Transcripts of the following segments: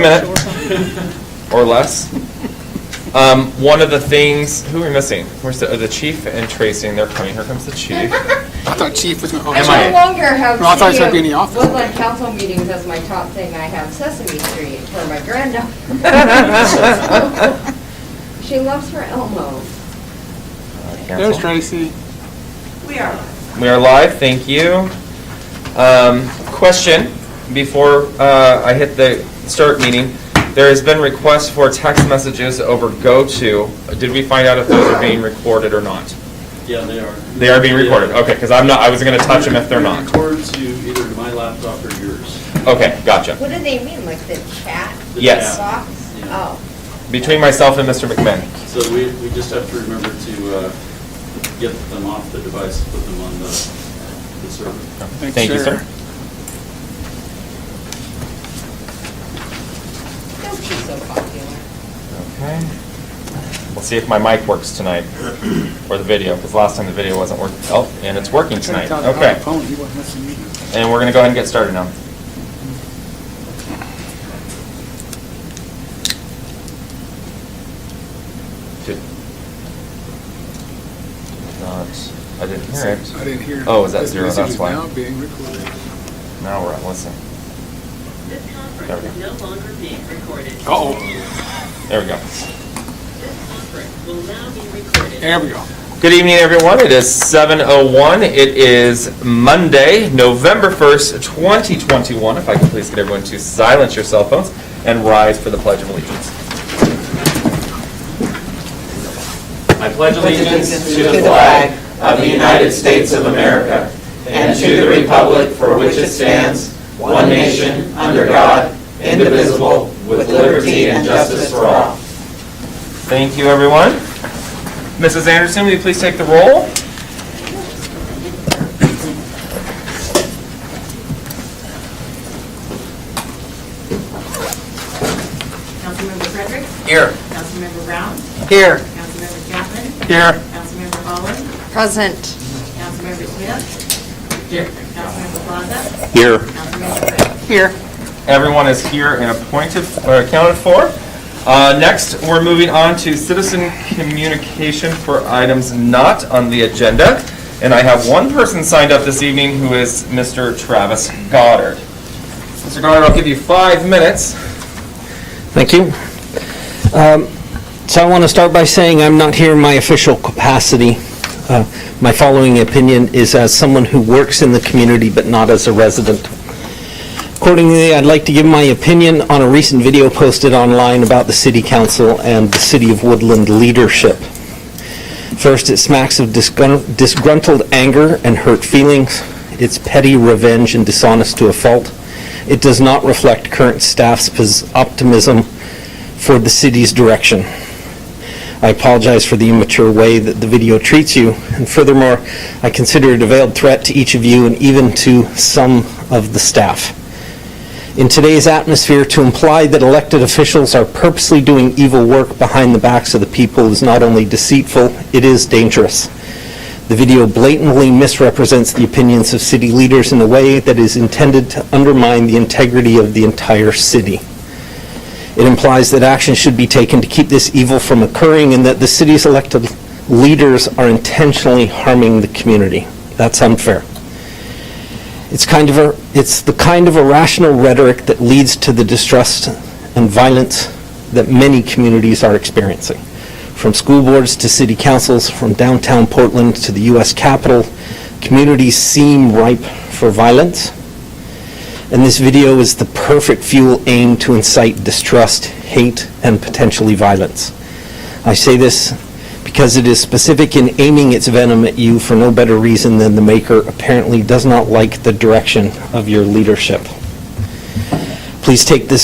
minute or less. One of the things, who are we missing? Where's the chief and Tracy, and they're coming. Here comes the chief. I thought chief was going to... I no longer have No, I thought you said be in the office. Woodland Council meetings as my top thing. I have Sesame Street for my granddaughter. She loves her Elmo. There's Tracy. We are. We are live, thank you. Question, before I hit the start meeting, there has been requests for text messages over GoTo. Did we find out if those are being recorded or not? Yeah, they are. They are being recorded, okay, because I wasn't going to touch them if they're not. Record to either my laptop or yours. Okay, gotcha. What do they mean, like the chat? Yes. Box? Yeah. Oh. Between myself and Mr. McMahon. So we just have to remember to get them off the device, put them on the server. Thank you, sir. Don't be so popular. Okay. We'll see if my mic works tonight, or the video, because last time the video wasn't working. Oh, and it's working tonight. Okay. And we're going to go ahead and get started now. I didn't hear it. I didn't hear it. Oh, is that This 0? message That's is why. now being recorded. Now we're on. Listen. This conference is no longer being recorded. Uh-oh. There we go. This conference will now be recorded. There we go. Good evening, everyone. It is 7:01. It is Monday, November 1st, 2021. If I could please get everyone to silence your cell phones and rise for the Pledge of Allegiance. I pledge allegiance to the flag of the United States of America and to the republic for which it stands, one nation, under God, indivisible, with liberty and justice for all. Thank you, everyone. Mrs. Anderson, will you please take the roll? Councilmember Frederick? Here. Councilmember Brown? Here. Councilmember Chapman? Here. Councilmember Holland? Present. Councilmember Smith? Here. Councilmember Plaza? Here. Councilmember Fred? Here. Everyone is here and accounted for. Next, we're moving on to citizen communication for items not on the agenda. And I have one person signed up this evening who is Mr. Travis Goddard. Mr. Goddard, I'll give you 5 minutes. Thank you. So I want to start by saying I'm not here in my official capacity. My following opinion is as someone who works in the community but not as a resident. Accordingly, I'd like to give my opinion on a recent video posted online about the City Council and the City of Woodland leadership. First, it smacks of disgruntled anger and hurt feelings. It's petty revenge and dishonest to a fault. It does not reflect current staff's optimism for the city's direction. I apologize for the immature way that the video treats you, and furthermore, I consider it a veiled threat to each of you and even to some of the staff. In today's atmosphere, to imply that elected officials are purposely doing evil work behind the backs of the people is not only deceitful, it is dangerous. The video blatantly misrepresents the opinions of city leaders in a way that is intended to undermine the integrity of the entire city. It implies that action should be taken to keep this evil from occurring and that the city's elected leaders are intentionally harming the community. That's unfair. It's the kind of irrational rhetoric that leads to the distrust and violence that many communities are experiencing. From school boards to city councils, from downtown Portland to the U.S. Capitol, communities seem ripe for violence. And this video is the perfect fuel aimed to incite distrust, hate, and potentially violence. I say this because it is specific in aiming its venom at you for no better reason than the maker apparently does not like the direction of your leadership. Please take the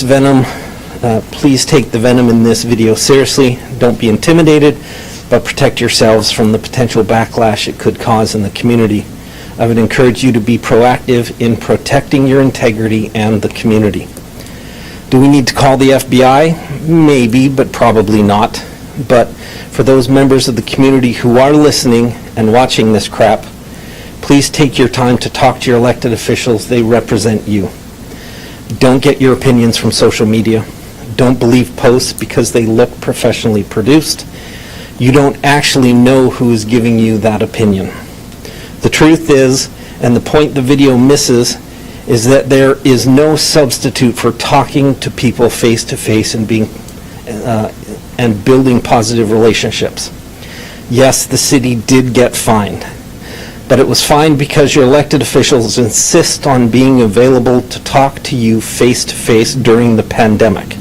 venom in this video seriously. Don't be intimidated, but protect yourselves from the potential backlash it could cause in the community. I would encourage you to be proactive in protecting your integrity and the community. Do we need to call the FBI? Maybe, but probably not. But for those members of the community who are listening and watching this crap, please take your time to talk to your elected officials. They represent you. Don't get your opinions from social media. Don't believe posts because they look professionally produced. You don't actually know who is giving you that opinion. The truth is, and the point the video misses, is that there is no substitute for talking to people face to face and and building positive relationships. Yes, the city did get fined, but it was fined because your elected officials insist on being available to talk to you face to face during the pandemic.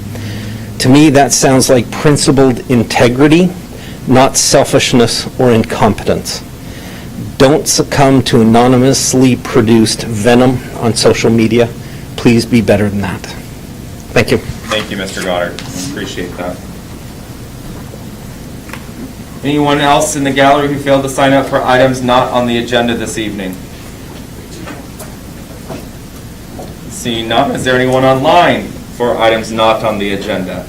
To me, that sounds like principled integrity, not selfishness or incompetence. Don't succumb to anonymously produced venom on social media. Please be better than that. Thank you. Thank you, Mr. Goddard. Appreciate that. Anyone else in the gallery who failed to sign up for items not on the agenda this evening? Seeing none, is there anyone online for items not on the agenda?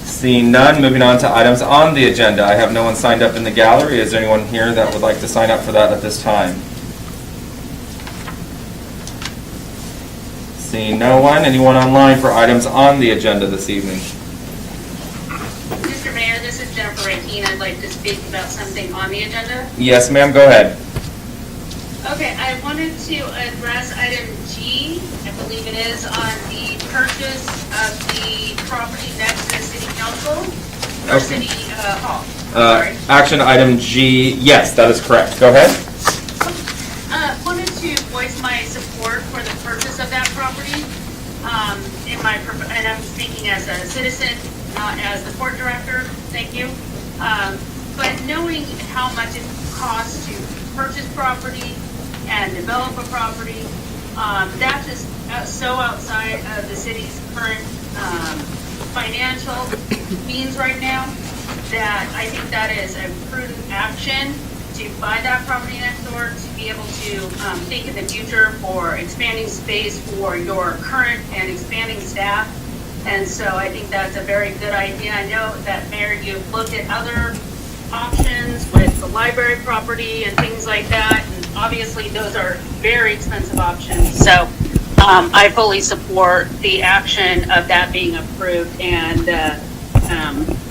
Seeing none, moving on to items on the agenda. I have no one signed up in the gallery. Is there anyone here that would like to sign up for that at this time? Seeing no one, anyone online for items on the agenda this evening? Mr. Mayor, this is Jennifer Rakeen. I'd like to speak about something on the agenda. Yes, ma'am, go ahead. Okay, I wanted to address item G, I believe it is, on the purchase of the property next to the city council, or Okay. city hall. Sorry. Action item G, yes, that is correct. Go ahead. Wanted to voice my support for the purchase of that property. And I'm speaking as a citizen, not as the court director. Thank you. But knowing how much it costs to purchase property and develop a property, that's just so outside of the city's current financial means right now that I think that is a prudent action to buy that property next door, to be able to think in the future for expanding space for your current and expanding staff. And so I think that's a very good idea. I know that, Mayor, you've looked at other options with the library property and things like that, and obviously those are very expensive options. So I fully support the action of that being approved, and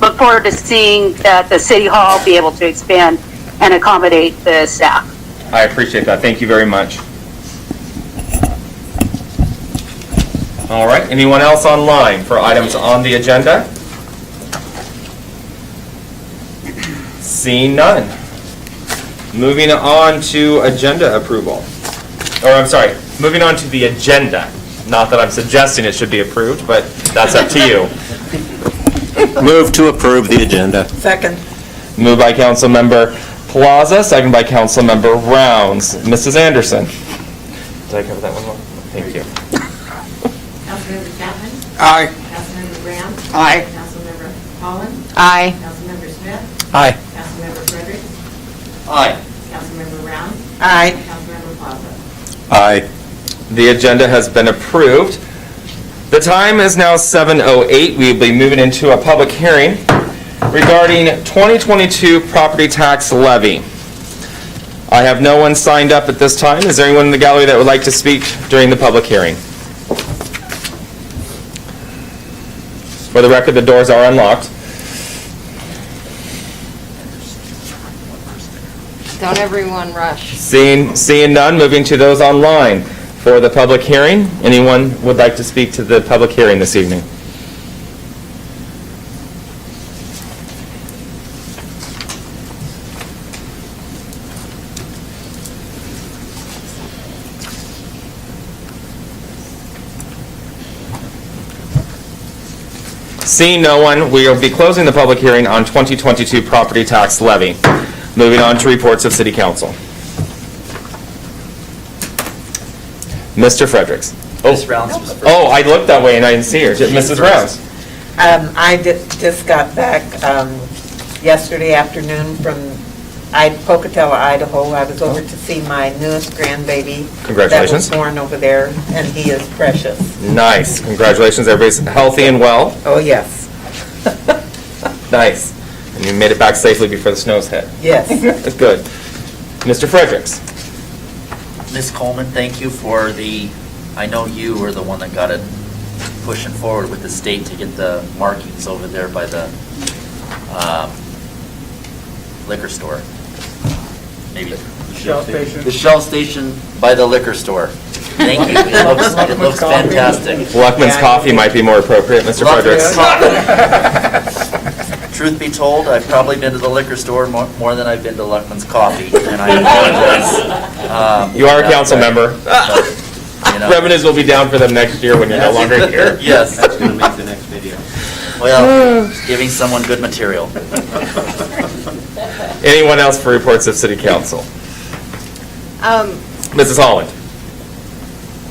look forward to seeing that the City Hall be able to expand and accommodate the staff. I appreciate that. Thank you very much. All right, anyone else online for items on the agenda? Seeing none. Moving on to agenda approval. Or I'm sorry, moving on to the agenda. Not that I'm suggesting it should be approved, but that's up to you. Move to approve the agenda. Second. Moved by Councilmember Plaza, second by Councilmember Rounds. Mrs. Anderson. Did I cover that one well? Thank you. Councilmember Chapman? Aye. Councilmember Graham? Aye. Councilmember Holland? Aye. Councilmember Smith? Aye. Councilmember Frederick? Aye. Councilmember Round? Aye. Councilmember Plaza? Aye. The agenda has been approved. The time is now 7:08. We will be moving into a public hearing regarding 2022 Property Tax Levy. I have no one signed up at this time. Is there anyone in the gallery that would like to speak during the public hearing? For the record, the doors are unlocked. Don't everyone rush. Seeing none, moving to those online. For the public hearing, anyone would like to speak to the public hearing this evening? Seeing no one, we will be closing the public hearing on 2022 property tax levy. Moving on to reports of City Council. Mr. Fredericks. Ms. Rounds was first. Oh, I looked that way and I didn't see her. Mrs. Rounds. I just got back yesterday afternoon from Pocatello, Idaho. I was over to see my newest grandbaby. Congratulations. That was born over there, and he is precious. Nice. Congratulations. Everybody's healthy and well. Oh, yes. Nice. And you made it back safely before the snows hit. Yes. That's good. Mr. Fredericks. Ms. Coleman, thank you for the I know you were the one that got it pushing forward with the state to get the markings over there by the liquor store. Maybe. The Shell station by the liquor store. Thank you. It looks fantastic. Luckman's Coffee might be more appropriate, Mr. Fredericks. Truth be told, I've probably been to the liquor store more than I've been to Luckman's Coffee, and I apologize. You are a council member. You know. Revenues will be down for them next year when you're no longer here. Yes. That's going to make the next video. Well, giving someone good material. Anyone else for reports of city council? Mrs. Holland?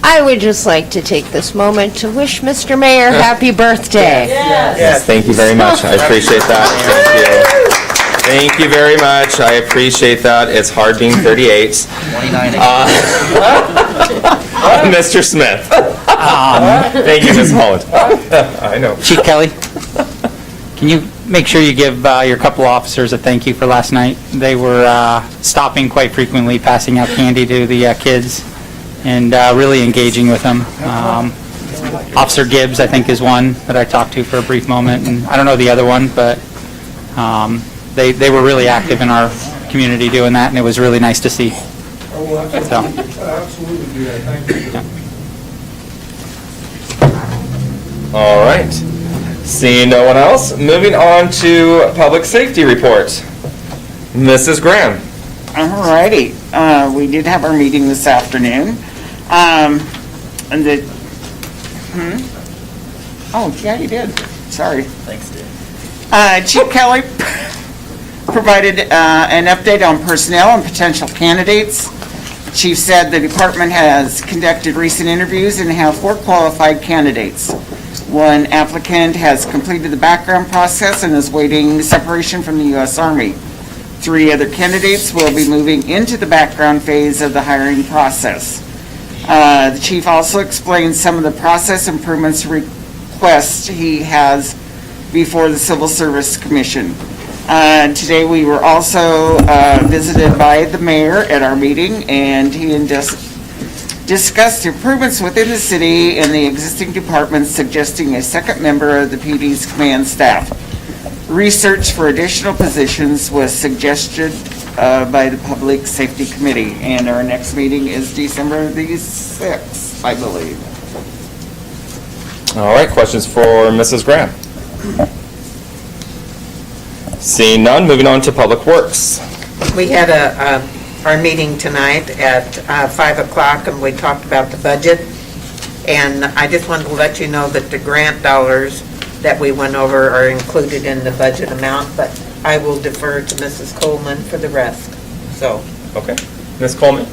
I would just like to take this moment to wish Mr. Mayor happy birthday. Yes, thank you very much. I appreciate that. Thank you. Thank you very much. I appreciate that. It's hard being 38. 29. Mr. Smith. Thank you, Ms. Holland. I know. Chief Kelly, can you make sure you give your couple officers a thank you for last night? They were stopping quite frequently, passing out candy to the kids, and really engaging with them. Officer Gibbs, I think, is one that I talked to for a brief moment, and I don't know the other one, but they were really active in our community doing that, and it was really nice to see. Absolutely do that, thank you. All right. Seeing no one else, moving on to public safety reports. Mrs. Graham. All righty. We did have our meeting this afternoon. And the, Oh, yeah, you did. Sorry. Thanks, Dave. Chief Kelly provided an update on personnel and potential candidates. Chief said the department has conducted recent interviews and have 4 qualified candidates. 1 applicant has completed the background process and is waiting separation from the U.S. Army. 3 other candidates will be moving into the background phase of the hiring process. The chief also explained some of the process improvements requests he has before the Civil Service Commission. Today we were also visited by the mayor at our meeting, and he discussed improvements within the city and the existing departments, suggesting a second member of the PD's command staff. Research for additional positions was suggested by the Public Safety Committee, and our next meeting is December the 6th, I believe. All right, questions for Mrs. Graham? Seeing none, moving on to Public Works. We had our meeting tonight at 5 o'clock, and we talked about the budget. And I just wanted to let you know that the grant dollars that we went over are included in the budget amount, but I will defer to Mrs. Coleman for the rest. So. Okay. Ms. Coleman?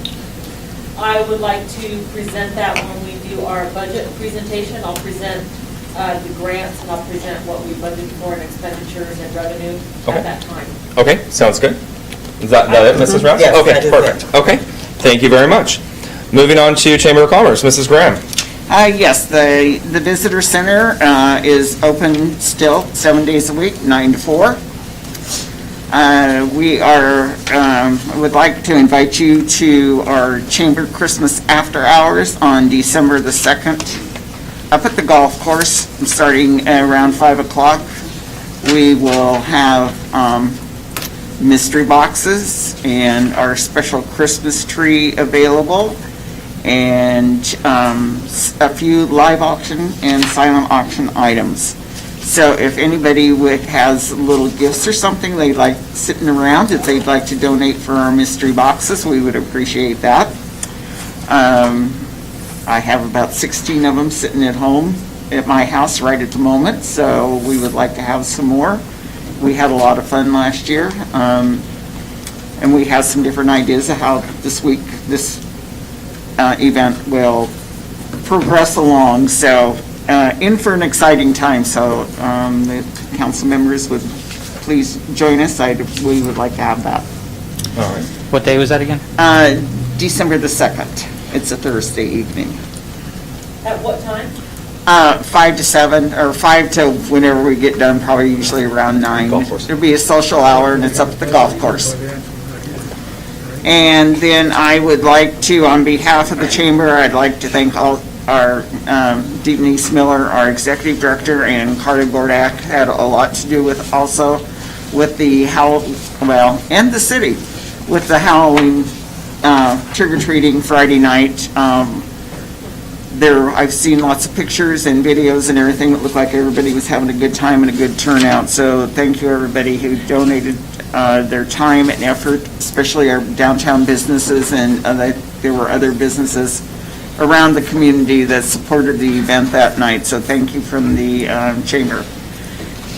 I would like to present that when we do our budget presentation. I'll present the grants, and I'll present what we budgeted for in expenditures and revenue at that time. Okay, sounds good. Is that it, Mrs. Rouse? Yes, okay, that is perfect. it. Okay, thank you very much. Moving on to Chamber of Commerce, Mrs. Graham. Yes, the visitor center is open still 7 days a week, 9 to 4. We would like to invite you to our Chamber Christmas After Hours on December the 2nd. Up at the golf course, starting around 5 o'clock. We will have mystery boxes and our special Christmas tree available, and a few live auction and silent auction items. So if anybody has little gifts or something they'd like sitting around, if they'd like to donate for our mystery boxes, we would appreciate that. I have about 16 of them sitting at home at my house right at the moment, so we would like to have some more. We had a lot of fun last year, and we have some different ideas of how this event will progress along. So in for an exciting time, so the council members would please join us. We would like to have that. All right. What day was that again? December the 2nd. It's a Thursday evening. At what time? 5 to 7, or 5 to whenever we get done, probably usually around 9. There'll be a social hour, and it's up at the golf course. And then I would like to, on behalf of the chamber, I'd like to thank all our Denise Miller, our executive director, and Carter Gordak had a lot to do with also with the and the city with the Halloween trick-or-treating Friday night. I've seen lots of pictures and videos and everything that looked like everybody was having a good time and a good turnout. So thank you everybody who donated their time and effort, especially our downtown businesses, and there were other businesses around the community that supported the event that night. So thank you from the chamber.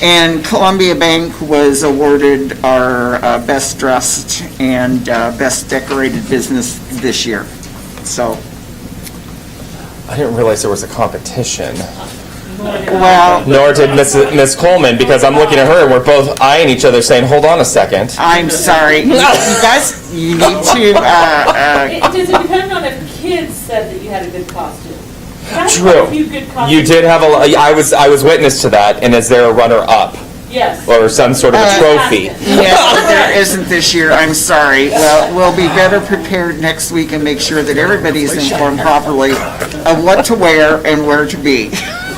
And Columbia Bank was awarded our best dressed and best decorated business this year. So. I didn't realize there was a competition. Well, Nor did Miss Coleman, because I'm looking at her and we're both eyeing each other saying, hold on a second. I'm sorry. You guys, you need to, Does it depend on if kids said that you had a good costume? True. A few good costumes. You did have I was witness to that, and is there a runner-up? Yes. Or some sort of a trophy? yes, there isn't this year. I'm sorry. Well, we'll be better prepared next week and make sure that everybody's informed properly of what to wear and where to be.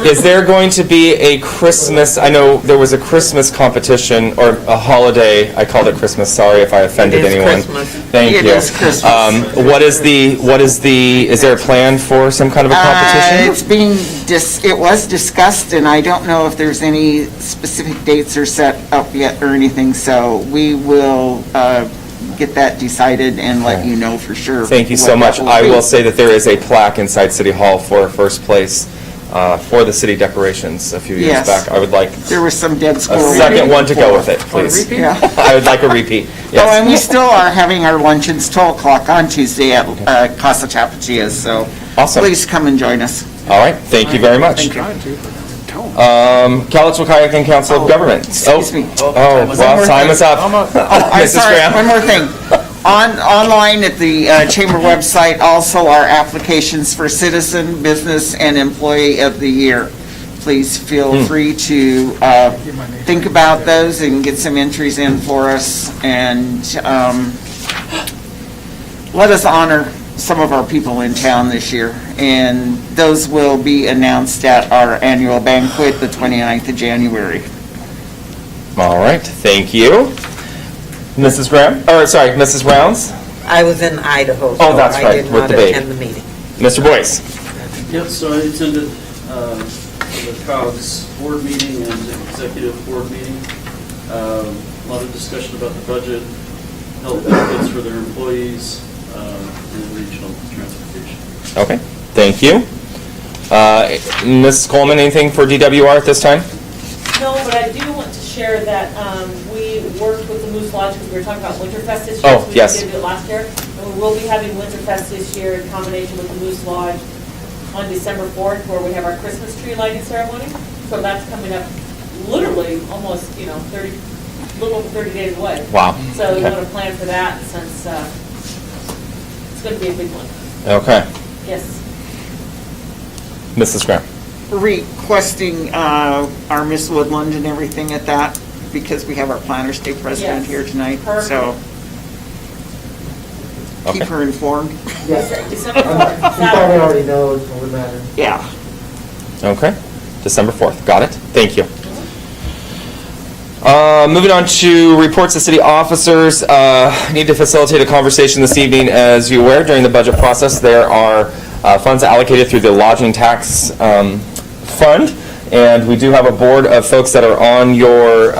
Is there going to be a Christmas, I know there was a Christmas competition, or a holiday, I called it Christmas, sorry if I offended anyone. Thank you. It is Christmas. Is there a plan for some kind of a competition? It was discussed, and I don't know if there's any specific dates are set up yet or anything, so we will get that decided and let you know for sure. Thank you so much. I will say that there is a plaque inside City Hall for first place for the city decorations a few years Yes. back. I would like There was some dead a squirrel. second one to go with it, please. Yeah. I would like a repeat. Oh, Yes. and we still are having our luncheons 12 o'clock on Tuesday at Casa Tapatías, so Awesome. please come and join us. All right, thank you very much. Calitz Kayaking Council of Government. Excuse me. Oh, well, time is up. I'm Mrs. sorry, Graham? one more thing. Online at the Chamber website, also our applications for Citizen, Business, and Employee of the Year. Please feel free to think about those and get some entries in for us, and let us honor some of our people in town this year. And those will be announced at our annual banquet, the 29th of January. All right, thank you. Mrs. Graham, Mrs. Rounds? I was in Idaho, Oh, so that's I right, did with not the baby. attend the meeting. Mr. Boyce? Yep, so I attended the COGS board meeting and the executive board meeting. A lot of discussion about the budget, health benefits for their employees, and regional transportation. Okay, thank you. Ms. Coleman, anything for DWR at this time? No, but I do want to share that we worked with the Moose Lodge because we were talking about Winterfest this year. Oh, so we yes. did it last year. And we will be having Winterfest this year in combination with the Moose Lodge on December 4th, where we have our Christmas tree lighting ceremony. So that's coming up literally almost, 30, a little over 30 days away. Wow. So we Okay. want to plan for that since it's going to be a big one. Okay. Yes. Mrs. Graham? Requesting our Miss Woodland and everything at that, because we have our Planners Day president Yes. here tonight, Perfect. so keep Okay. her informed. December 4th. She probably Saturday. already knows, so it matters. Yeah. Okay, December 4th, got it, thank you. Moving on to reports of city officers, need to facilitate a conversation this evening. As you're aware, during the budget process, there are funds allocated through the lodging tax fund, and we do have a board of folks that are on your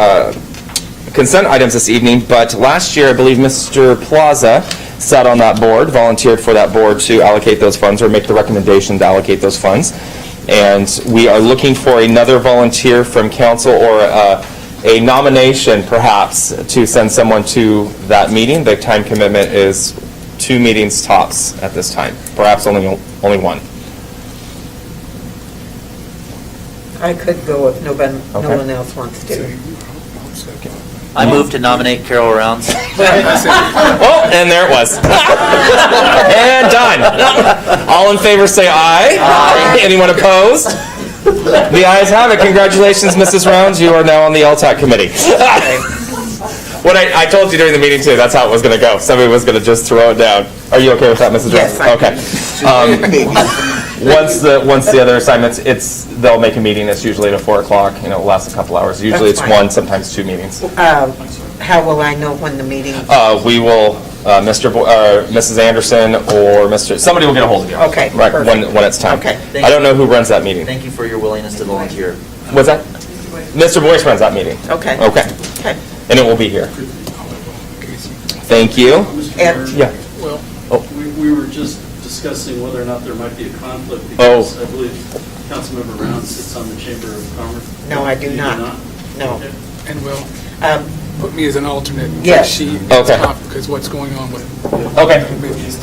consent items this evening, but last year, I believe Mr. Plaza sat on that board, volunteered for that board to allocate those funds or make the recommendation to allocate those funds. And we are looking for another volunteer from council or a nomination perhaps to send someone to that meeting. The time commitment is 2 meetings tops at this time, perhaps only one. I could go if no Okay. one else wants to. I move to nominate Carol Rounds. Oh, and there it was. And done. All in favor say aye. Aye. Anyone opposed? The ayes have it. Congratulations, Mrs. Rounds. You are now on the LTAC committee. What I told you during the meeting too, that's how it was going to go. Somebody was going to just throw it down. Are you okay with that, Mrs. Rounds? Yes, I Okay. once the other assignments, they'll make a meeting, it's usually at 4 o'clock, it lasts a couple hours. Usually it's That's fine. one, sometimes 2 meetings. How will I know when the meeting? We will, Mrs. Anderson or somebody will get a hold of you. Okay, Right, perfect. when it's time. Okay. I don't know who runs that meeting. Thank you for your willingness to volunteer. What's that? Mr. Boyce runs that meeting. Okay. Okay. Okay. And it will be here. Thank you. Mr. And- Mayor, Yeah. we were just discussing whether or not there might be a conflict Oh. because I believe Councilmember Rounds sits on the Chamber of Commerce. No, I do You not. No. Okay. And will Um, put me as an alternate. Yes. She Okay. because what's going on with. Okay.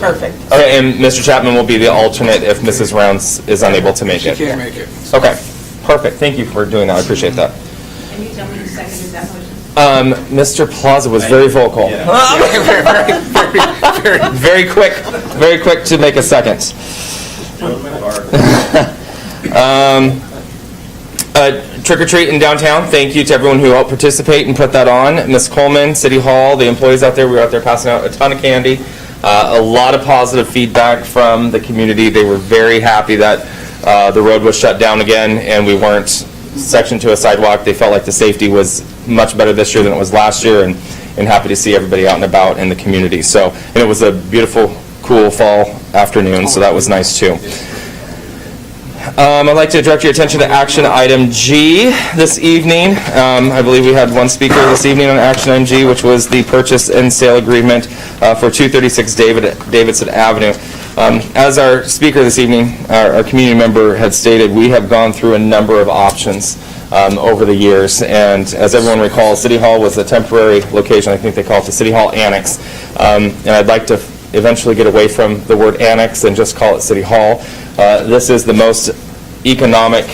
Perfect. Okay, and Mr. Chapman will be the alternate if Mrs. Rounds is unable to make She it. can't make it. Okay, perfect. Thank you for doing that. I appreciate that. And you tell me who seconded that motion? Mr. Plaza was very vocal. Very quick to make a second. Trick or treat in downtown. Thank you to everyone who helped participate and put that on. Ms. Coleman, City Hall, the employees out there, we were out there passing out a ton of candy. A lot of positive feedback from the community. They were very happy that the road was shut down again and we weren't sectioned to a sidewalk. They felt like the safety was much better this year than it was last year, and happy to see everybody out and about in the community. So, and it was a beautiful, cool fall afternoon, so that was nice too. I'd like to direct your attention to action item G this evening. I believe we had one speaker this evening on action item G, which was the purchase and sale agreement for 236 Davidson Avenue. As our speaker this evening, our community member had stated, we have gone through a number of options over the years, and as everyone recalls, City Hall was a temporary location. I think they call it the City Hall Annex, and I'd like to eventually get away from the word annex and just call it City Hall. This is the most economic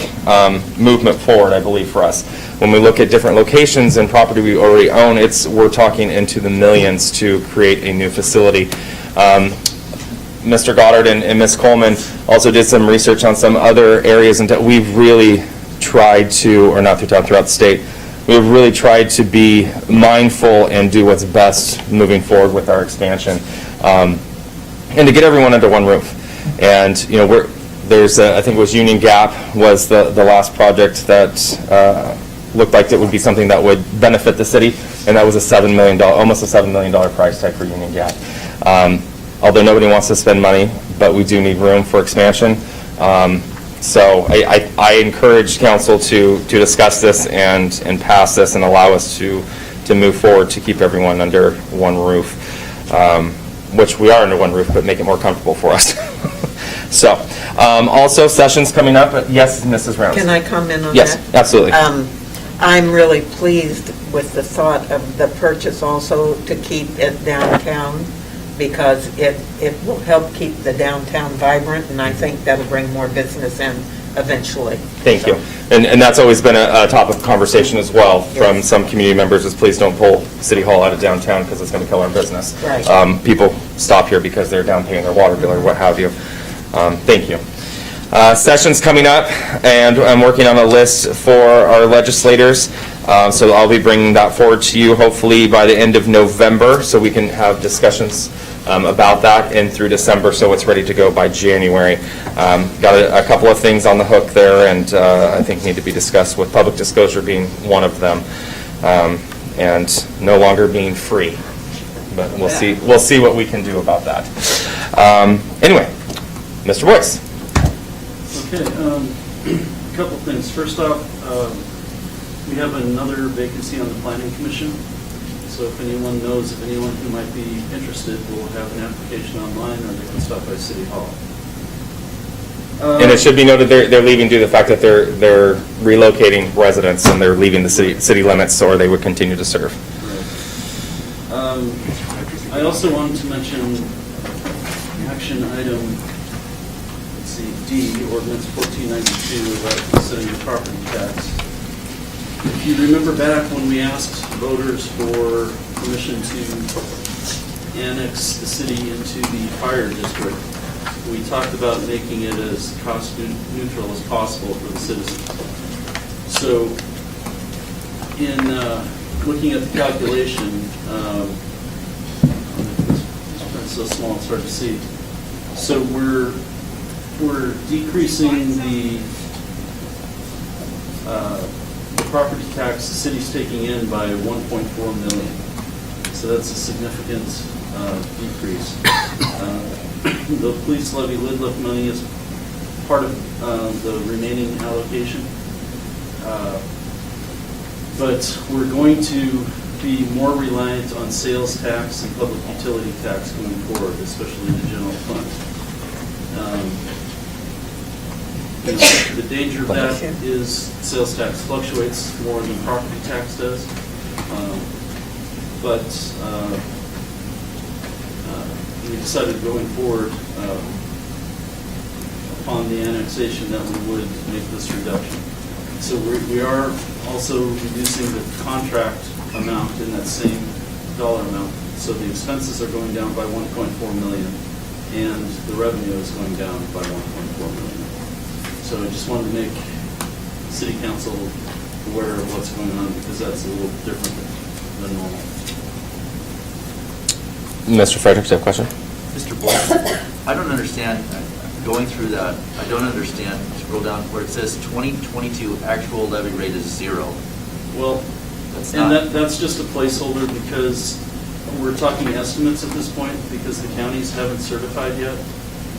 movement forward, I believe, for us. When we look at different locations and property we already own, we're talking into the millions to create a new facility. Mr. Goddard and Ms. Coleman also did some research on some other areas, and we've really tried to, or not throughout the state, we've really tried to be mindful and do what's best moving forward with our expansion, and to get everyone under one roof. And there's I think it was Union Gap was the last project that looked like it would be something that would benefit the city, and that was almost a $7 million price tag for Union Gap. Although nobody wants to spend money, but we do need room for expansion. So I encourage council to discuss this and pass this and allow us to move forward to keep everyone under one roof, which we are under one roof, but make it more comfortable for us. So, also sessions coming up. Yes, Mrs. Rounds. Can I comment on that? Yes, absolutely. I'm really pleased with the thought of the purchase also to keep it downtown, because it will help keep the downtown vibrant, and I think that'll bring more business in eventually. Thank you. And that's always been a topic of conversation as well from some community members, is please don't pull City Hall out of downtown because it's going to kill our business. Right. People stop here because they're down paying their water bill or what have you. Thank you. Sessions coming up, and I'm working on a list for our legislators, so I'll be bringing that forward to you hopefully by the end of November, so we can have discussions about that and through December, so it's ready to go by January. Got a couple of things on the hook there, and I think need to be discussed, with public disclosure being one of them, and no longer being free. But we'll see what we can do about that. Anyway, Mr. Boyce. Okay, a couple things. First off, we have another vacancy on the Planning Commission. So if anyone knows of anyone who might be interested, we'll have an application online, or they can stop by City Hall. And it should be noted they're leaving due to the fact that they're relocating residents and they're leaving the city limits, or they would continue to serve. I also wanted to mention action item, D, ordinance 1492, about setting the property tax. If you remember back when we asked voters for permission to annex the city into the fire district, we talked about making it as cost neutral as possible for the citizens. So in looking at the calculation, it's so small it's hard to see. So we're we're decreasing the property tax the city's taking in by 1.4 million. So that's a significant decrease. The police levy lid lift money is part of the remaining allocation. But we're going to be more reliant on sales tax and public utility tax going forward, especially in the general fund. The danger of that is sales tax fluctuates more than property tax does. But we decided going forward upon the annexation that we would make this reduction. So we are also reducing the contract amount in that same dollar amount. So the expenses are going down by 1.4 million and the revenue is going down by 1.4 million. So I just wanted to make City Council aware of what's going on because that's a little different than normal. Mr. Fredericks, you have a question? Mr. Boyd, I don't understand, going through that, I don't understand, scroll down where it says 2022 actual levy rate is 0. Well, That's and not, that's just a placeholder because we're talking estimates at this point because the counties haven't certified yet.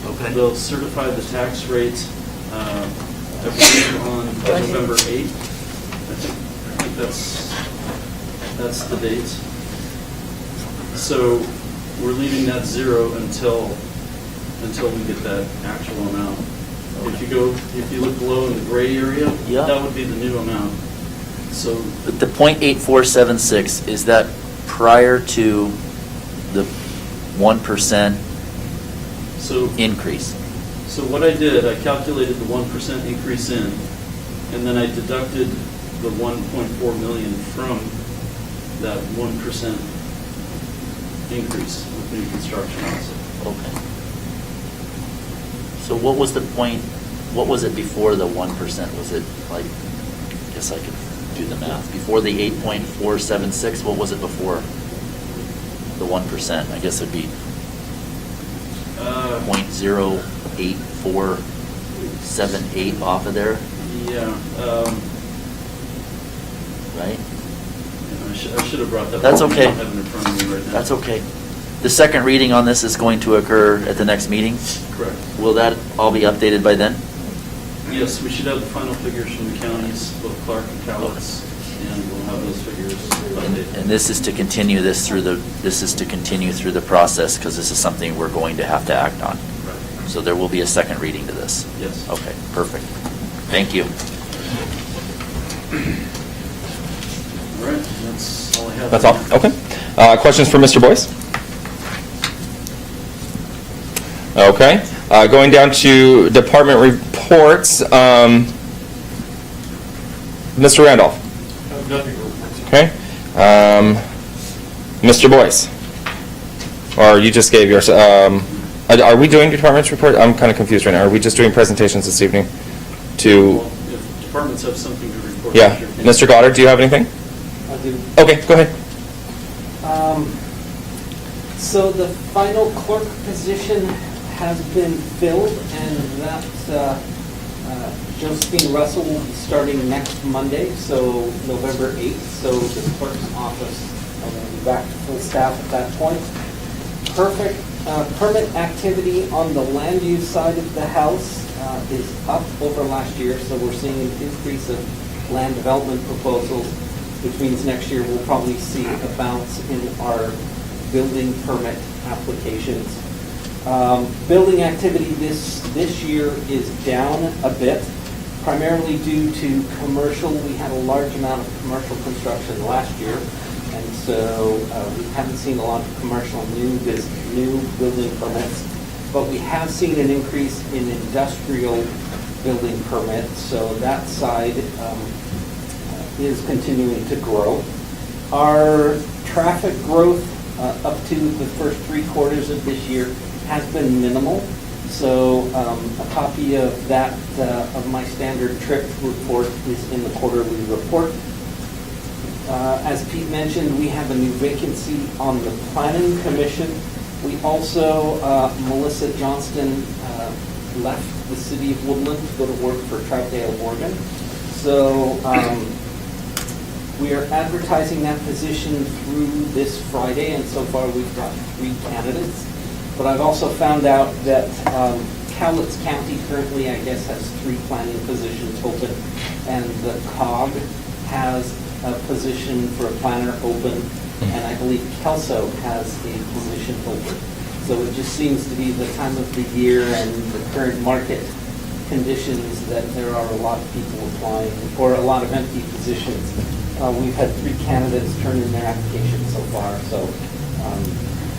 okay. They'll certify the tax rate, I believe, on November 8th. I think that's the date. So we're leaving that 0 until we get that actual amount. If you look below in the gray area, Yeah. that would be the new amount. So But the .8476, is that prior to the 1% increase? So what I did, I calculated the 1% increase in, and then I deducted the 1.4 million from that 1% increase with new construction also. Okay. So what was the point, what was it before the 1%? Was it like, I guess I could do the math, before the 8.476, what was it before the 1%? I guess it'd be 0.08478 off of there, Yeah. right? I should have brought that. That's up. I okay. don't have it in front of me right now. That's okay. The second reading on this is going to occur at the next meeting? Correct. Will that all be updated by then? Yes, we should have the final figures from the counties, both Clark and Cowlitz, and we'll have those figures updated. And this is to continue through the process, because this is something we're going to have to act on. Right. So there will be a second reading to this? Yes. Okay, perfect. Thank you. All right, that's all I have. That's all? Okay. Questions for Mr. Boyce? Okay. Going down to department reports. Mr. Randolph? Okay. Mr. Boyce? Or you just gave yours. Are we doing departments report? I'm kind of confused right now. Are we just doing presentations this evening? Well, if departments have something to report. Yeah. sure. Mr. Goddard, do you have anything? I do. Okay, go ahead. So the final clerk position has been filled, and that Josephine Russell will be starting next Monday, so November 8th. So the clerk's office will be back to full staff at that point. Permit activity on the land use side of the house is up over last year, so we're seeing an increase of land development proposals, which means next year we'll probably see a bounce in our building permit applications. Building activity this year is down a bit, primarily due to commercial. We had a large amount of commercial construction last year, and so we haven't seen a lot of commercial new building permits, but we have seen an increase in industrial building permits, so that side is continuing to grow. Our traffic growth up to the first 3 quarters of this year has been minimal. So a copy of that, of my standard trip report is in the quarterly report. As Pete mentioned, we have a new vacancy on the Planning Commission. We also, Melissa Johnston left the city of Woodland to go to work for Troutdale, Oregon. So we are advertising that position through this Friday, and so far we've got 3 candidates. But I've also found out that Cowlitz County currently, I guess, has 3 planning positions open, and the COG has a position for a planner open, and I believe Kelso has a position open. So it just seems to be the time of the year and the current market conditions that there are a lot of people applying, or a lot of empty positions. We've had 3 candidates turn in their applications so far, so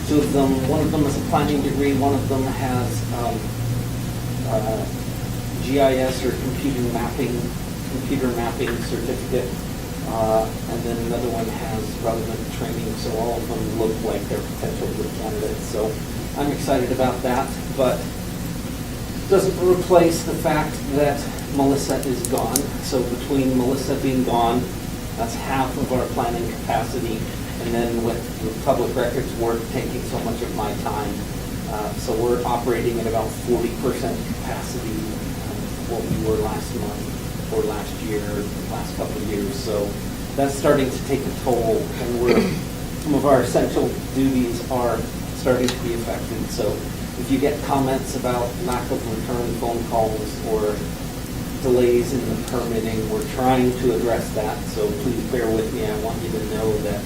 2 of them, one of them has a planning degree, one of them has GIS or computer mapping certificate, and then another one has relevant training, so all of them look like they're potential good candidates. So I'm excited about that, but doesn't replace the fact that Melissa is gone. So between Melissa being gone, that's half of our planning capacity, and then with the public records work taking so much of my time, so we're operating at about 40% capacity of what we were last month or last year, last couple of years. So that's starting to take a toll, and some of our essential duties are starting to be affected. So if you get comments about lack of return phone calls or delays in the permitting, we're trying to address that. So please bear with me. I want you to know that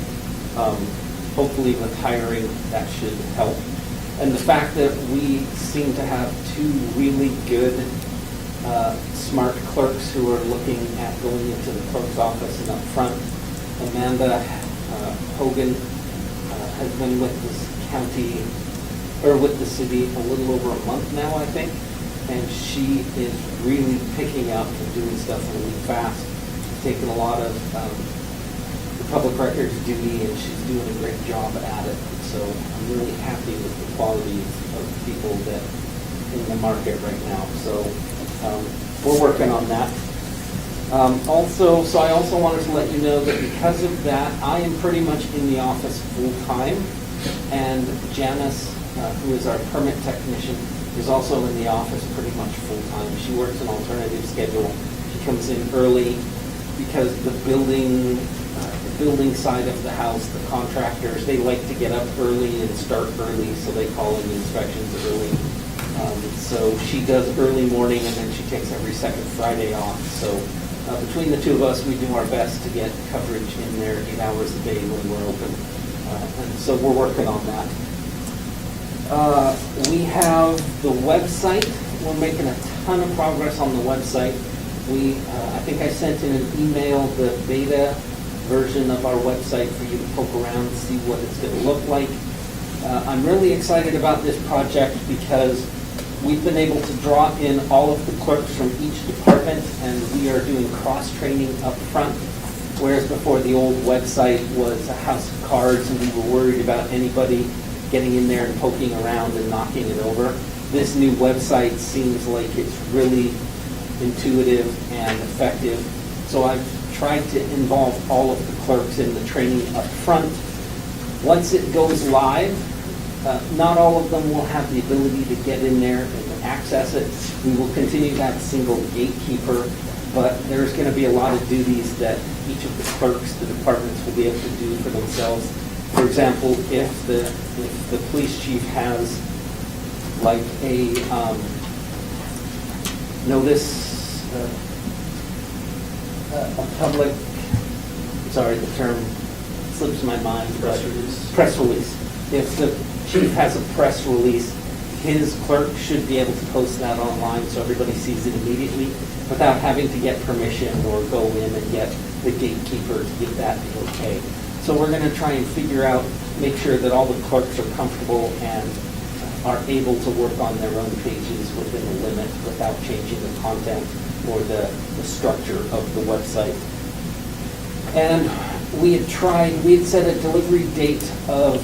hopefully with hiring that should help. And the fact that we seem to have 2 really good, smart clerks who are looking at going into the clerk's office and up front. Amanda Hogan has been with this county, or with the city, a little over a month now, I think. And she is really picking up and doing stuff really fast, taking a lot of the public records duty, and she's doing a great job at it. So I'm really happy with the quality of people that in the market right now. So we're working on that. So I also wanted to let you know that because of that, I am pretty much in the office full-time, and Janice, who is our permit technician, is also in the office pretty much full-time. She works an alternative schedule. She comes in early because the building side of the house, the contractors, they like to get up early and start early, so they call in inspections early. So she does early morning, and then she takes every second Friday off. So between the 2 of us, we do our best to get coverage in there 8 hours a day when we're open. And so we're working on that. We have the website. We're making a ton of progress on the website. I think I sent in an email the beta version of our website for you to poke around and see what it's going to look like. I'm really excited about this project because we've been able to draw in all of the clerks from each department, and we are doing cross-training up front, whereas before the old website was a house of cards and we were worried about anybody getting in there and poking around and knocking it over. This new website seems like it's really intuitive and effective. So I've tried to involve all of the clerks in the training up front. Once it goes live, not all of them will have the ability to get in there and access it. We will continue to have a single gatekeeper, but there's going to be a lot of duties that each of the clerks, the departments, will be able to do for themselves. For example, if the police chief has like a notice, a public, sorry, the term slips my mind, but press release. If the chief has a press release, his clerk should be able to post that online so everybody sees it immediately without having to get permission or go in and get the gatekeeper to give that okay. So we're going to try and figure out, make sure that all the clerks are comfortable and are able to work on their own pages within the limit without changing the content or the structure of the website. And we had set a delivery date of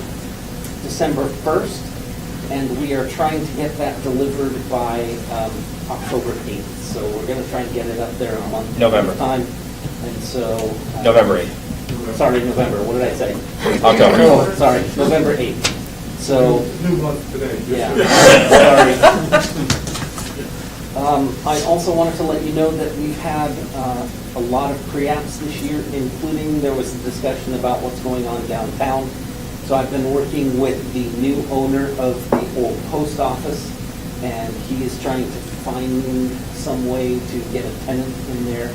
December 1st, and we are trying to get that delivered by October 8th. So we're going to try and get it up there a month November. time. And so... November 8th. Sorry, November. What did I say? October. Oh, sorry, November 8th. So... New month today. Yeah, sorry. I also wanted to let you know that we've had a lot of pre-apps this year, including there was a discussion about what's going on downtown. So I've been working with the new owner of the old post office, and he is trying to find some way to get a tenant in there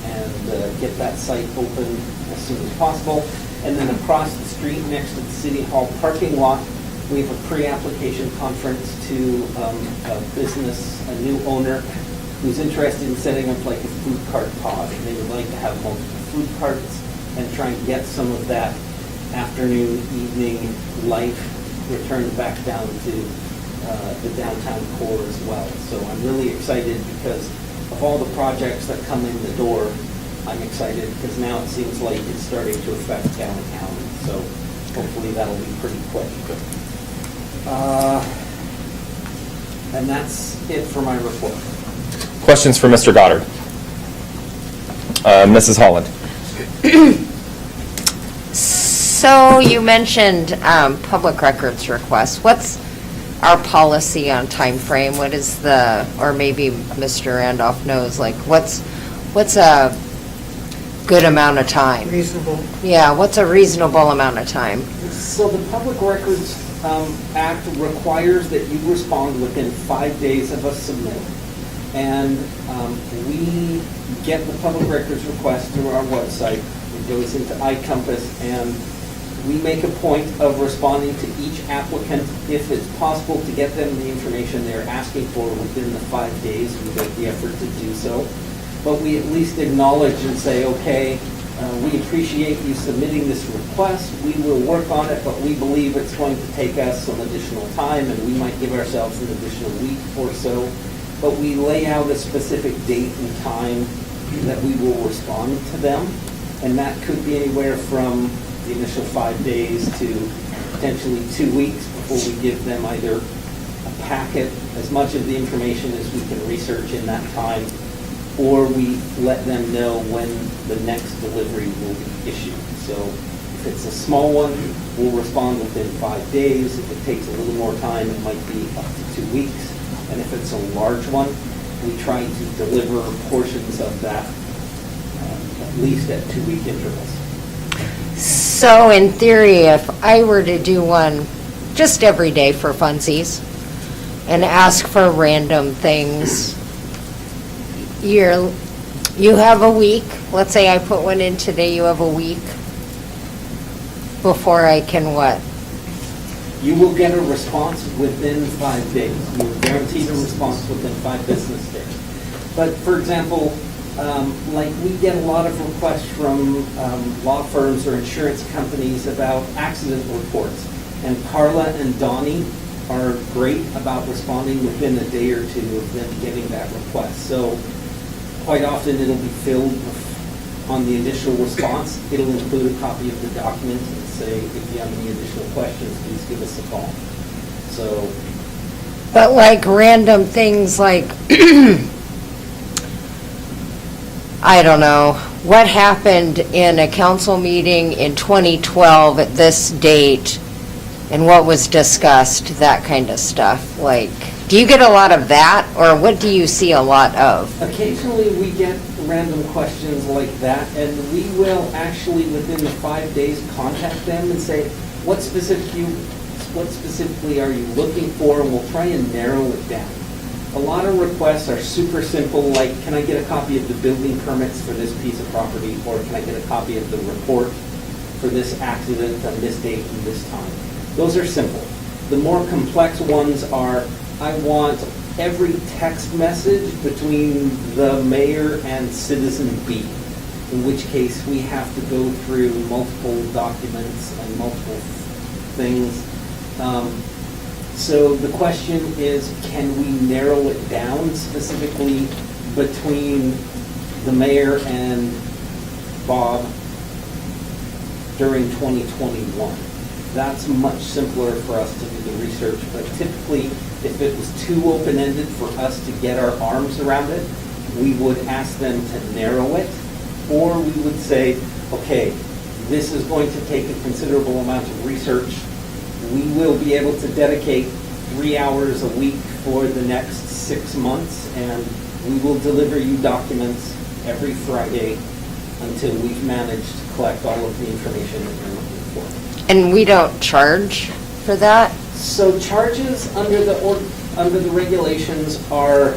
and get that site open as soon as possible. And then across the street, next to the City Hall parking lot, we have a pre-application conference to a business, a new owner who's interested in setting up like a food cart pod. And they would like to have multiple food carts and try and get some of that afternoon, evening life returned back down to the downtown core as well. So I'm really excited because of all the projects that come in the door. I'm excited because now it seems like it's starting to affect downtown. So hopefully that'll be pretty quick. And that's it for my report. Questions for Mr. Goddard? Mrs. Holland? So you mentioned public records requests. What's our policy on time frame? What is or maybe Mr. Randolph knows, like what's a good amount of time? Reasonable. Yeah, what's a reasonable amount of time? So the Public Records Act requires that you respond within 5 days of a submit. And we get the public records request through our website. It goes into iCompass, and we make a point of responding to each applicant if it's possible to get them the information they're asking for within the 5 days. We make the effort to do so. But we at least acknowledge and say, okay, we appreciate you submitting this request. We will work on it, but we believe it's going to take us some additional time, and we might give ourselves an additional week or so. But we lay out a specific date and time that we will respond to them. And that could be anywhere from the initial 5 days to potentially 2 weeks before we give them either a packet, as much of the information as we can research in that time, or we let them know when the next delivery will be issued. So if it's a small one, we'll respond within 5 days. If it takes a little more time, it might be up to 2 weeks. And if it's a large one, we try to deliver portions of that at least at 2-week intervals. So in theory, if I were to do one just every day for funsies and ask for random things, you have a week. Let's say I put one in today, you have a week before I can what? You will get a response within 5 days. You are guaranteed a response within 5 business days. But for example, like we get a lot of requests from law firms or insurance companies about accident reports. And Carla and Donnie are great about responding within a day or two of them getting that request. So quite often it'll be filled on the initial response. It'll include a copy of the document and say, if you have any additional questions, please give us a call. So. But like random things like, I don't know, what happened in a council meeting in 2012 at this date and what was discussed, that kind of stuff. Like, do you get a lot of that, or what do you see a lot of? Occasionally we get random questions like that, and we will actually within the 5 days contact them and say, what specifically are you looking for, and we'll try and narrow it down. A lot of requests are super simple, like, can I get a copy of the building permits for this piece of property, or can I get a copy of the report for this accident on this date and this time? Those are simple. The more complex ones are, I want every text message between the mayor and citizen B, in which case we have to go through multiple documents and multiple things. So the question is, can we narrow it down specifically between the mayor and Bob during 2021? That's much simpler for us to do the research, but typically, if it was too open-ended for us to get our arms around it, we would ask them to narrow it, or we would say, okay, this is going to take a considerable amount of research. We will be able to dedicate 3 hours a week for the next 6 months, and we will deliver you documents every Friday until we've managed to collect all of the information that you're looking for. And we don't charge for that? So charges under the regulations are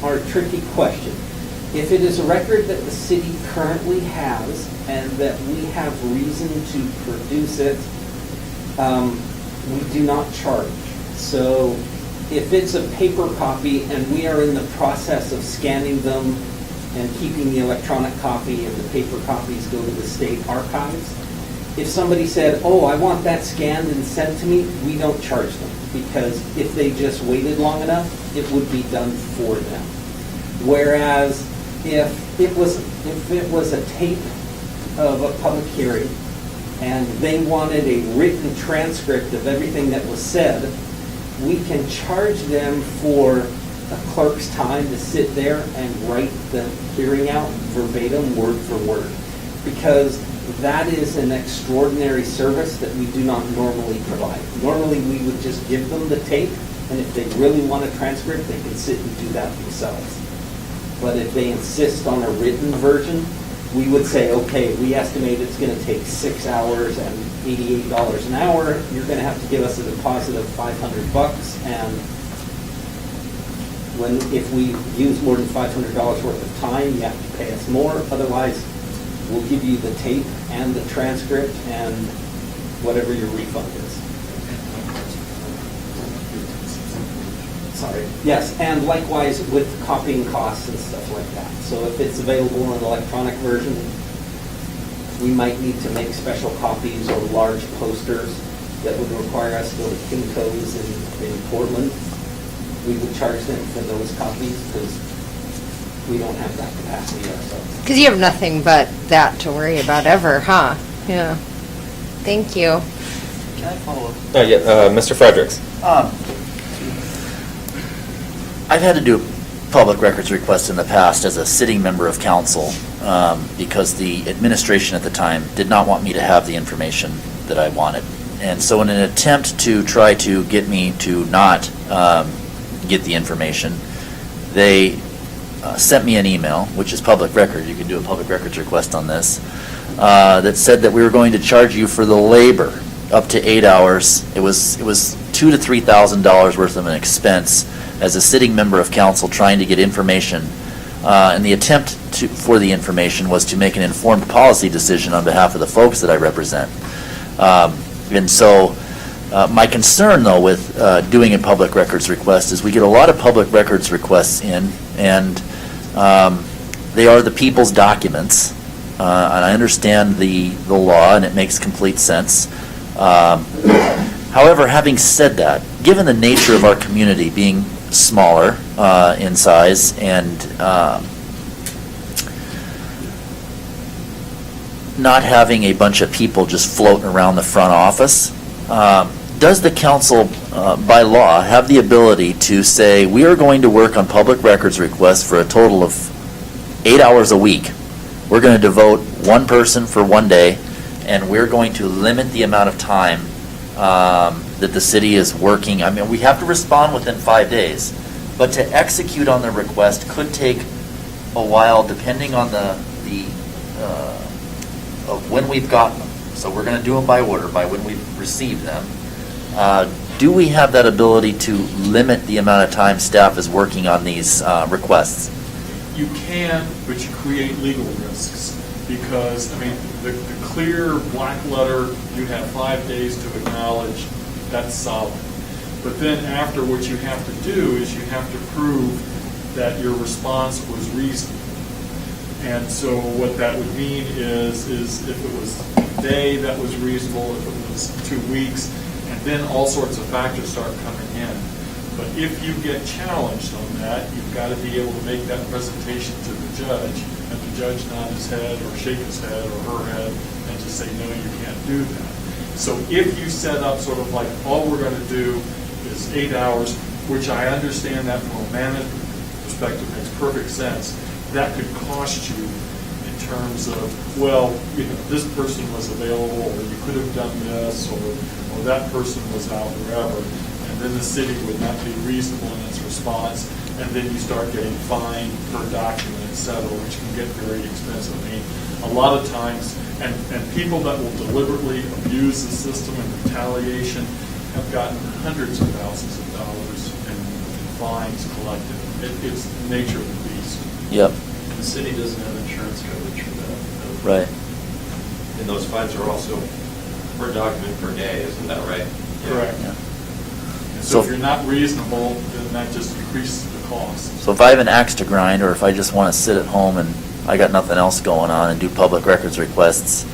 a tricky question. If it is a record that the city currently has and that we have reason to produce it, we do not charge. So if it's a paper copy and we are in the process of scanning them and keeping the electronic copy and the paper copies go to the state archives, if somebody said, oh, I want that scanned and sent to me, we don't charge them, because if they just waited long enough, it would be done for them. Whereas if it was a tape of a public hearing and they wanted a written transcript of everything that was said, we can charge them for a clerk's time to sit there and write the hearing out verbatim, word for word, because that is an extraordinary service that we do not normally provide. Normally, we would just give them the tape, and if they really want a transcript, they can sit and do that themselves. But if they insist on a written version, we would say, okay, we estimate it's going to take 6 hours and $88 an hour. You're going to have to give us a deposit of $500, and if we use more than $500 worth of time, you have to pay us more. Otherwise, we'll give you the tape and the transcript and whatever your refund is. Sorry. Yes, and likewise with copying costs and stuff like that. So if it's available in an electronic version, we might need to make special copies or large posters that would require us to go to Kinko's in Portland. We would charge them for those copies because we don't have that capacity ourselves. Because you have nothing but that to worry about ever, huh? Yeah. Thank you. Can I follow up? Mr. Fredericks. I've had to do public records requests in the past as a sitting member of council because the administration at the time did not want me to have the information that I wanted. And so in an attempt to try to get me to not get the information, they sent me an email, which is public record. You can do a public records request on this, that said that we were going to charge you for the labor up to 8 hours. It was $2,000 to $3,000 worth of an expense as a sitting member of council trying to get information. And the attempt for the information was to make an informed policy decision on behalf of the folks that I represent. And so my concern, though, with doing a public records request is we get a lot of public records requests in, and they are the people's documents. And I understand the law, and it makes complete sense. However, having said that, given the nature of our community being smaller in size and not having a bunch of people just floating around the front office, does the council, by law, have the ability to say, we are going to work on public records requests for a total of 8 hours a week? We're going to devote one person for one day, and we're going to limit the amount of time that the city is working. I mean, we have to respond within 5 days, but to execute on the request could take a while, depending on of when we've gotten them. So we're going to do them by order, by when we've received them. Do we have that ability to limit the amount of time staff is working on these requests? You can, but you create legal risks because, I mean, the clear black letter, you have 5 days to acknowledge, that's solid. But then after, what you have to do is you have to prove that your response was reasonable. And so what that would mean is if it was a day that was reasonable, if it was 2 weeks, and then all sorts of factors start coming in. But if you get challenged on that, you've got to be able to make that presentation to the judge, and the judge nod his head or shake his head or her head and just say, no, you can't do that. So if you set up sort of like, all we're going to do is 8 hours, which I understand that from a management perspective makes perfect sense, that could cost you an terms of, well, this person was available, or you could have done this, or that person was out, wherever. And then the city would not be reasonable in its response, and then you start getting fined per document, et cetera, which can get very expensive. I mean, a lot of times, and people that will deliberately abuse the system in retaliation have gotten hundreds of thousands of dollars in fines collected. It's the nature of the beast. Yep, The city doesn't have insurance coverage for that. right. And those fines are also per document per day, isn't that right? Correct. Yeah. And So- so if you're not reasonable, then that just increases the cost. So if I have an axe to grind, or if I just want to sit at home and I got nothing else going on and do public records requests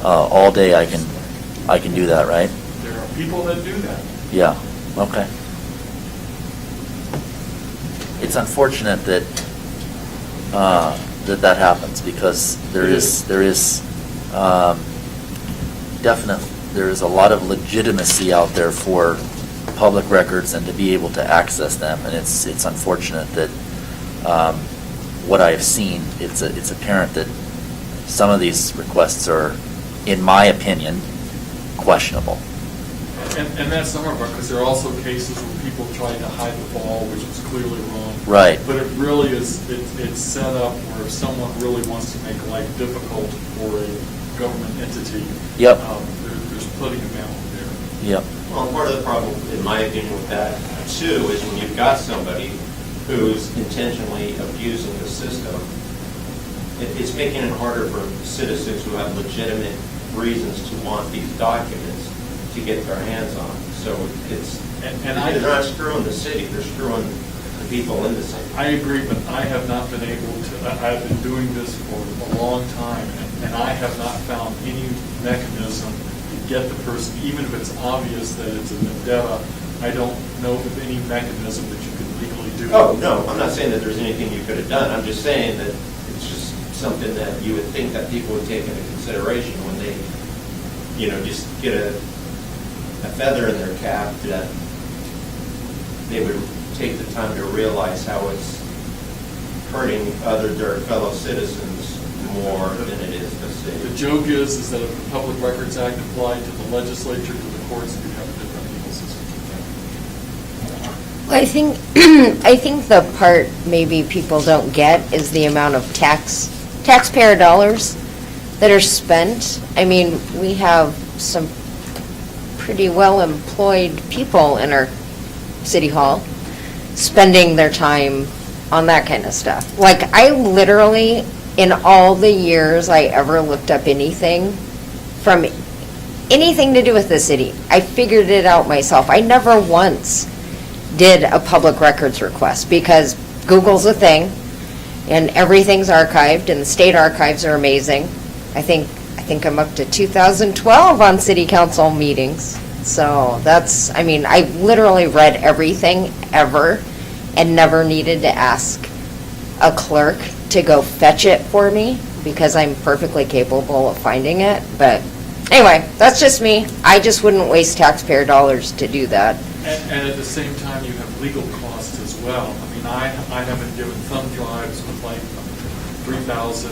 all day, I can do that, right? There are people that do that. Yeah, okay. It's unfortunate that that happens, because there is a lot of legitimacy out there for public records and to be able to access them, and it's unfortunate that what I have seen, it's apparent that some of these requests are, in my opinion, questionable. And that's some of it, because there are also cases where people tried to hide the ball, which was clearly wrong. Right. But it really is, it's set up where if someone really wants to make life difficult for a government entity, Yep. There's plenty of ammo there. Yep. Well, part of the problem, in my opinion, with that too, is when you've got somebody who's intentionally abusing the system, it's making it harder for citizens who have legitimate reasons to want these documents to get their hands on. So it's, they're not screwing the city, they're screwing the people in the city. I agree, but I have not been able to, I've been doing this for a long time, and I have not found any mechanism to get the person, even if it's obvious that it's a vendetta, I don't know of any mechanism that you can legally do. Oh, no, I'm not saying that there's anything you could have done. I'm just saying that it's just something that you would think that people would take into consideration when they, just get a feather in their cap, that they would take the time to realize how it's hurting their fellow citizens more than it is the city. The joke is that if the Public Records Act applied to the legislature, to the courts, we'd have a different legal system. I think the part maybe people don't get is the amount of taxpayer dollars that are spent. I mean, we have some pretty well-employed people in our city hall spending their time on that kind of stuff. Like, I literally, in all the years I ever looked up anything from anything to do with the city, I figured it out myself. I never once did a public records request, because Google's a thing and everything's archived, and the state archives are amazing. I think I'm up to 2012 on city council meetings. So I've literally read everything ever and never needed to ask a clerk to go fetch it for me, because I'm perfectly capable of finding it. But anyway, that's just me. I just wouldn't waste taxpayer dollars to do that. And at the same time, you have legal costs as well. I mean, I haven't given thumb drives with like 3,000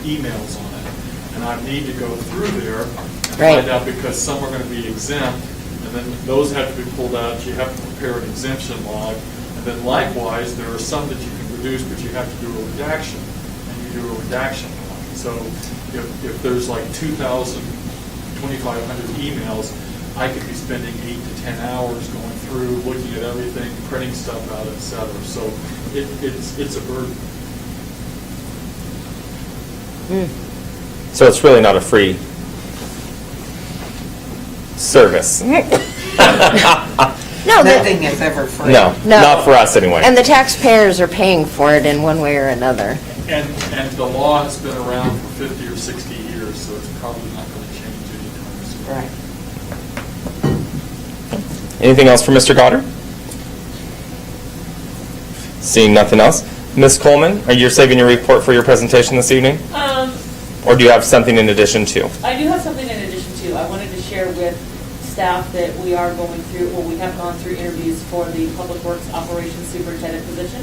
emails on it, and I need to go through there and find out, because some are going to be exempt, and then those have to be pulled out. You have to prepare an exemption log, and then likewise, there are some that you can produce, but you have to do a redaction, and you do a redaction log. So if there's like 2,000, 2,500 emails, I could be spending 8 to 10 hours going through, looking at everything, printing stuff out, et cetera. So it's a burden. So it's really not a free service. No, Nothing is ever free. No, not for us anyway. And the taxpayers are paying for it in one way or another. And the law has been around for 50 or 60 years, so it's probably not going to change anytime soon. Right. Anything else for Mr. Goddard? Seeing nothing else. Ms. Coleman, are you saving your report for your presentation this evening? Or do you have something in addition to? I do have something in addition to. I wanted to share with staff that we are going through, well, we have gone through interviews for the Public Works Operations Superintendent position,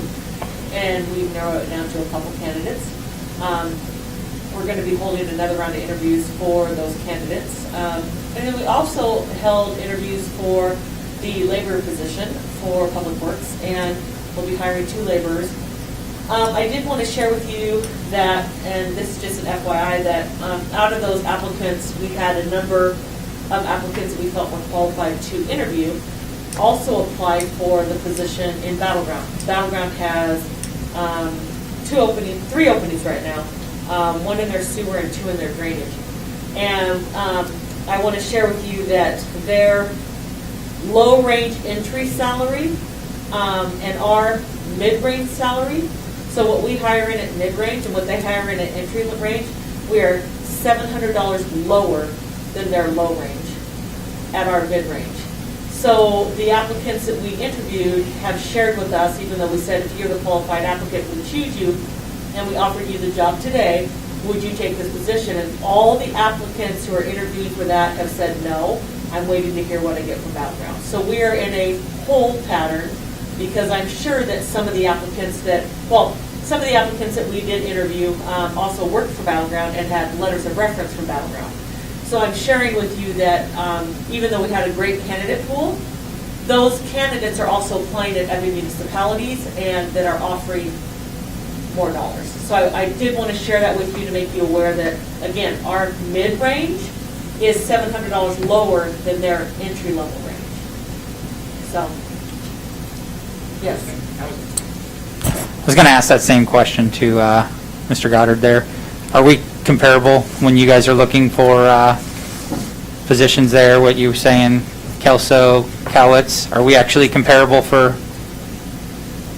and we've narrowed it down to a couple candidates. we're going to be holding another round of interviews for those candidates. And then we also held interviews for the labor position for Public Works, and we'll be hiring 2 laborers. I did want to share with you that, and this is just an FYI, that out of those applicants, we had a number of applicants that we felt were qualified to interview also applied for the position in Battleground. Battleground has 3 openings right now, 1 in their sewer and 2 in their drainage. And I want to share with you that their low-range entry salary and our mid-range salary, so what we hire in at mid-range and what they hire in at entry range, we are $700 lower than their low range at our mid-range. So the applicants that we interviewed have shared with us, even though we said if you're the qualified applicant, we choose you, and we offered you the job today, would you take this position? And all the applicants who are interviewing for that have said no. I'm waiting to hear what I get from Battleground. So we are in a hold pattern because I'm sure that some of the applicants that we did interview also worked for Battleground and had letters of reference from Battleground. So I'm sharing with you that even though we had a great candidate pool, those candidates are also applying at other municipalities and that are offering more dollars. So I did want to share that with you to make you aware that, again, our mid-range is $700 lower than their entry-level range. So, yes. I was going to ask that same question to Mr. Goddard there. Are we comparable when you guys are looking for positions there, what you were saying, Kelso, Cowitz? Are we actually comparable for?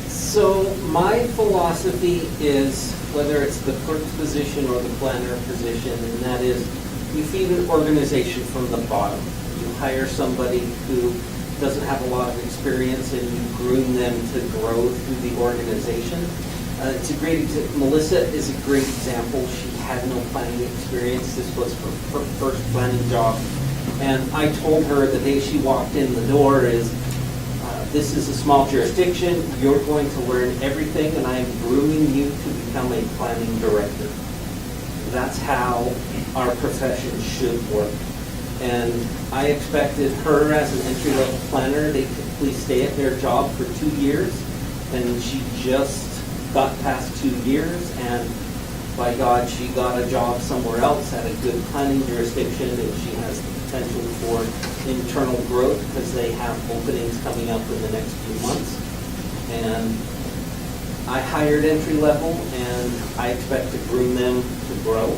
So my philosophy is, whether it's the clerk's position or the planner position, and that is, you feed an organization from the bottom. You hire somebody who doesn't have a lot of experience and you groom them to grow through the organization. It's a great example. Melissa is a great example. She had no planning experience. This was her first planning job. And I told her the day she walked in the door is, this is a small jurisdiction. You're going to learn everything, and I am grooming you to become a planning director. That's how our profession should work. And I expected her as an entry-level planner. They typically stay at their job for 2 years, and she just got past 2 years, and by God, she got a job somewhere else at a good planning jurisdiction, and she has the potential for internal growth because they have openings coming up in the next few months. And I hired entry level, and I expect to groom them to grow.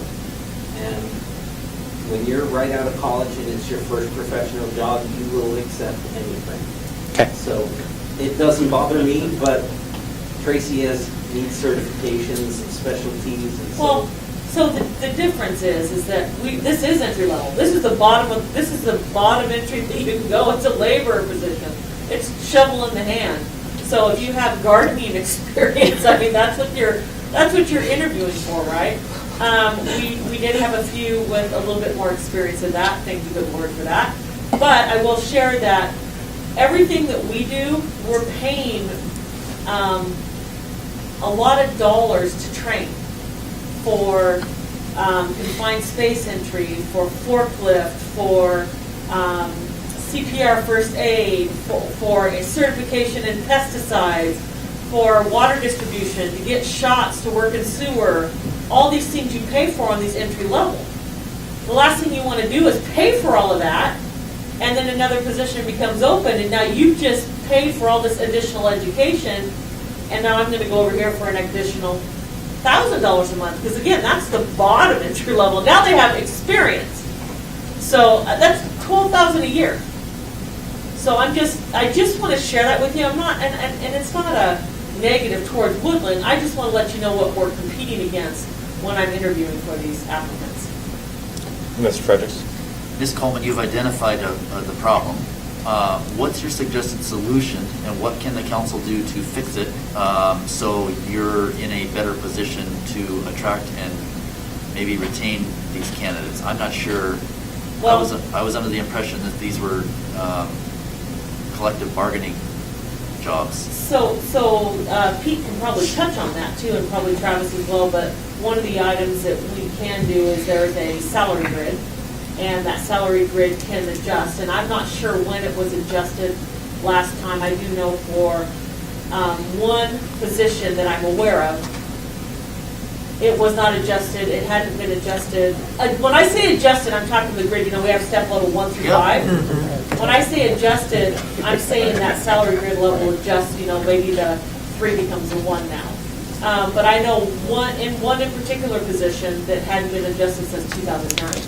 And when you're right out of college and it's your first professional job, you will accept anything. Okay. So it doesn't bother me, but Tracy needs certifications and specialties and so. Well, so the difference is that this is entry level. This is the bottom entry that you can go. It's a laborer position. It's shovel in the hand. So if you have gardening experience, I mean, that's what you're interviewing for, right? We did have a few with a little bit more experience in that. Thank you, good Lord, for that. But I will share that everything that we do, we're paying a lot of dollars to train for confined space entry, for forklift, for CPR first aid, for a certification in pesticides, for water distribution, to get shots, to work in sewer. All these things you pay for on these entry level. The last thing you want to do is pay for all of that, and then another position becomes open, and now you've just paid for all this additional education, and now I'm going to go over here for an additional $1,000 a month, because again, that's the bottom entry level. Now they have experience. So that's $12,000 a year. So I just want to share that with you. I'm not, and it's not a negative towards Woodland. I just want to let you know what we're competing against when I'm interviewing for these applicants. Mr. Fredericks. Ms. Coleman, you've identified the problem. What's your suggested solution, and what can the council do to fix it so you're in a better position to attract and maybe retain these candidates? I'm not sure. Well, I was under the impression that these were collective bargaining jobs? So Pete can probably touch on that too, and probably Travis as well, but one of the items that we can do is there's a salary grid, and that salary grid can adjust, and I'm not sure when it was adjusted last time. I do know for one position that I'm aware of, it was not adjusted, it hadn't been adjusted. When I say adjusted, I'm talking the grid, we have step level 1 through 5. When I say adjusted, I'm saying that salary grid level adjusts, maybe the 3 becomes a 1 now. But I know one in particular position that hadn't been adjusted since 2009.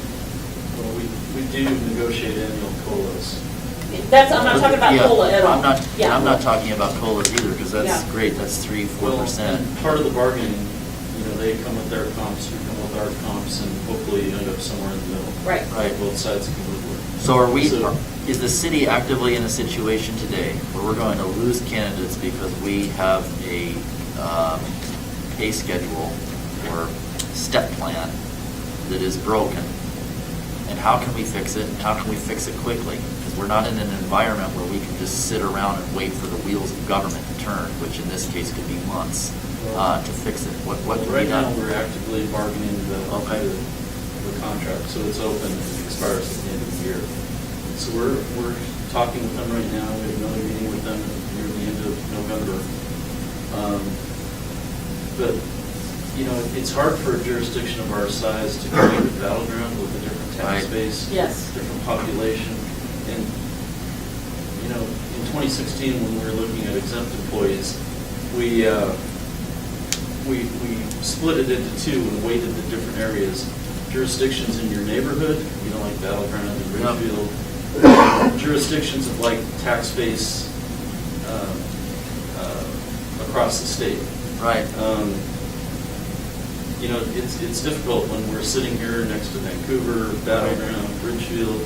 Well, we do negotiate annual COLAs. I'm not talking about COLA at all. I'm not talking about COLAs either, because that's Yeah. great, that's 3-4%. And part of the bargaining, they come with their comps, we come with our comps, and hopefully you end up somewhere in the middle. Right. Right. Both sides can live with. So is the city actively in a situation today where we're going to lose candidates because we have a pay schedule or step plan that is broken? And how can we fix it, and how can we fix it quickly? Because we're not in an environment where we can just sit around and wait for the wheels of government to turn, which in this case could be months, to fix it. What can Right be done? now, we're actively bargaining the contract, so it's open, it expires at the end of the year. So we're talking with them right now, we have another meeting with them near the end of November. But, it's hard for a jurisdiction of our size to compete with Battleground with a different tax base. Yes. Different population. And, in 2016, when we were looking at exempt employees, we split it into 2 and weighted the different areas. Jurisdictions in your neighborhood, like Battleground and Ridgefield, jurisdictions of like tax base across the state. Right. It's difficult when we're sitting here next to Vancouver, Battleground, Ridgefield,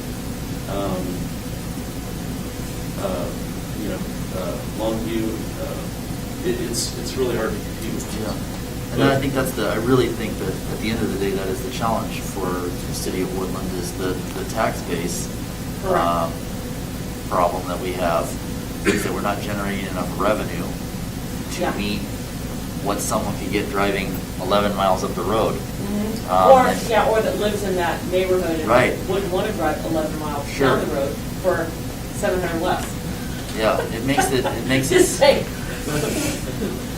Longview. It's really hard to compete with. Yeah. And then I really think that at the end of the day, that is the challenge for the city of Woodland, is the tax base problem that we have, is that we're not generating enough revenue to meet what someone could get driving 11 miles up the road. Or that lives in that neighborhood and Right. wouldn't want to drive 11 miles Sure. down the road for 700 less. Yeah, it makes Just saying.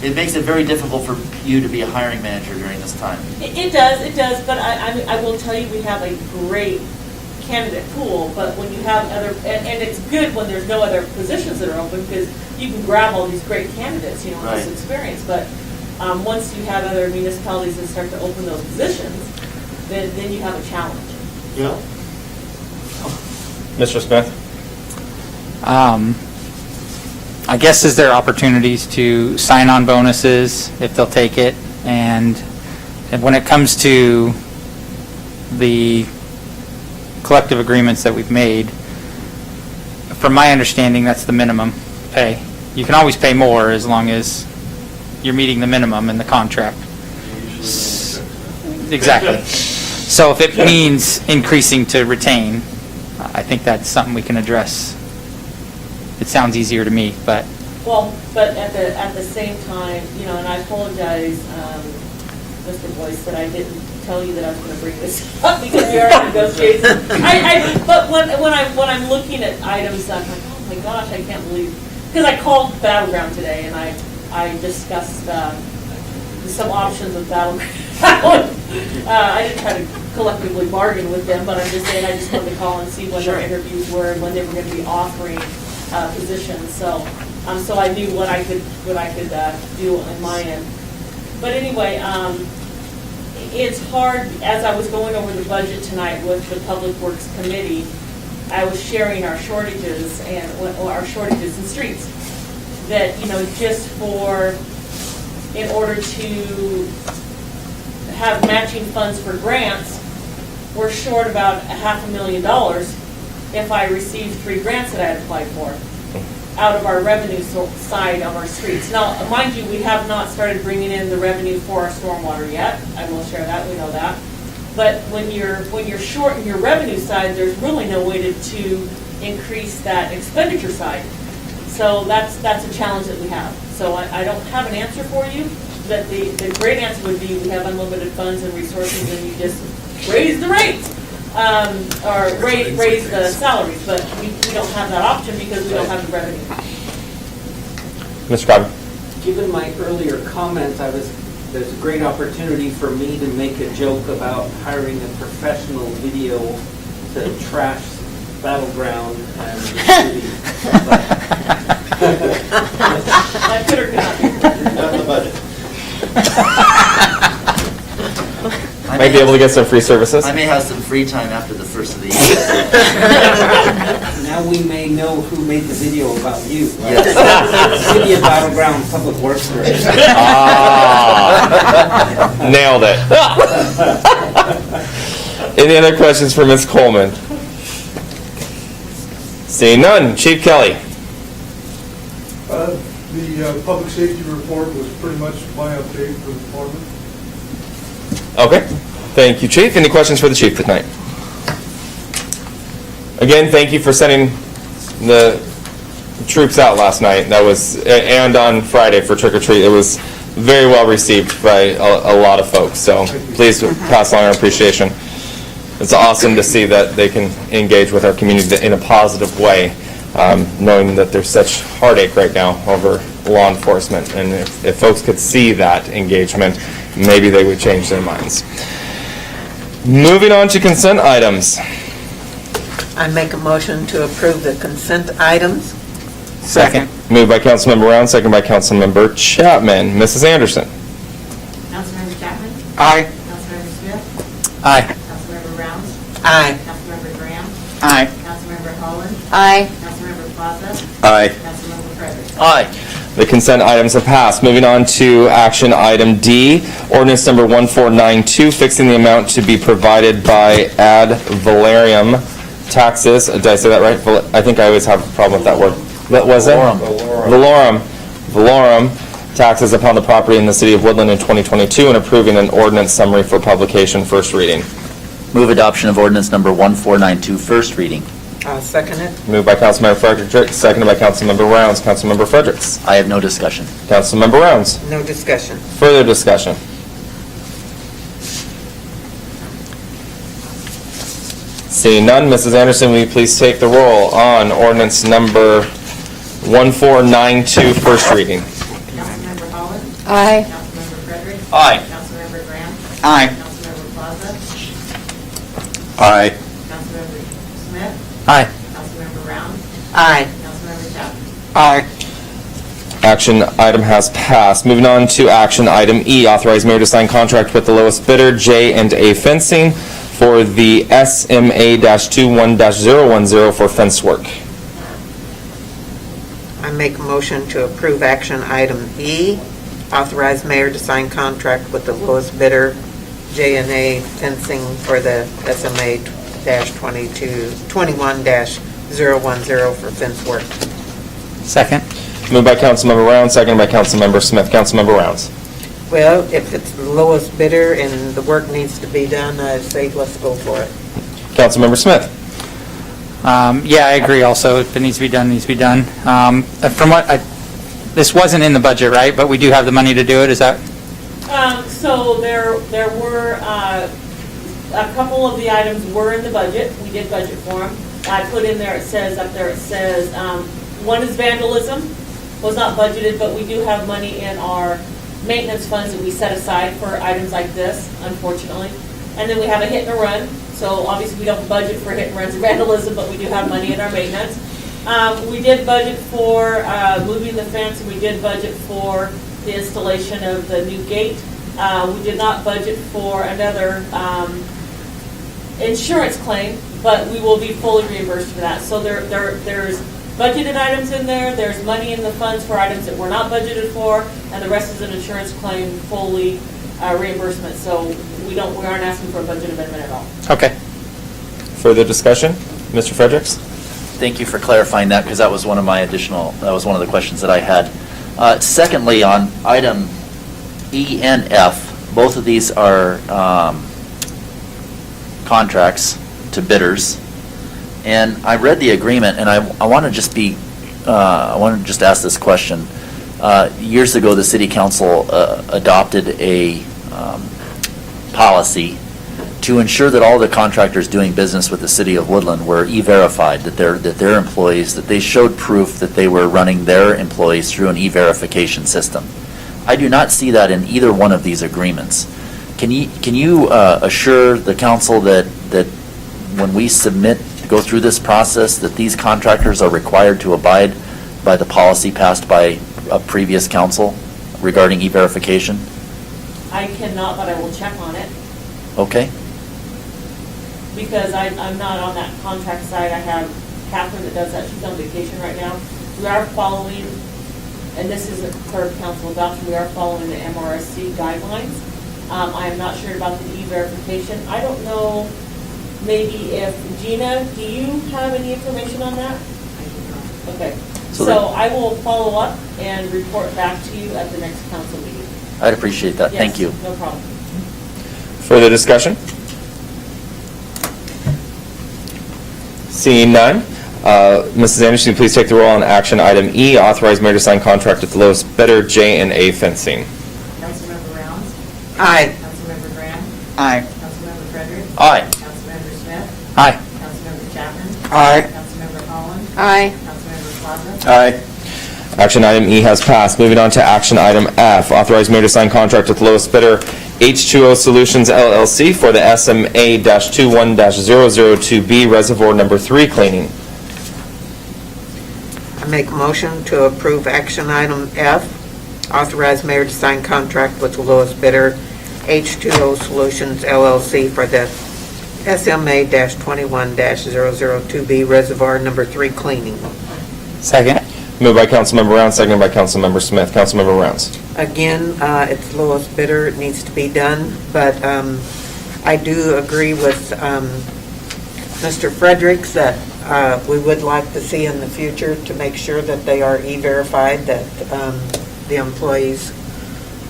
it makes it very difficult for you to be a hiring manager during this time. It does, but I will tell you, we have a great candidate pool, but when you have and it's good when there's no other positions that are open, because you can grab all these great candidates, with this experience, but once you have other municipalities that start to open those positions, then you have a challenge. Yeah. Mr. Smith? I guess is there opportunities to sign on bonuses if they'll take it, and when it comes to the collective agreements that we've made, from my understanding, that's the minimum pay. You can always pay more as long as you're meeting the minimum in the contract. Exactly. So if it means increasing to retain, I think that's something we can address. It sounds easier to me, but Well, but at the same time, and I apologize, Mr. Boyce, that I didn't tell you that I was going to bring this up because we are in negotiations. But when I'm looking at items, I'm like, oh my gosh, I can't believe, because I called Battleground today and I discussed some options with Battleground. I didn't try to collectively bargain with them, but I'm just saying I just wanted to call and see when their interviews were and when they were going to be offering positions. So I knew what I could do on my end. But anyway, it's hard. As I was going over the budget tonight with the Public Works Committee, I was sharing our shortages in streets. That just in order to have matching funds for grants, we're short about $500,000 if I received 3 grants that I had applied for out of our revenue side of our streets. Now, mind you, we have not started bringing in the revenue for our stormwater yet. I will share that, we know that. But when you're short in your revenue side, there's really no way to increase that expenditure side. So that's a challenge that we have. So I don't have an answer for you, but the great answer would be we have unlimited funds and resources and you just raise the rates, or raise the salaries, but we don't have that option because we don't have the revenue. Mr. Cobb? Given my earlier comment, there's a great opportunity for me to make a joke about hiring a professional video to trash Battleground and the city. That could or not. Not in the budget. Might be able to get some free services. I may have some free time after the first of the year. Now we may know who made the video about you. Right? Yes. City of Battleground Public Works Director. Nailed it. Any other questions for Ms. Coleman? Seeing none. Chief Kelly? The public safety report was pretty much my update for the department. Okay. Thank you, Chief. Any questions for the Chief tonight? Again, thank you for sending the troops out last night. That was, and on Friday for trick or treat. It was very well received by a lot of folks. So please pass along our appreciation. It's awesome to see that they can engage with our community in a positive way, knowing that there's such heartache right now over law enforcement. And if folks could see that engagement, maybe they would change their minds. Moving on to consent items. I make a motion to approve the consent items. Second. Moved by Councilmember Round, second by Councilmember Chapman. Mrs. Anderson? Councilmember Chapman? Aye. Councilmember Smith? Aye. Councilmember Rounds? Aye. Councilmember Graham? Aye. Councilmember Holland? Aye. Councilmember Plaza? Aye. Councilmember Frederick? Aye. The consent items have passed. Moving on to action item D, ordinance number 1492, fixing the amount to be provided by ad valorem taxes. Did I say that right? I think I always have a problem with that word. What was it? Valorem. Valorem taxes upon the property in the city of Woodland in 2022 and approving an ordinance summary for publication, first reading. Move adoption of ordinance number 1492, first reading. I'll second it. Moved by Councilmember Frederick, seconded by Councilmember Rounds. Councilmember Fredericks. I have no discussion. Councilmember Rounds. No discussion. Further discussion. Seeing none, Mrs. Anderson, will you please take the roll on ordinance number 1492, first reading? Councilmember Holland? Aye. Councilmember Frederick? Aye. Councilmember Graham? Aye. Councilmember Plaza? Aye. Councilmember Smith? Aye. Councilmember Rounds? Aye. Councilmember Chapman? Aye. Action item has passed. Moving on to action item E, authorize mayor to sign contract with the lowest bidder, J&A Fencing, for the SMA-21-010 for fence work. I make a motion to approve action item E, authorize mayor to sign contract with the lowest bidder, J&A Fencing, for the SMA-21-010 for fence work. Second. Moved by Councilmember Rounds, seconded by Councilmember Smith. Councilmember Rounds. Well, if it's the lowest bidder and the work needs to be done, I'd say let's go for it. Councilmember Smith. Yeah, I agree also. If it needs to be done, it needs to be done. From what this wasn't in the budget, right? But we do have the money to do it, is that? So there were, a couple of the items were in the budget. We did budget for them. I put in there, it says, one is vandalism, was not budgeted, but we do have money in our maintenance funds that we set aside for items like this, unfortunately. And then we have a hit and a run. So obviously we don't budget for hit and runs and vandalism, but we do have money in our maintenance. We did budget for moving the fence, and we did budget for the installation of the new gate. We did not budget for another insurance claim, but we will be fully reimbursed for that. So there's budgeted items in there, there's money in the funds for items that were not budgeted for, and the rest is an insurance claim, fully reimbursement. So we aren't asking for a budget amendment at all. Okay. Further discussion? Mr. Fredericks? Thank you for clarifying that, because that was one of my that was one of the questions that I had. Secondly, on item E and F, both of these are contracts to bidders. And I read the agreement, and I want to just be I want to just ask this question. Years ago, the city council adopted a policy to ensure that all the contractors doing business with the city of Woodland were e-verified, that their employees, that they showed proof that they were running their employees through an e-verification system. I do not see that in either one of these agreements. Can you assure the council that when we go through this process, that these contractors are required to abide by the policy passed by a previous council regarding e-verification? I cannot, but I will check on it, Okay. because I'm not on that contract side. I have Catherine that does that. She's on vacation right now. We are following, and this is a per council adoption, we are following the MRSC guidelines. I am not sure about the e-verification. I don't know, maybe if, Gina, do you have any information on that? Okay, so I will follow up and report back to you at the next council meeting. I'd appreciate that. Thank you. Yes, no problem. Further discussion? Seeing none, Mrs. Anderson, please take the roll on action item E, authorize mayor to sign contract with the lowest bidder, J&A Fencing. Councilmember Rounds. Aye. Councilmember Graham. Aye. Councilmember Frederick. Aye. Councilmember Smith. Aye. Councilmember Chapman. Aye. Councilmember Holland. Aye. Councilmember Plaza. Aye. Action item E has passed. Moving on to action item F, authorize mayor to sign contract with the lowest bidder, H2O Solutions LLC for the SMA-21-002B Reservoir Number 3 cleaning. I make a motion to approve action item F, authorize mayor to sign contract with the lowest bidder, H2O Solutions LLC for the SMA-21-002B Reservoir Number 3 cleaning. Second. Moved by Councilmember Rounds, seconded by Councilmember Smith. Councilmember Rounds. Again, it's the lowest bidder, it needs to be done, but I do agree with Mr. Fredericks that we would like to see in the future to make sure that they are e-verified, that the employees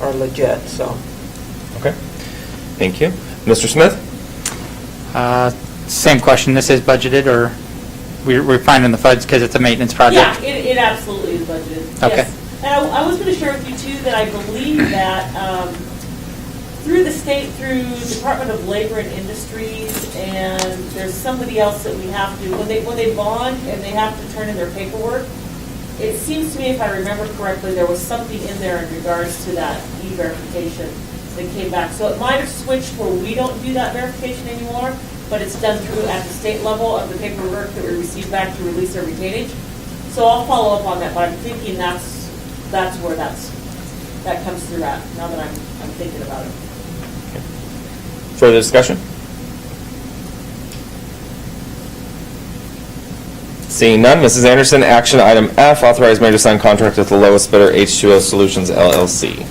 are legit, so. Okay. Thank you. Mr. Smith? Same question. This is budgeted, or we're finding the funds because it's a maintenance project? Yeah, it absolutely is budgeted. Okay. Yes. And I was going to share with you too that I believe that through the state, through Department of Labor and Industries, and there's somebody else that we have to, when they bond and they have to turn in their paperwork, it seems to me, if I remember correctly, there was something in there in regards to that e-verification that came back. So it might have switched where we don't do that verification anymore, but it's done through at the state level of the paperwork that we receive back to release our retainage. So I'll follow up on that, but I'm thinking that's where that comes through at, now that I'm thinking about it. Further discussion? Seeing none, Mrs. Anderson, action item F, authorize mayor to sign contract with the lowest bidder, H2O Solutions LLC.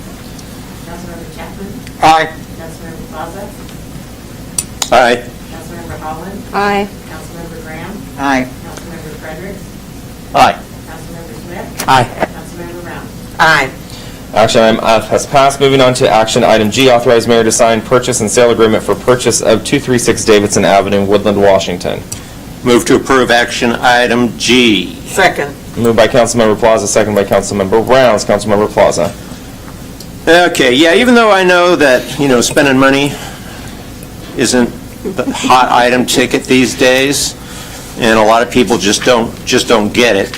Councilmember Chapman. Aye. Councilmember Plaza. Aye. Councilmember Holland. Aye. Councilmember Graham. Aye. Councilmember Frederick. Aye. Councilmember Smith. Aye. Councilmember Rounds. Aye. Action item F has passed. Moving on to action item G, authorize mayor to sign purchase and sale agreement for purchase of 236 Davidson Avenue, Woodland, Washington. Move to approve action item G. Second. Moved by Councilmember Plaza, second by Councilmember Rounds. Councilmember Plaza. Okay, yeah, even though I know that, spending money isn't the hot item ticket these days, and a lot of people just don't get it.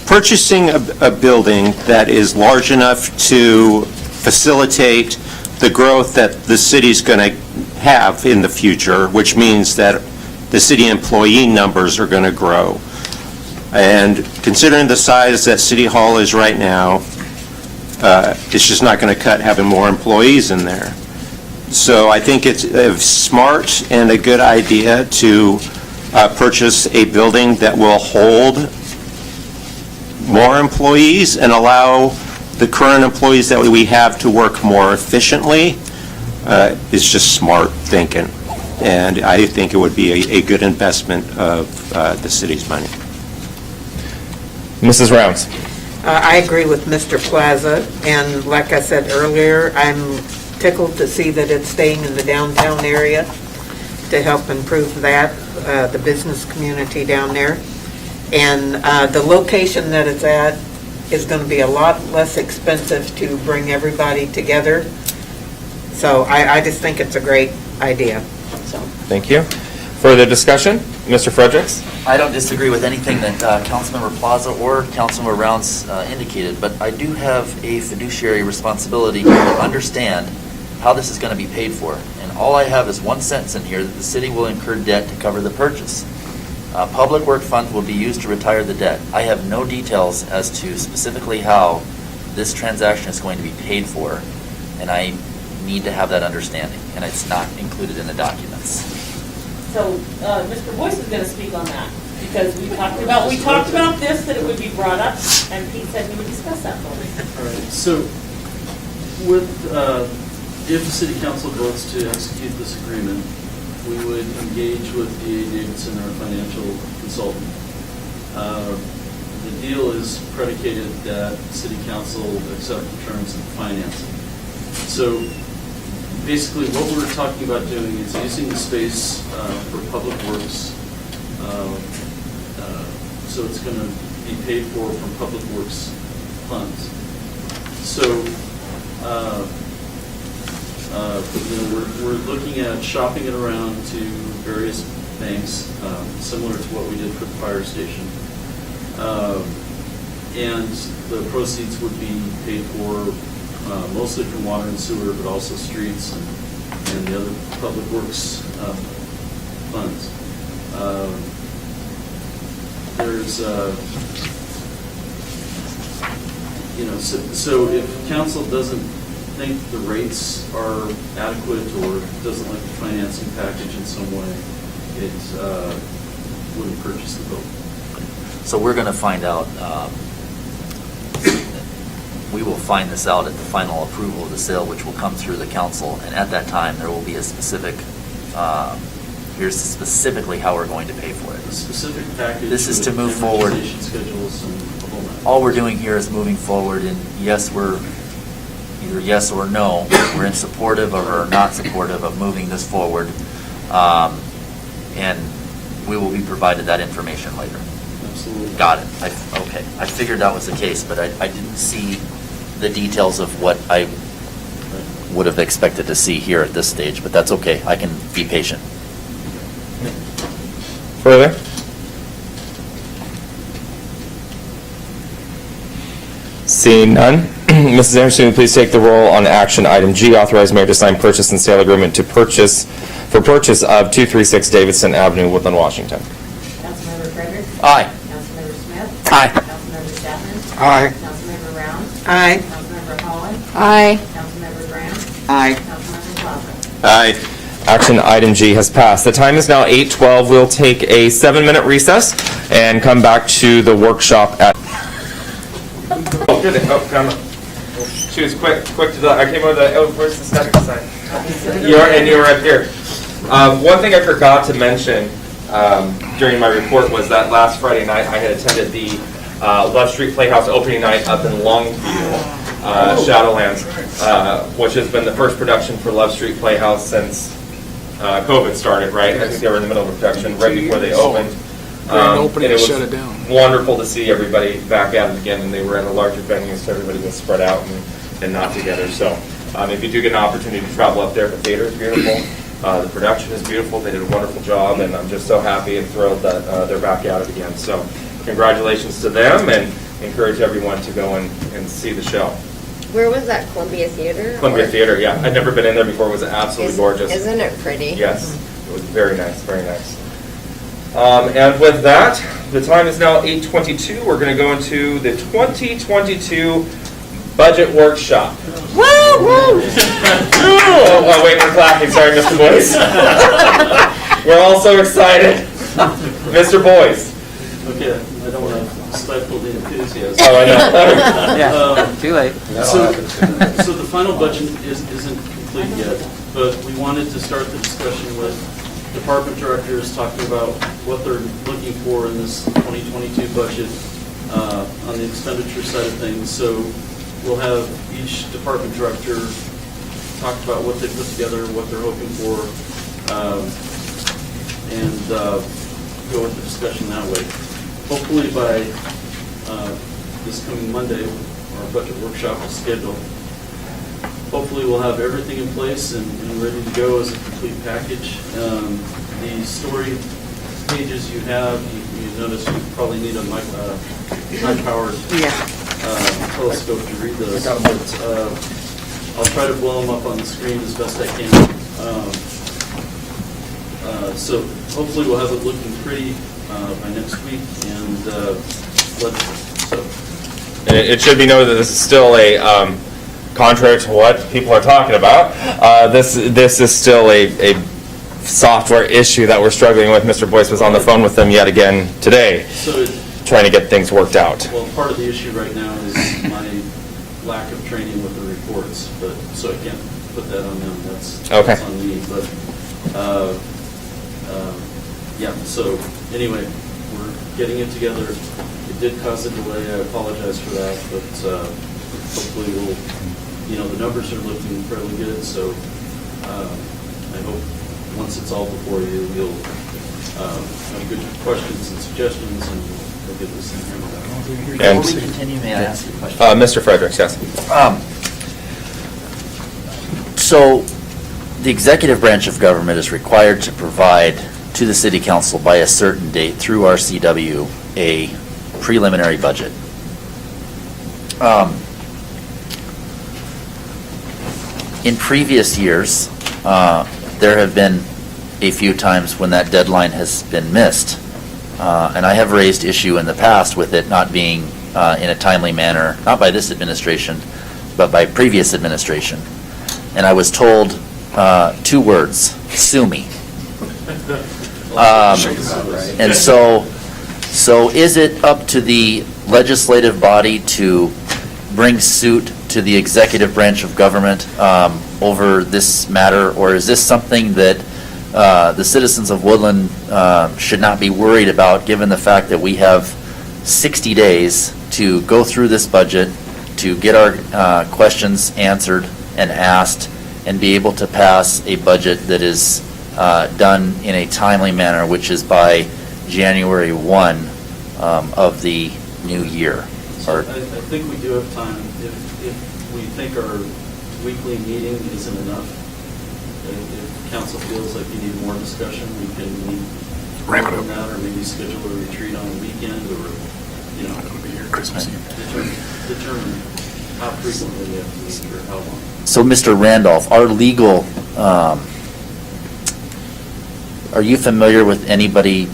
Purchasing a building that is large enough to facilitate the growth that the city's going to have in the future, which means that the city employee numbers are going to grow. And considering the size that City Hall is right now, it's just not going to cut having more employees in there. So I think it's a smart and a good idea to purchase a building that will hold more employees and allow the current employees that we have to work more efficiently. It's just smart thinking. And I think it would be a good investment of the city's money. Mrs. Rounds. I agree with Mr. Plaza, and like I said earlier, I'm tickled to see that it's staying in the downtown area to help improve that, the business community down there. And the location that it's at is going to be a lot less expensive to bring everybody together. So I just think it's a great idea, so. Thank you. Further discussion? Mr. Fredericks? I don't disagree with anything that Councilmember Plaza or Councilmember Rounds indicated, but I do have a fiduciary responsibility to understand how this is going to be paid for. And all I have is one sentence in here, that the city will incur debt to cover the purchase. Public work funds will be used to retire the debt. I have no details as to specifically how this transaction is going to be paid for, and I need to have that understanding, and it's not included in the documents. So, Mr. Boyce is gonna speak on that, because we talked about this, that it would be brought up, and Pete said he would discuss that for me. All right, so with, if the city council votes to execute this agreement, we would engage with D.A. Davidson, our financial consultant. The deal is predicated that city council accept the terms of financing. So basically, what we're talking about doing is using the space for public works. So it's going to be paid for from public works funds. So we're looking at shopping it around to various banks, similar to what we did for the fire station. And the proceeds would be paid for mostly from water and sewer, but also streets and the other public works funds. There's, so if council doesn't think the rates are adequate or doesn't like the financing package in some way, it wouldn't purchase the building. So we're going to find out, we will find this out at the final approval of the sale, which will come through the council, and at that time, there will be a specific, here's specifically how we're going to pay for it. The specific package. This is to with move forward. amortization schedules and the whole nine. All we're doing here is moving forward, and yes, we're either yes or no, we're in supportive or not supportive of moving this forward, and we will be provided that information later. Absolutely. Got it. Okay. I figured that was the case, but I didn't see the details of what I would have expected to see here at this stage, but that's okay. I can be patient. Further? Seeing none, Mrs. Anderson, will you please take the roll on action item G, authorize mayor to sign purchase and sale agreement for purchase of 236 Davidson Avenue, Woodland, Washington. Councilmember Fredericks. Aye. Councilmember Smith. Aye. Councilmember Chapman. Aye. Councilmember Rounds. Aye. Councilmember Holland. Aye. Councilmember Graham. Aye. Councilmember Plaza. Aye. Action item G has passed. The time is now 8:12. We'll take a 7-minute recess and come back to the workshop at... Oh, good. Oh, come on. She was quick to the... I came over the... Oh, where's the second sign? You were right here. One thing I forgot to mention during my report was that last Friday night I had attended the Love Street Playhouse opening night up in Longview, Shadowlands, which has been the first production for Love Street Playhouse since COVID started, right? I think they were in the middle of production right before they opened. Grand opening, and it was shut it down. wonderful to see everybody back at it again, and they were at a larger venue, so everybody was spread out and not together. So if you do get an opportunity to travel up there, the theater is beautiful. The production is beautiful. They did a wonderful job, and I'm just so happy and thrilled that they're back at it again. So congratulations to them, and encourage everyone to go and see the show. Where was that, Columbia Theater? Columbia Theater, yeah. I'd never been in there before. It was absolutely gorgeous. Isn't it pretty? Yes, it was very nice, very nice. And with that, the time is now 8:22. We're going to go into the 2022 budget workshop. Woo, woo! Oh, wait, we're clapping. Sorry, Mr. Boyce. We're all so excited. Mr. Boyce. Okay, I don't want to stifle the enthusiasm. Oh, I know. Yeah, too late. So the final budget isn't complete yet, but we wanted to start the discussion with department directors talking about what they're looking for in this 2022 budget on the expenditure side of things. So we'll have each department director talk about what they put together, what they're hoping for, and go with the discussion that way. hopefully by this coming Monday, our budget workshop is scheduled. Hopefully we'll have everything in place and ready to go as a complete package. The story pages you have, you notice you probably need a high-powered telescope to read those. But I'll try to blow them up on the screen as best I can. So hopefully we'll have it looking pretty by next week, and And it should be noted that this is still a, contrary to what people are talking about, this is still a software issue that we're struggling with. Mr. Boyce was on the phone with them yet again today, trying to get things worked out. Well, part of the issue right now is my lack of training with the reports, but, so I can't put that on them, that's on me, but, yeah, so, anyway, we're getting it together. It did cause a delay, I apologize for that, but, hopefully we'll, the numbers are looking fairly good, so, I hope, once it's all before you, you'll, have good questions and suggestions, and we'll get this thing handled out. Before we continue, may I ask you a question? Mr. Fredericks, yes. So, the executive branch of government is required to provide to the city council by a certain date through RCW a preliminary budget. In previous years, there have been a few times when that deadline has been missed. And I have raised issue in the past with it not being in a timely manner, not by this administration, but by previous administration. And I was told 2 words, sue me. And so is it up to the legislative body to bring suit to the executive branch of government over this matter, or is this something that the citizens of Woodland should not be worried about, given the fact that we have 60 days to go through this budget, to get our questions answered and asked, and be able to pass a budget that is done in a timely manner, which is by January 1 of the new year? I think we do have time. If we think our weekly meeting isn't enough, if council feels like you need more discussion, we can ramp it up that, or maybe schedule a retreat on the weekend, or, it'll be here Christmas Eve. Determine how frequently we have to meet, or how long. So, Mr. Randolph, our legal, are you familiar with anybody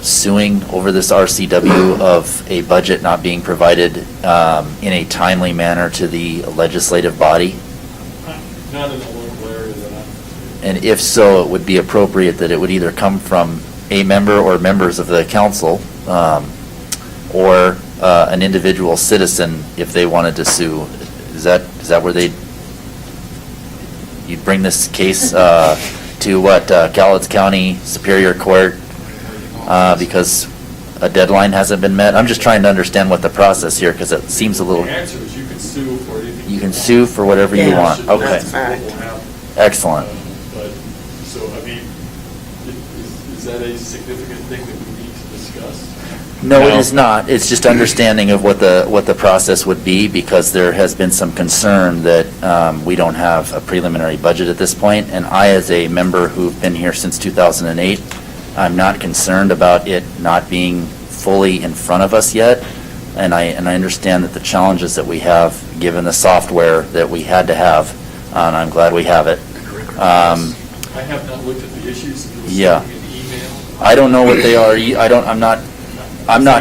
suing over this RCW of a budget not being provided in a timely manner to the legislative body? Not in the local area that I'm... And if so, it would be appropriate that it would either come from a member or members of the council, or an individual citizen if they wanted to sue. Is that where you'd bring this case to what, Cowlitz County Superior Court because a deadline hasn't been met? I'm just trying to understand what the process here, because it seems a little... The answer is you can sue for anything. You can sue for whatever you want. Okay. That's what will happen. Excellent. But, so, I mean, is that a significant thing that we need to discuss? No, it is not. It's just understanding of what the process would be, because there has been some concern that we don't have a preliminary budget at this point. And I, as a member who've been here since 2008, I'm not concerned about it not being fully in front of us yet. And I understand that the challenges that we have, given the software that we had to have, and I'm glad we have it. I have not looked at the issues. If you will send me an email. I don't know what they are. I'm not.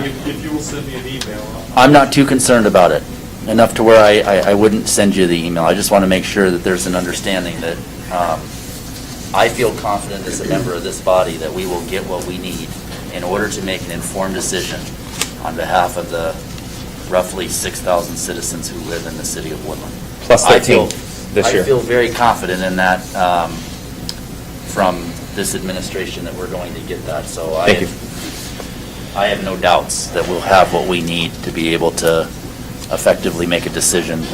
If you will send me an email. I'm not too concerned about it, enough to where I wouldn't send you the email. I just want to make sure that there's an understanding that I feel confident as a member of this body that we will get what we need in order to make an informed decision on behalf of the roughly 6,000 citizens who live in the city of Woodland. Plus 13 this year. I feel very confident in that from this administration that we're going to get that. So Thank you. I have no doubts that we'll have what we need to be able to effectively make a decision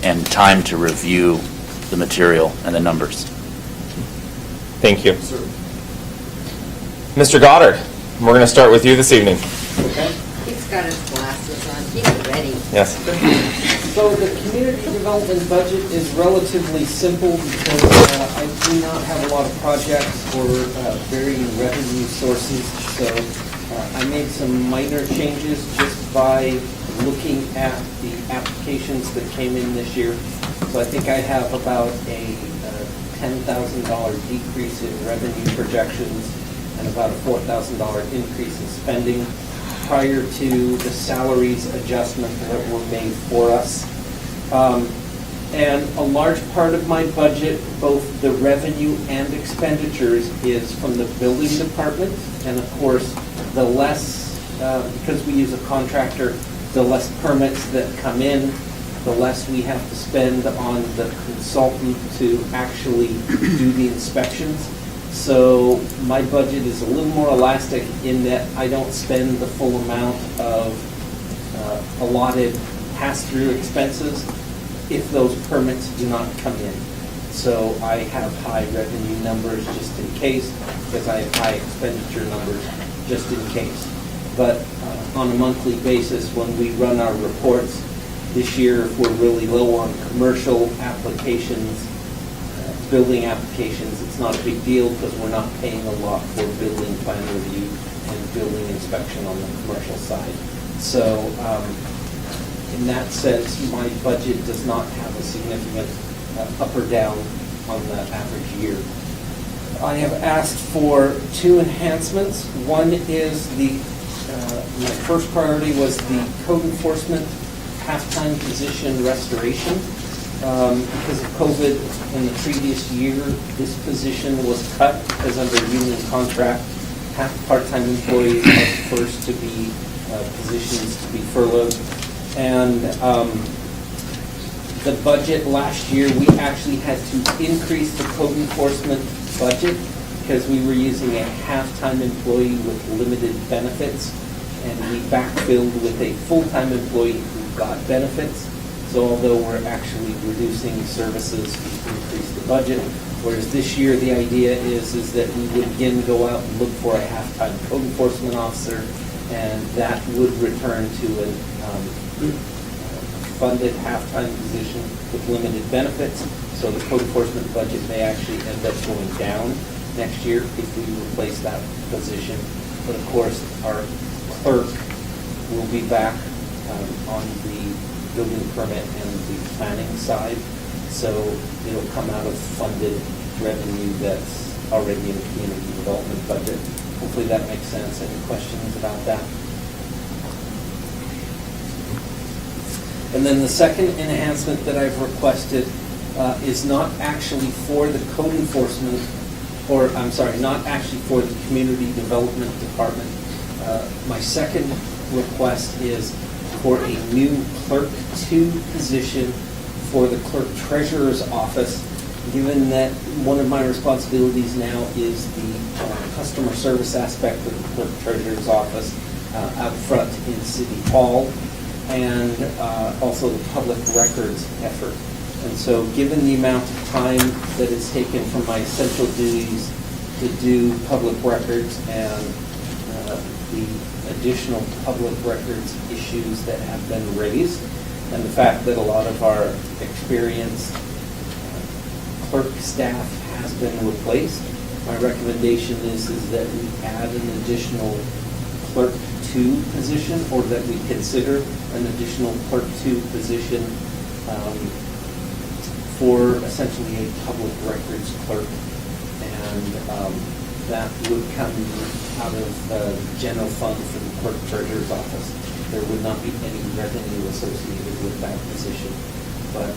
and time to review the material and the numbers. Thank you. Mr. Goddard, We're going to start with you this evening. He's got his glasses on, he's ready. Yes. So the community development budget is relatively simple because I do not have a lot of projects or varying revenue sources. So I made some minor changes just by looking at the applications that came in this year. So I think I have about a $10,000 decrease in revenue projections and about a $4,000 increase in spending prior to the salaries adjustment that were made for us. And a large part of my budget, both the revenue and expenditures, is from the building department. And of course, the less, because we use a contractor, the less permits that come in, the less we have to spend on the consultant to actually do the inspections. So my budget is a little more elastic in that I don't spend the full amount of allotted pass-through expenses if those permits do not come in. So I have high revenue numbers just in case, because I have high expenditure numbers just in case. But on a monthly basis, when we run our reports, this year, if we're really low on commercial applications, building applications, it's not a big deal because we're not paying a lot for building plan review and building inspection on the commercial side. So in that sense, my budget does not have a significant up or down on the average year. I have asked for 2 enhancements. One is my first priority was the code enforcement half-time position restoration. Because of COVID in the previous year, this position was cut as under union contract. Half part-time employees are first to be positions to be furloughed. And the budget last year, we actually had to increase the code enforcement budget because we were using a half-time employee with limited benefits, and we backfilled with a full-time employee who got benefits. So although we're actually reducing services, we increase the budget. Whereas this year, the idea is that we would again go out and look for a half-time code enforcement officer, and that would return to a funded half-time position with limited benefits. So the code enforcement budget may actually end up going down next year if we replace that position. But of course, our clerk will be back on the building permit and the planning side. So it'll come out of funded revenue that's already in the community development budget. Hopefully that makes sense. Any questions about that? And then the second enhancement that I've requested is not actually for the code enforcement, or I'm sorry, not actually for the community development department. My second request is for a new Clerk 2 position for the Clerk-Treasurer's office, given that one of my responsibilities now is the customer service aspect of the Clerk-Treasurer's office out front in City Hall, and also the public records effort. And so given the amount of time that it's taken from my essential duties to do public records and the additional public records issues that have been raised, and the fact that a lot of our experienced clerk staff has been replaced, my recommendation is that we add an additional Clerk 2 position, or that we consider an additional Clerk 2 position for essentially a public records clerk. And that would come out of the general fund for the Clerk-Treasurer's office. There would not be any revenue associated with that position. But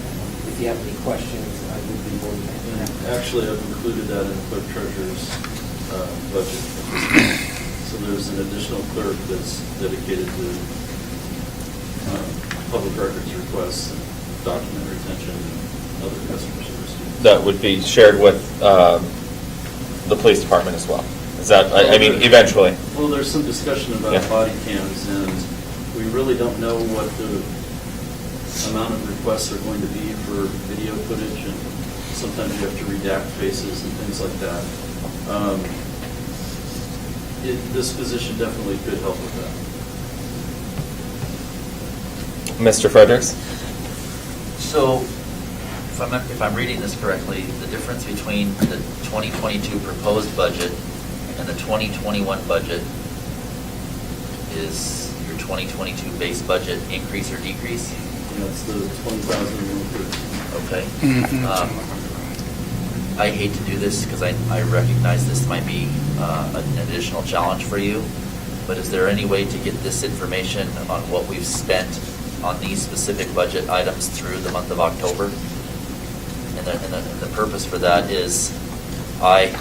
if you have any questions, I would be more than happy. Actually, I've included that in the Clerk-Treasurer's budget. So there's an additional clerk that's dedicated to public records requests, document retention, and other customer service. That would be shared with the police department as well. Is that, I mean, eventually? Well, there's some discussion about body cams, and we really don't know what the amount of requests are going to be for video footage, and sometimes you have to redact faces and things like that. This position definitely could help with that. Mr. Fredericks? So, if I'm reading this correctly, the difference between the 2022 proposed budget and the 2021 budget is your 2022 base budget increase or decrease? That's the 20,000 increase. Okay. I hate to do this because I recognize this might be an additional challenge for you, but is there any way to get this information on what we've spent on these specific budget items through the month of October? And the purpose for that is I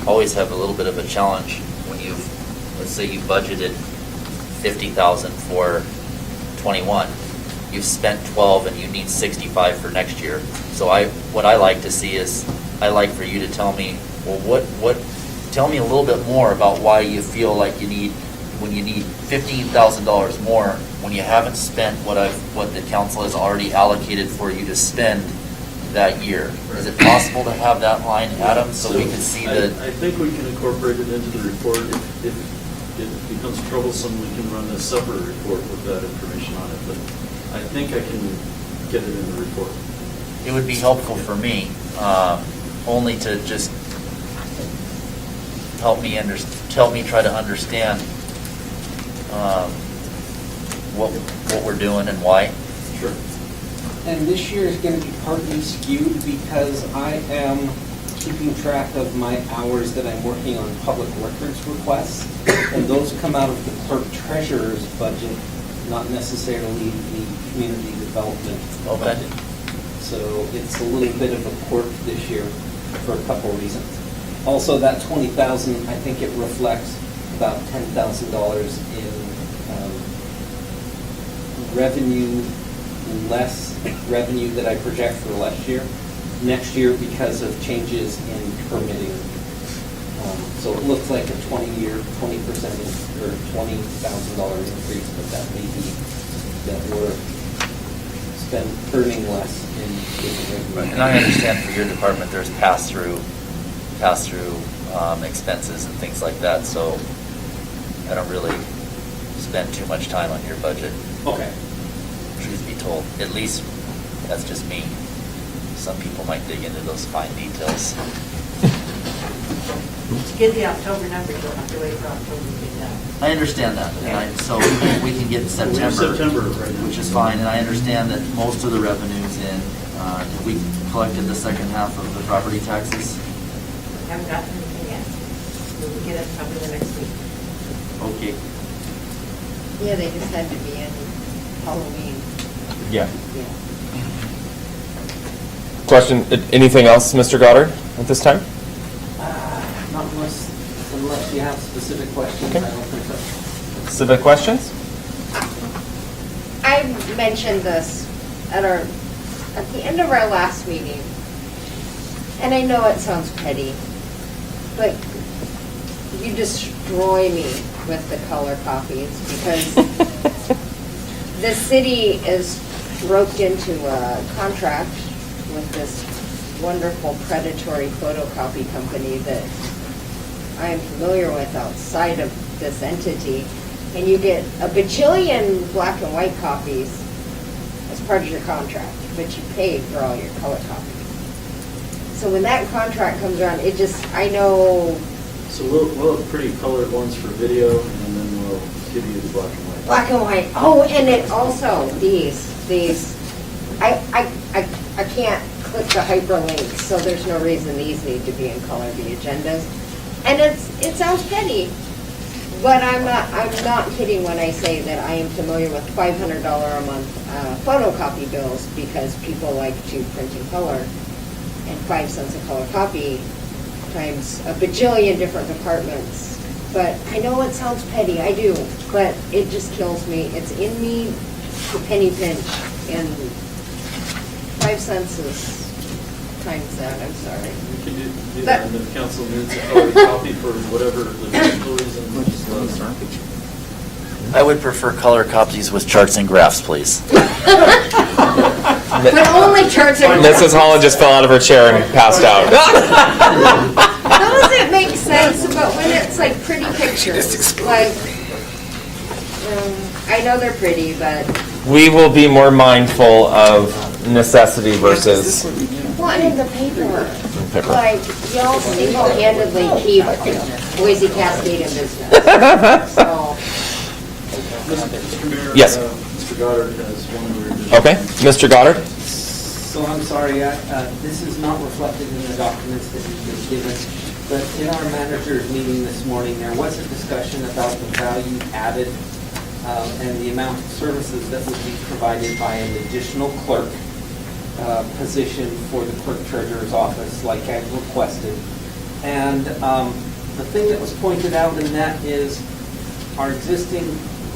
always have a little bit of a challenge when let's say you budgeted 50,000 for 21. You've spent 12 and you need 65 for next year. So what I like to see is, I like for you to tell me, well, tell me a little bit more about why you feel like when you need $15,000 more, when you haven't spent what the council has already allocated for you to spend that year. Is it possible to have that line, Adam, so we can see that? I think we can incorporate it into the report. If it becomes troublesome, we can run a separate report with that information on it, but I think I can get it in the report. It would be helpful for me, only to just help me try to understand what we're doing and why. Sure. And this year is going to be partly skewed because I am keeping track of my hours that I'm working on public records requests, and those come out of the Clerk-Treasurer's budget, not necessarily the community development budget. So it's a little bit of a quirk this year for a couple of reasons. Also, that 20,000, I think it reflects about $10,000 in revenue, less revenue that I project for last year. Next year, because of changes in permitting. So it looks like a 20% or $20,000 increase, but that may be that we're earning less in revenue. And I understand for your department, there's pass-through expenses and things like that, so I don't really spend too much time on your budget. Okay. Truth be told, at least that's just me. Some people might dig into those fine details. To get the October numbers, you'll have to wait for October to get that. I understand that, so we can get September, right now. which is fine, and I understand that most of the revenue's in, we collected the second half of the property taxes. Haven't gotten anything yet. We'll get it probably the next week. Okay. Yeah, they just had to be in Halloween. Yeah. Yeah. Question, anything else, Mr. Goddard, at this time? Not unless you have specific questions, I don't think so. Specific questions? I mentioned this at the end of our last meeting, and I know it sounds petty, but you destroy me with the color copies because the city is roped into a contract with this wonderful predatory photocopy company that I am familiar with outside of this entity, and you get a bajillion black and white copies as part of your contract, but you paid for all your color copies. So when that contract comes around, I know. So we'll have pretty colored ones for video, and then we'll give you the black and white. Black and white. Oh, and it also, these, I can't click the hyperlink, so there's no reason these need to be in color, the agendas. And it sounds petty, but I'm not kidding when I say that I am familiar with $500 a month photocopy bills because people like to print in color, and 5 cents a color copy times a bajillion different departments. But I know it sounds petty, I do, but it just kills me. It's in me to penny pinch, and 5 cents is times that, I'm sorry. We can do that, and the council needs a colored copy for whatever the employees and legislators are. I would prefer color copies with charts and graphs, please. But only charts and Mrs. Holland just fell out of her chair and passed out. Those it makes sense, but when it's like pretty pictures pictures. Like, I know they're pretty, but, We will be more mindful of necessity versus well, and the paperwork. paper. Like, y'all single-handedly keep Boise Cascade in business. So, Mr. Mayor? Yes. Mr. Goddard has one more. Okay, Mr. Goddard? So I'm sorry, this is not reflected in the documents that you've been given, but in our manager's meeting this morning, there was a discussion about the value added and the amount of services that would be provided by an additional clerk position for the clerk-treasurer's office, like I've requested. And the thing that was pointed out in that is our existing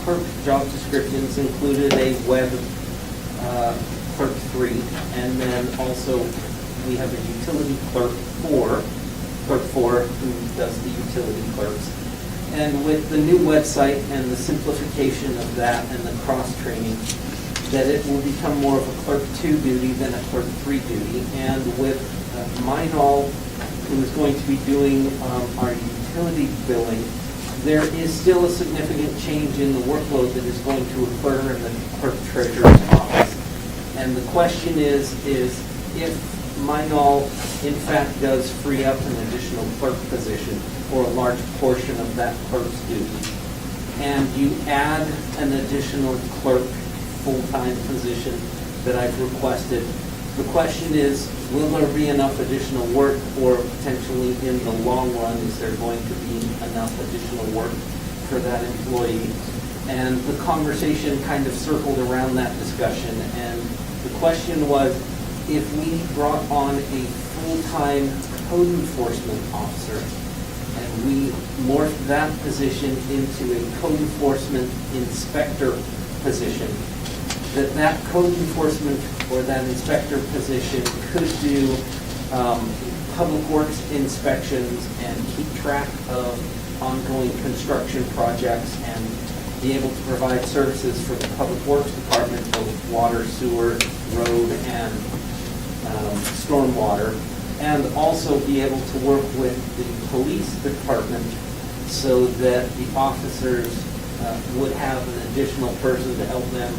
clerk job descriptions included a web clerk 3, and then also we have a utility clerk 4, who does the utility clerks. And with the new website and the simplification of that and the cross-training, that it will become more of a clerk 2 duty than a clerk 3 duty. And with Minall, who is going to be doing our utility billing, there is still a significant change in the workload that is going to occur in the clerk-treasurer's office. And the question is if Minall in fact does free up an additional clerk position or a large portion of that clerk's duty, and you add an additional clerk full-time position that I've requested, the question is, will there be enough additional work, or potentially in the long run, is there going to be enough additional work for that employee? And the conversation kind of circled around that discussion, and the question was, if we brought on a full-time code enforcement officer, and we morphed that position into a code enforcement inspector position, that code enforcement or that inspector position could do public works inspections and keep track of ongoing construction projects and be able to provide services for the public works department, both water, sewer, road, and stormwater, and also be able to work with the police department so that the officers would have an additional person to help them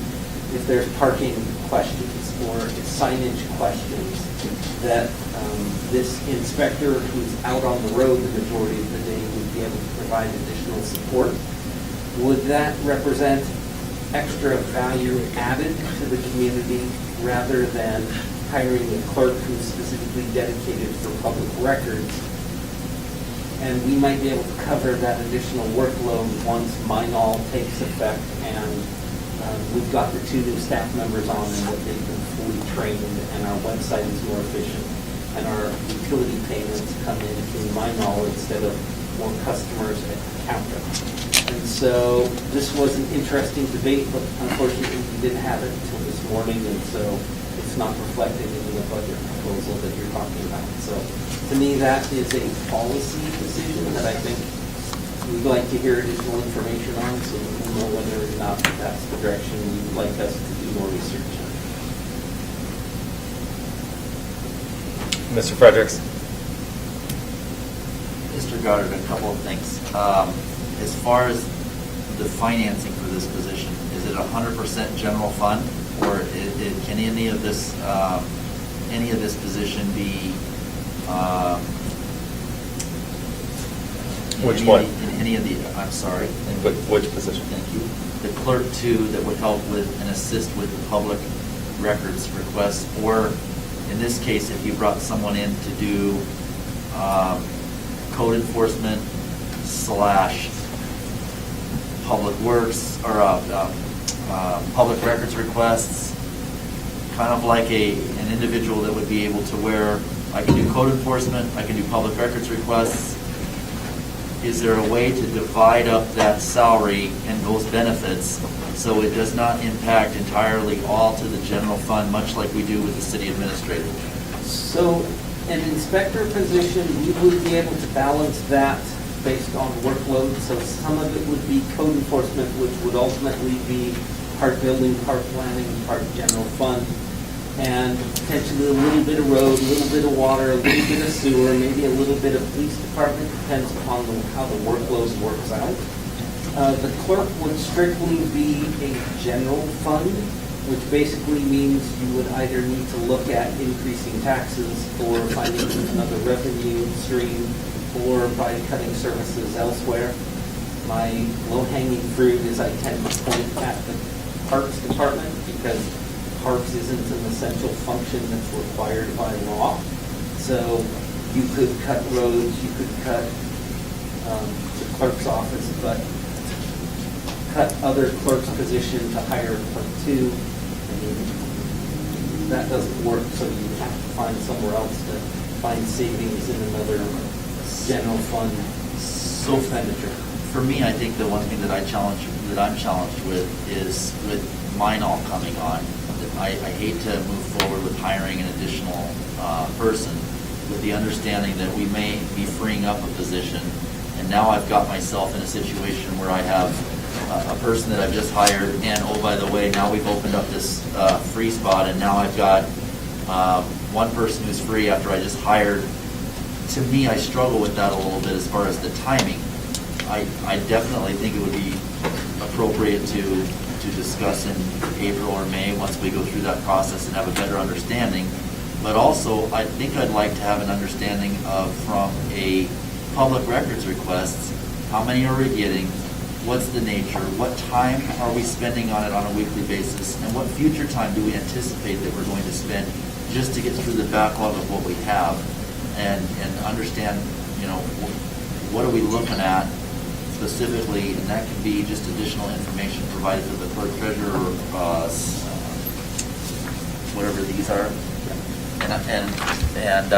if there's parking questions or signage questions, that this inspector who's out on the road the majority of the day would be able to provide additional support. Would that represent extra value added to the community rather than hiring a clerk who's specifically dedicated for public records? And we might be able to cover that additional workload once Minall takes effect and we've got the 2 new staff members on and that they've been fully trained and our website is more efficient and our utility payments come in through Minall instead of more customers at the counter. And so this was an interesting debate, but unfortunately we didn't have it until this morning, and so it's not reflected in the budget proposal that you're talking about. So to me, that is a policy decision that I think we'd like to hear additional information on, so we'll know whether or not that's the direction you'd like us to do more research on. Mr. Fredericks? Mr. Goddard, a couple of things. As far as the financing for this position, is it 100% general fund, or can any of this position be? Which one? In any of the, I'm sorry. Which position? Thank you. The clerk 2 that would help with and assist with the public records requests, or in this case, if you brought someone in to do code enforcement / public works or public records requests, kind of like an individual that would be able to wear, I can do code enforcement, I can do public records requests. Is there a way to divide up that salary and those benefits so it does not impact entirely all to the general fund, much like we do with the city administrator? So an inspector position, we would be able to balance that based on workload. So some of it would be code enforcement, which would ultimately be part building, part planning, part general fund. and potentially a little bit of road, a little bit of water, a little bit of sewer, maybe a little bit of police department, depends upon how the workload works out. The clerk would strictly be a general fund, which basically means you would either need to look at increasing taxes or finding another revenue stream or by cutting services elsewhere. My low-hanging fruit is I tend to point at the Parks Department because Parks isn't an essential function that's required by law. So you could cut roads, you could cut the clerk's office, but cut other clerk's position to hire a clerk too. I mean, that doesn't work, so you have to find somewhere else to find savings in another general fund expenditure. For me, I think the one thing that I'm challenged with is with mine all coming on. I hate to move forward with hiring an additional person with the understanding that we may be freeing up a position. And now I've got myself in a situation where I have a person that I've just hired, and oh, by the way, now we've opened up this free spot, and now I've got one person who's free after I just hired. To me, I struggle with that a little bit as far as the timing. I definitely think it would be appropriate to discuss in April or May once we go through that process and have a better understanding. But also, I think I'd like to have an understanding of, from a public records requests, how many are we getting, what's the nature, what time are we spending on it on a weekly basis, and what future time do we anticipate that we're going to spend just to get through the backlog of what we have and understand, you know, what are we looking at specifically, and that can be just additional information provided to the Clerk-Treasurer, whatever these are. And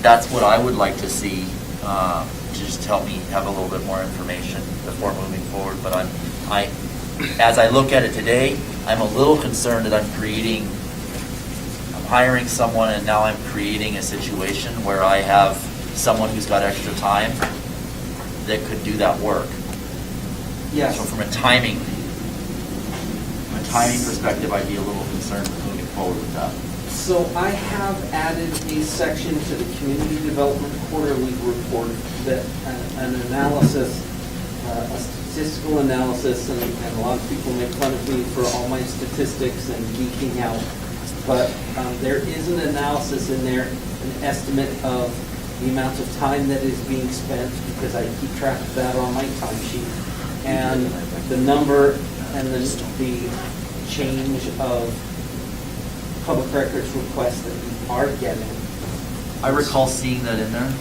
that's what I would like to see, to just help me have a little bit more information before moving forward. But as I look at it today, I'm a little concerned that I'm hiring someone, and now I'm creating a situation where I have someone who's got extra time that could do that work. Yes. So from a timing perspective, I'd be a little concerned with moving forward with that. So I have added a section to the Community Development Quarterly Report that an analysis, a statistical analysis, and a lot of people make fun of me for all my statistics and geeking out, but there is an analysis in there, an estimate of the amount of time that is being spent, because I keep track of that on my timesheet, and the number and the change of public records requests that we are getting. I recall seeing that in there.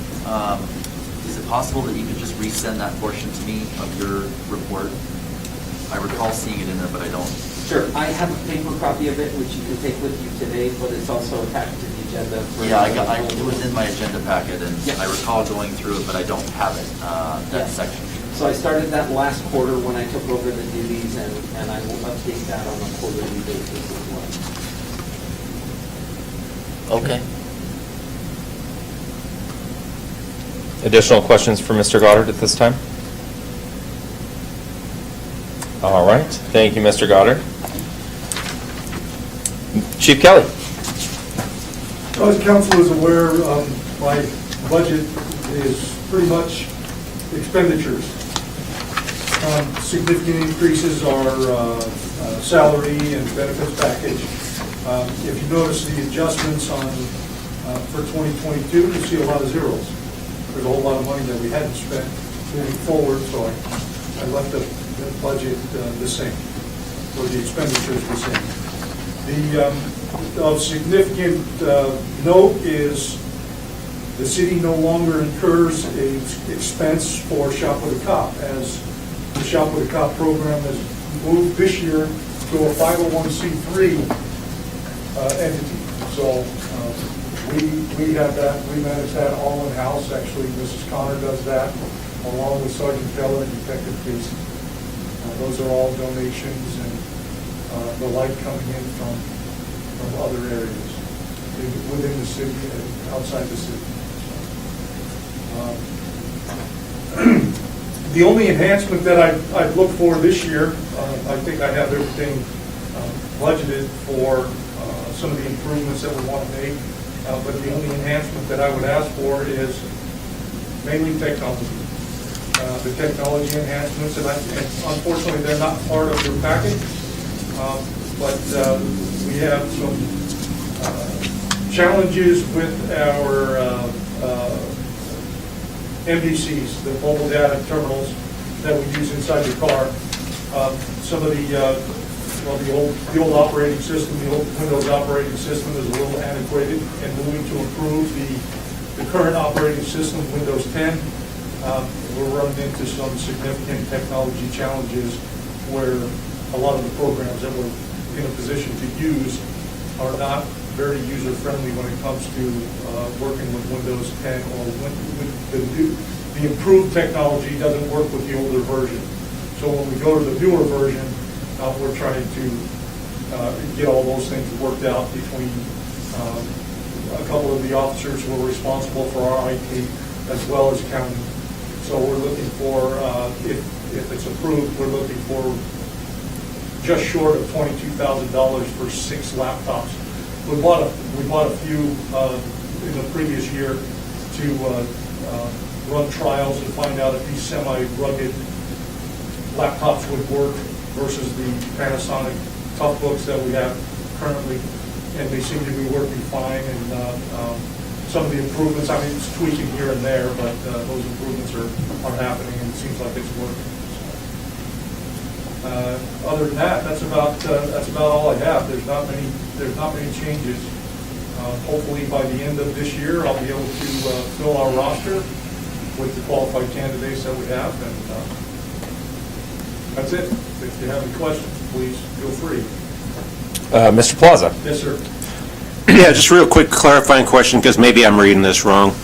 Is it possible that you could just resend that portion to me of your report? I recall seeing it in there, but I don't. Sure. I have a paper copy of it, which you can take with you today, but it's also attached to the agenda. It was in my agenda packet, and I recall going through it, but I don't have it, that section. So I started that last quarter when I took over the duties, and I will update that on a quarterly basis as well. Okay. Additional questions for Mr. Goddard at this time? All right. Thank you, Mr. Goddard. Chief Kelly. As council is aware, my budget is pretty much expenditures. Significant increases are salary and benefits package. If you notice the adjustments for 2022, you see a lot of zeros. There's a whole lot of money that we hadn't spent moving forward, so I left the budget the same, or the expenditures the same. Of significant note is the city no longer incurs an expense for Shop with a Cop, as the Shop with a Cop program has moved this year to a 501c3 entity. So we have that, we manage that all in-house. Actually, Mrs. Connor does that, along with Sergeant Keller and Detective Casey. Those are all donations and the like coming in from other areas within the city and outside the city. The only enhancement that I've looked for this year, I think I have everything budgeted for some of the improvements that we want to make, but the only enhancement that I would ask for is mainly technology. The technology enhancements, and unfortunately, they're not part of your package, but we have some challenges with our MDCs, the mobile data terminals that we use inside your car. Some of the old operating system, the old Windows operating system is a little antiquated, and moving to improve the current operating system, Windows 10, we're running into some significant technology challenges where a lot of the programs that we're in a position to use are not very user-friendly when it comes to working with Windows 10, or the improved technology doesn't work with the older version. So when we go to the newer version, we're trying to get all those things worked out between a couple of the officers who are responsible for our IT as well as county. So we're looking for, if it's approved, we're looking for just short of $22,000 for 6 laptops. We bought a few in the previous year to run trials and find out if these semi-rugged laptops would work versus the Panasonic Toughbooks that we have currently, and they seem to be working fine. And some of the improvements, I mean, it's tweaking here and there, but those improvements are happening, and it seems like it's working. Other than that, that's about all I have. There's not many changes. Hopefully, by the end of this year, I'll be able to fill our roster with the qualified candidates that we have, and that's it. If you have any questions, please feel free. Mr. Plaza? Yes, sir. Yeah, just real quick clarifying question, because maybe I'm reading this wrong.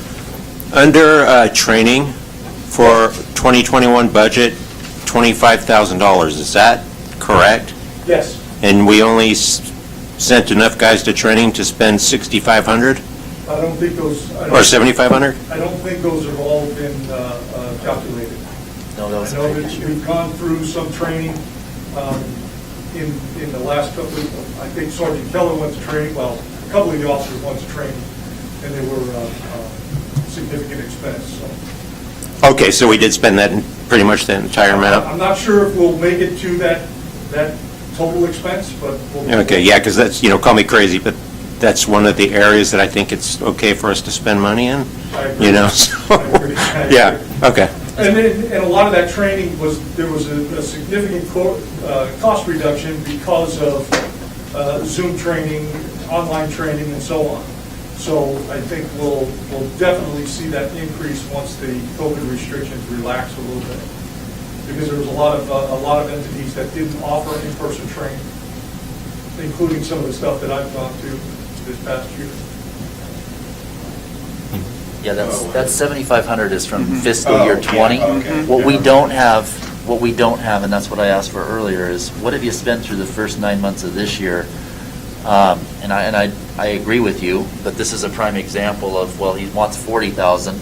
Under training for 2021 budget, $25,000, is that correct? Yes. And we only sent enough guys to training to spend $6,500? I don't think those... Or $7,500? I don't think those have all been calculated. No, that was I know that we've gone through some training in the last couple of... I think Sergeant Keller went to training, well, a couple of the officers went to training, and they were significant expense, so... Okay, so we did spend that, pretty much that entire amount? I'm not sure if we'll make it to that total expense, but... Okay, yeah, because that's, call me crazy, but that's one of the areas that I think it's okay for us to spend money in, so... I agree. Yeah, okay. And a lot of that training there was a significant cost reduction because of Zoom training, online training, and so on. So I think we'll definitely see that increase once the COVID restrictions relax a little bit, because there was a lot of entities that didn't offer in-person training, including some of the stuff that I've gone to this past year. Yeah, that's 7,500 is from fiscal year 20. What we don't have, and that's what I asked for earlier, is what have you spent through the first 9 months of this year? And I agree with you, but this is a prime example of, well, he wants 40,000,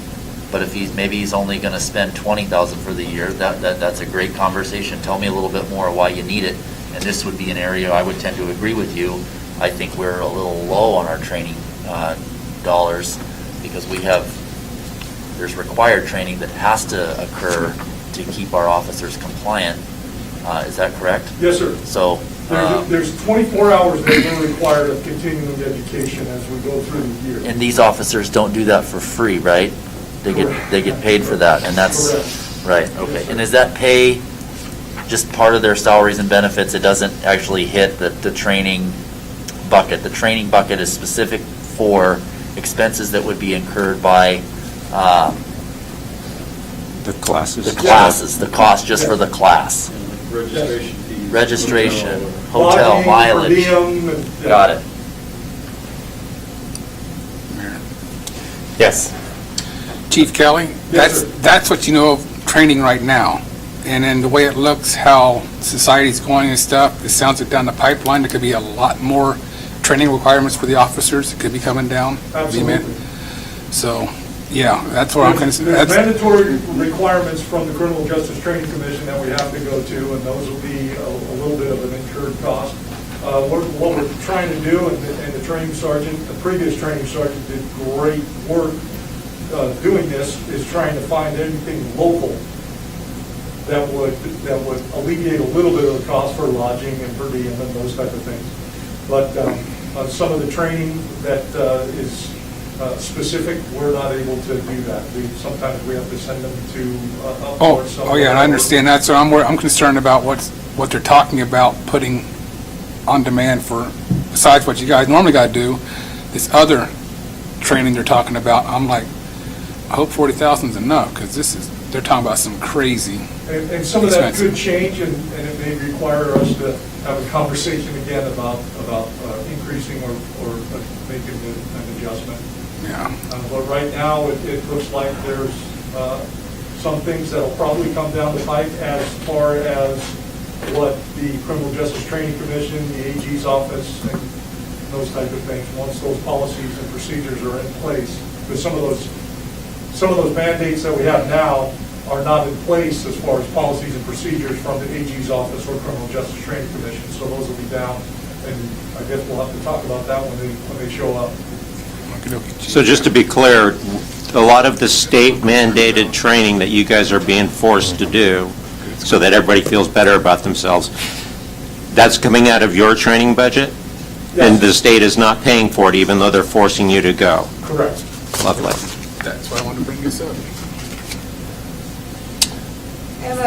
but if he's only going to spend 20,000 for the year, that's a great conversation. Tell me a little bit more why you need it, and this would be an area I would tend to agree with you. I think we're a little low on our training dollars, because there's required training that has to occur to keep our officers compliant. Is that correct? Yes, sir. So there's 24 hours that are required of continuing education as we go through the year. and these officers don't do that for free, right? They get paid for that, and that's Correct. right. Okay. And is that pay just part of their salaries and benefits? It doesn't actually hit the training bucket. The training bucket is specific for expenses that would be incurred by The classes. the cost just for the class. Registration fees. Registration, hotel, Lodging, mileage. per diem, and- Got it. Yes. Chief Kelly, Yes, that's what you know of training right now. And then the way it looks, how society's going and stuff, it sounds like down the pipeline, there could be a lot more training requirements for the officers that could be coming down. Absolutely. So, yeah, that's what I'm going to say. There's mandatory requirements from the Criminal Justice Training Commission that we have to go to, and those will be a little bit of an incurred cost. what we're trying to do, and the training sergeant, the previous training sergeant did great work doing this, is trying to find anything local that would alleviate a little bit of the cost for lodging and per diem and those type of things. But some of the training that is specific, we're not able to do that. Sometimes we have to send them to Oh, yeah, I understand that, so I'm concerned about what they're talking about putting on demand for, besides what you guys normally got to do, this other training they're talking about. I'm like, I hope 40,000 is enough, because they're talking about some crazy And some of that expensive. could change, and it may require us to have a conversation again about increasing or making an adjustment. Yeah. But right now, it looks like there's some things that'll probably come down the pipe as far as what the Criminal Justice Training Commission, the AG's office, and those type of things, once those policies and procedures are in place. Because some of those mandates that we have now are not in place as far as policies and procedures from the AG's office or Criminal Justice Training Commission, so those will be down, and I guess we'll have to talk about that when they show up. So just to be clear, a lot of the state mandated training that you guys are being forced to do so that everybody feels better about themselves, that's coming out of your training budget? And the state is not paying for it even though they're forcing you to go? Correct. Lovely. That's why I wanted to bring this up. I have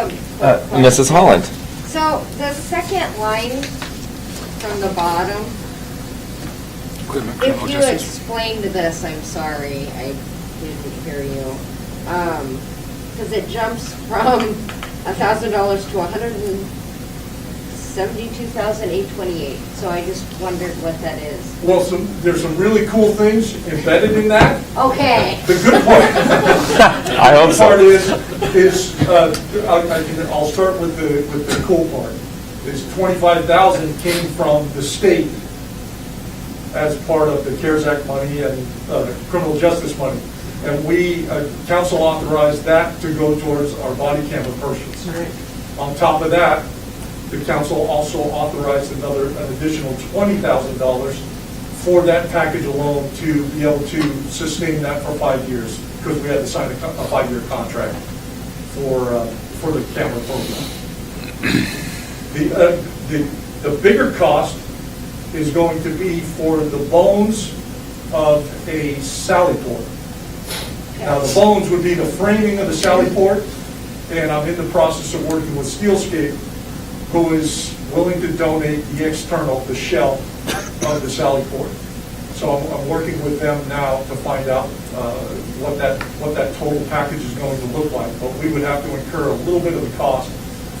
a Mrs. Holland? So the second line from the bottom, Equipment, if criminal you justice. explained this, I'm sorry, I didn't hear you. Because it jumps from $1,000 to $172,828. So I just wondered what that is. Well, there's some really cool things embedded in that. Okay. The good part. I hope so. The good part is, I'll start with the cool part. Is 25,000 came from the state as part of the CARES Act money and criminal justice money. And we, council authorized that to go towards our body camera purchase. On top of that, the council also authorized an additional $20,000 for that package alone to be able to sustain that for 5 years, because we had to sign a 5-year contract for the camera program. The bigger cost is going to be for the bones of a sally port. Now, the bones would be the framing of the sally port, and I'm in the process of working with Steelscape, who is willing to donate the external, the shell of the sally port. So I'm working with them now to find out what that total package is going to look like. But we would have to incur a little bit of the cost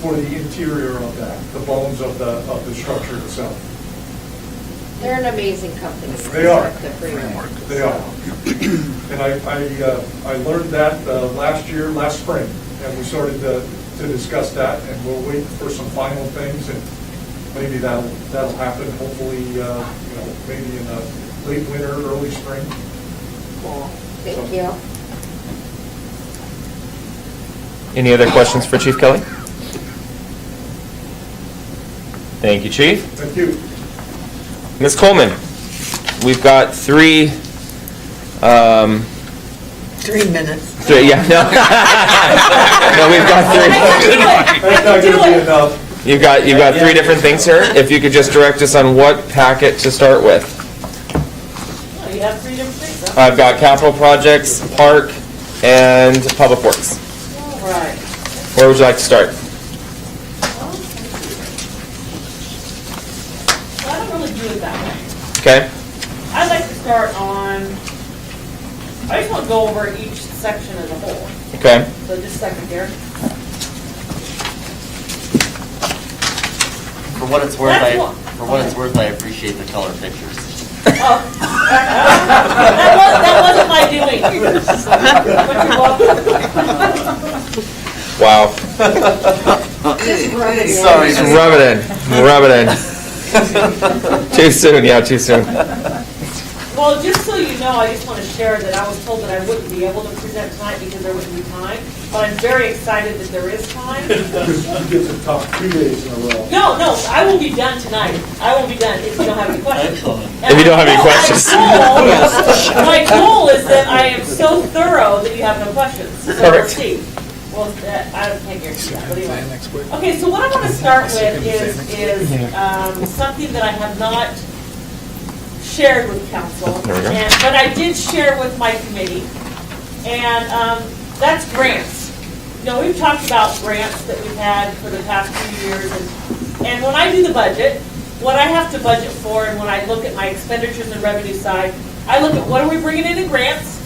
for the interior of that, the bones of the structure itself. They're an amazing company. They are. The framework. They are. And I learned that last spring, and we started to discuss that, and we'll wait for some final things, and maybe that'll happen, hopefully, maybe in the late winter, early spring. Cool. Thank you. Any other questions for Chief Kelly? Thank you, Chief. Thank you. Ms. Coleman, we've got 3 3 minutes. yeah, no. No, we've got 3. That's not going to be enough. You've got 3 different things here. If you could just direct us on what packet to start with. Oh, you have 3 different things, huh? I've got capital projects, park, and public works. All right. Where would you like to start? Well, I don't really do it that way. Okay. I'd like to start on, I just want to go over each section as a whole. Okay. So just a second here. For what it's worth, That's what- I appreciate the color pictures. That wasn't my doing. But you're welcome. Wow. Just rub it in. Sorry. Just rub it in. Too soon, yeah, too soon. Well, just so you know, I just want to share that I was told that I wouldn't be able to present tonight because there wouldn't be time. but I'm very excited that there is time. Because you get to talk 2 days in a row. No, I will be done tonight. I will be done if you don't have any questions. If you don't have any questions. My goal is that I am so thorough that you have no questions. So we'll Perfect. see. Well, I can't guarantee that, but anyway. Okay, so what I want to start with is something that I have not shared with council. There we go. But I did share with my committee, and that's grants. You know, we've talked about grants that we've had for the past few years, and when I do the budget, what I have to budget for, and when I look at my expenditures and revenue side, I look at what are we bringing in grants,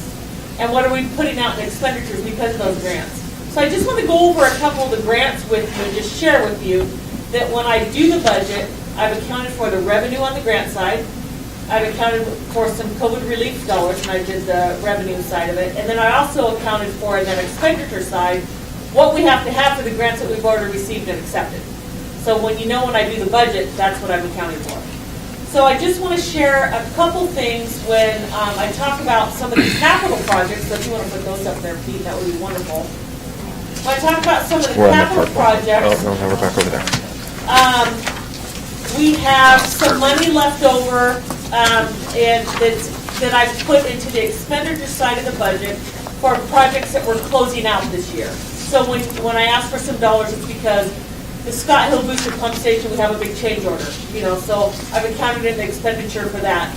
and what are we putting out in expenditures because of those grants. So I just want to go over a couple of the grants with you and just share with you that when I do the budget, I've accounted for the revenue on the grant side, I've accounted for some COVID relief dollars, and I did the revenue side of it. And then I also accounted for, in that expenditure side, what we have to have for the grants that we've already received and accepted. So when I do the budget, that's what I'm accounting for. So I just want to share a couple things when I talk about some of the capital projects. So if you want to put those up there, Pete, that would be wonderful. When I talk about some of the We're on the capital park one. projects, Oh, no, we're back over there. we have some money left over and that I've put into the expenditure side of the budget for projects that we're closing out this year. So when I ask for some dollars, it's because the Scott Hill Booster Pump Station, we have a big change order, so I've accounted in the expenditure for that.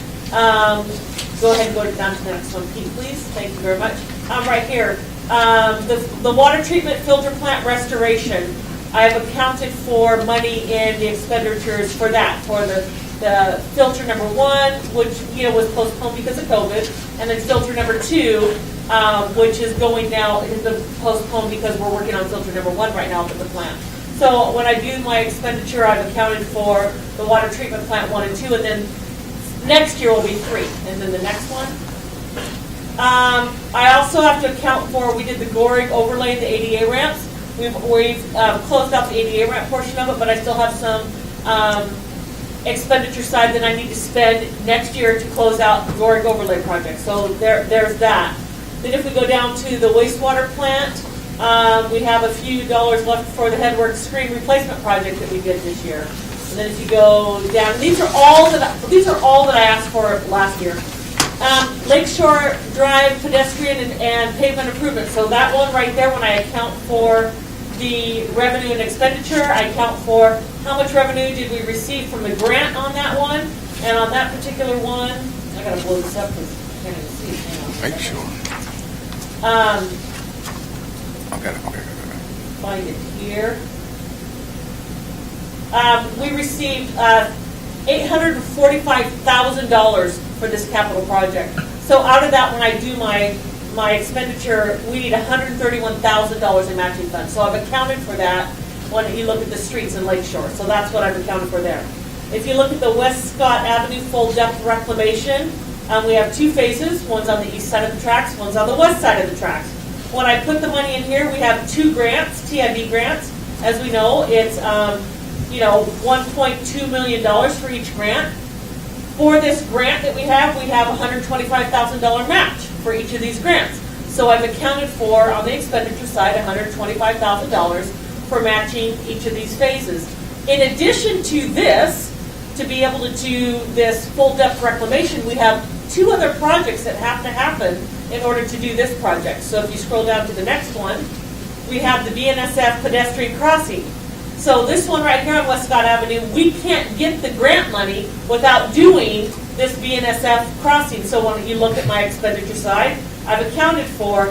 Go ahead and go down to the next one, Pete, please. Thank you very much. Right here. The water treatment filter plant restoration, I have accounted for money in the expenditures for that, for the filter number 1, which, was postponed because of COVID, and then filter number 2, which is going now, is postponed because we're working on filter number 1 right now up at the plant. So when I do my expenditure, I've accounted for the water treatment plant 1 and 2, and then next year will be 3, and then the next one. I also have to account for, we did the Goring overlay and the ADA ramps. We've closed out the ADA ramp portion of it, but I still have some expenditure side that I need to spend next year to close out the Goring overlay project. So there's that. Then if we go down to the wastewater plant, we have a few dollars left for the headwork screen replacement project that we did this year. And then if you go down, these are all that I asked for last year. Lakeshore Drive pedestrian and pavement improvement. So that one right there, when I account for the revenue and expenditure, I account for how much revenue did we receive from the grant on that one, and on that particular one, I gotta blow this up because I can't even see. Make sure. Okay. Find it here. We received $845,000 for this capital project. So out of that, when I do my expenditure, we need $131,000 in matching funds. So I've accounted for that when you look at the streets in Lakeshore. So that's what I've accounted for there. If you look at the West Scott Avenue full depth reclamation, we have 2 phases. One's on the east side of the tracks, one's on the west side of the tracks. When I put the money in here, we have 2 grants, TIB grants. As we know, it's $1.2 million for each grant. For this grant that we have $125,000 match for each of these grants. So I've accounted for, on the expenditure side, $125,000 for matching each of these phases. In addition to this, to be able to do this full depth reclamation, we have 2 other projects that have to happen in order to do this project. So if you scroll down to the next one, we have the Bnsf pedestrian crossing. So this one right here on West Scott Avenue, we can't get the grant money without doing this Bnsf crossing. So when you look at my expenditure side, I've accounted for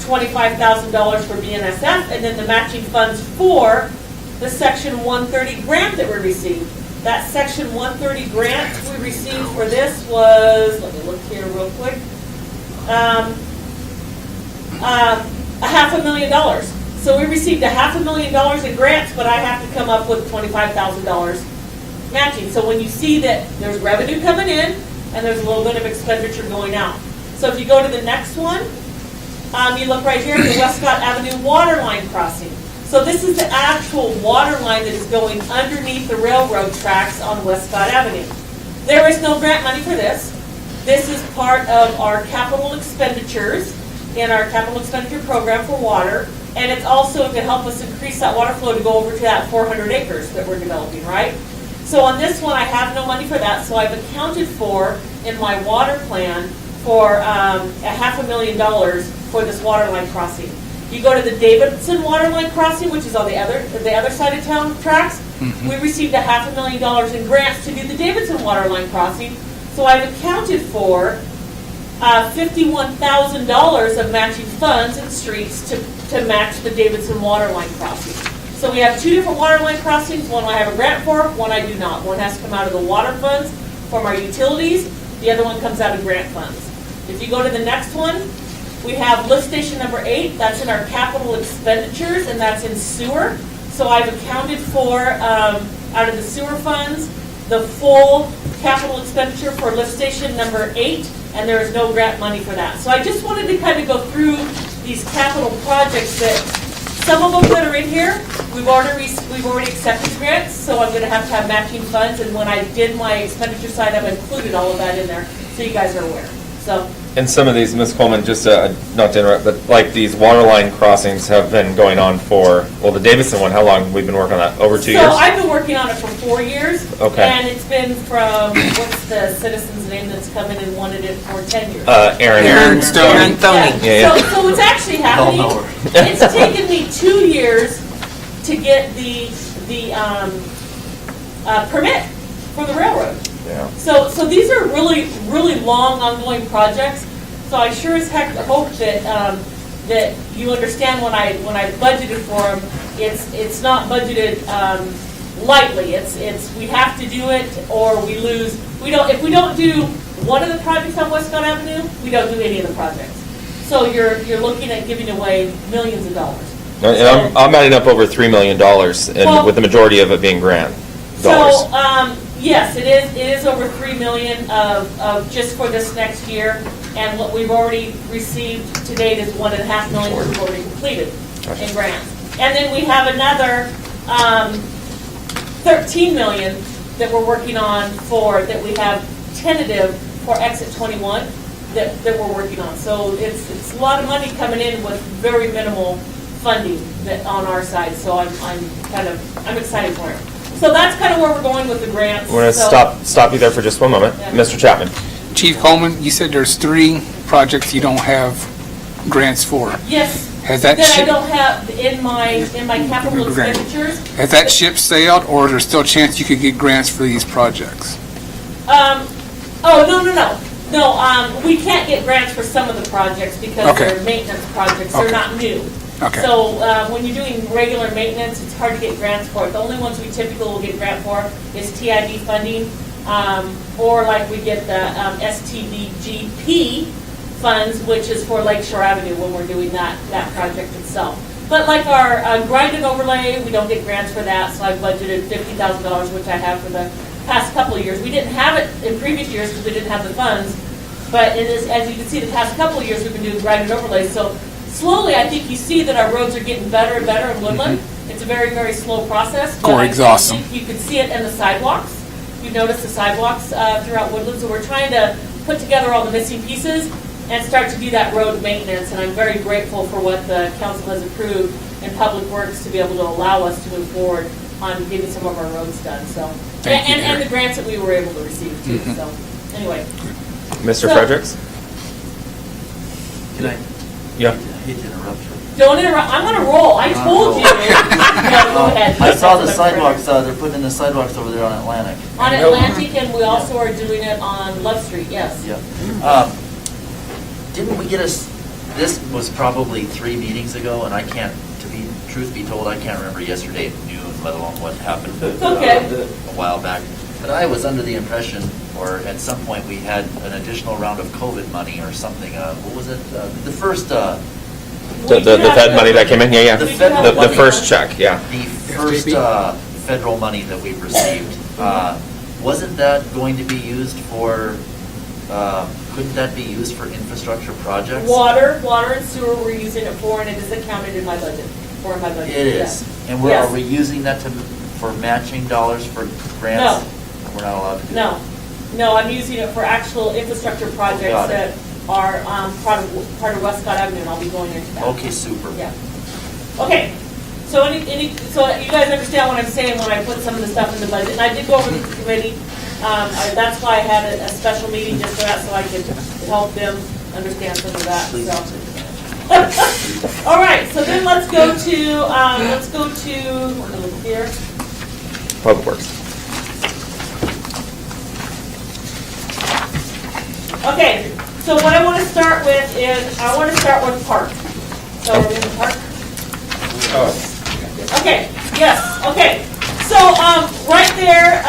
$25,000 for Bnsf, and then the matching funds for the Section 130 grant that we received. That Section 130 grant we received for this was, let me look here real quick, $500,000. So we received $500,000 in grants, but I have to come up with $25,000 matching. So when you see that there's revenue coming in and there's a little bit of expenditure going out. So if you go to the next one, you look right here, the West Scott Avenue water line crossing. So this is the actual water line that is going underneath the railroad tracks on West Scott Avenue. There is no grant money for this. This is part of our capital expenditures in our capital expenditure program for water. And it's also to help us increase that water flow to go over to that 400 acres that we're developing, right? So on this one, I have no money for that, so I've accounted for, in my water plan, for $500,000 for this water line crossing. You go to the Davidson water line crossing, which is on the other side of town tracks. We received $500,000 in grants to do the Davidson water line crossing. So I've accounted for $51,000 of matching funds in streets to match the Davidson water line crossing. So we have two different water line crossings. One I have a grant for, one I do not. One has to come out of the water funds from our utilities. The other one comes out of grant funds. If you go to the next one, we have lift station number 8. That's in our capital expenditures, and that's in sewer. So I've accounted for, out of the sewer funds, the full capital expenditure for lift station number 8, and there is no grant money for that. So I just wanted to kind of go through these capital projects that, some of them that are in here, we've already accepted grants, so I'm going to have matching funds, and when I did my expenditure side, I've included all of that in there, so you guys are aware. So. And some of these, Ms. Coleman, just not to interrupt, but like these water line crossings have been going on for, well, the Davidson one, how long we've been working on that? Over 2 years? So I've been working on it for 4 years. Okay. And it's been from, what's the citizen's name that's come in and wanted it for 10 years? Aaron Stone. Yeah. So it's actually happening. It's taken me 2 years to get the permit for the railroad. Yeah. So these are really, really long, ongoing projects. So I sure as heck hope that that you understand when I budgeted for them, it's not budgeted lightly. It's we have to do it or we lose. If we don't do one of the projects on Westcott Avenue, we don't do any of the projects. So you're looking at giving away millions of dollars. And I'm adding up over $3 million, and with the majority of it being grant dollars. So, yes, it is over $3 million of just for this next year, and what we've already received to date is $1.5 million that we've already completed in grants. And then we have another $13 million that we're working on that we have tentative for Exit 21 that we're working on. So it's a lot of money coming in with very minimal funding on our side. So I'm excited for it. So that's kind of where we're going with the grants. We're going to stop you there for just one moment. Yeah. Mr. Chapman. Chief Coleman, you said there's 3 projects you don't have grants for. Yes. Has that I don't have in my capital expenditures. Has that ship sailed, or is there still a chance you could get grants for these projects? No. We can't get grants for some of the projects because they're maintenance projects. They're not new. Okay. So when you're doing regular maintenance, it's hard to get grants for it. The only ones we typically will get grant for is TID funding, or like we get the STDGP funds, which is for Lakeshore Avenue when we're doing that project itself. But like our grind and overlay, we don't get grants for that, so I've budgeted $50,000, which I have for the past couple of years. We didn't have it in previous years because we didn't have the funds, but it is, as you can see, the past couple of years we've been doing grind and overlay. So slowly, I think you see that our roads are getting better and better in Woodland. It's a very, very slow process. Corey's awesome. I think you can see it in the sidewalks. You notice the sidewalks throughout Woodland. So we're trying to put together all the missing pieces and start to do that road maintenance. And I'm very grateful for what the council has approved in Public Works to be able to allow us to move forward on getting some of our roads done. So and the grants that we were able to receive too. So anyway. Mr. Fredericks? Can I? Yeah. I hate to interrupt you. Don't interrupt. I'm gonna roll. I told you. No, go ahead. I saw the sidewalks, they're putting in the sidewalks over there on Atlantic. On Atlantic, and we also are doing it on Love Street, yes. Yeah. Didn't we get this was probably 3 meetings ago, and truth be told, I can't remember yesterday at noon, let alone what happened a while back. But I was under the impression, or at some point, we had an additional round of COVID money or something. What was it? The first... The Fed money that came in? Yeah. The federal money. The first check, yeah. The first federal money that we've received, wasn't that going to be used for, couldn't that be used for infrastructure projects? Water and sewer we're using it for, and it is accounted in my budget, It is. And are we using that for matching dollars for grants? No. We're not allowed to do that? No, I'm using it for actual infrastructure projects that are part of Westcott Avenue, and I'll be going into that. Okay, super. Yeah. Okay, so so you guys understand what I'm saying when I put some of the stuff in the budget, and I did go over to the committee. That's why I had a special meeting just for that, so I could help them understand some of that, so. All right, so then let's go to, I'm gonna look here. Public Works. Okay, so what I want to start with is, I want to start with park. So we're in the park? Okay, yes, okay. So, right there,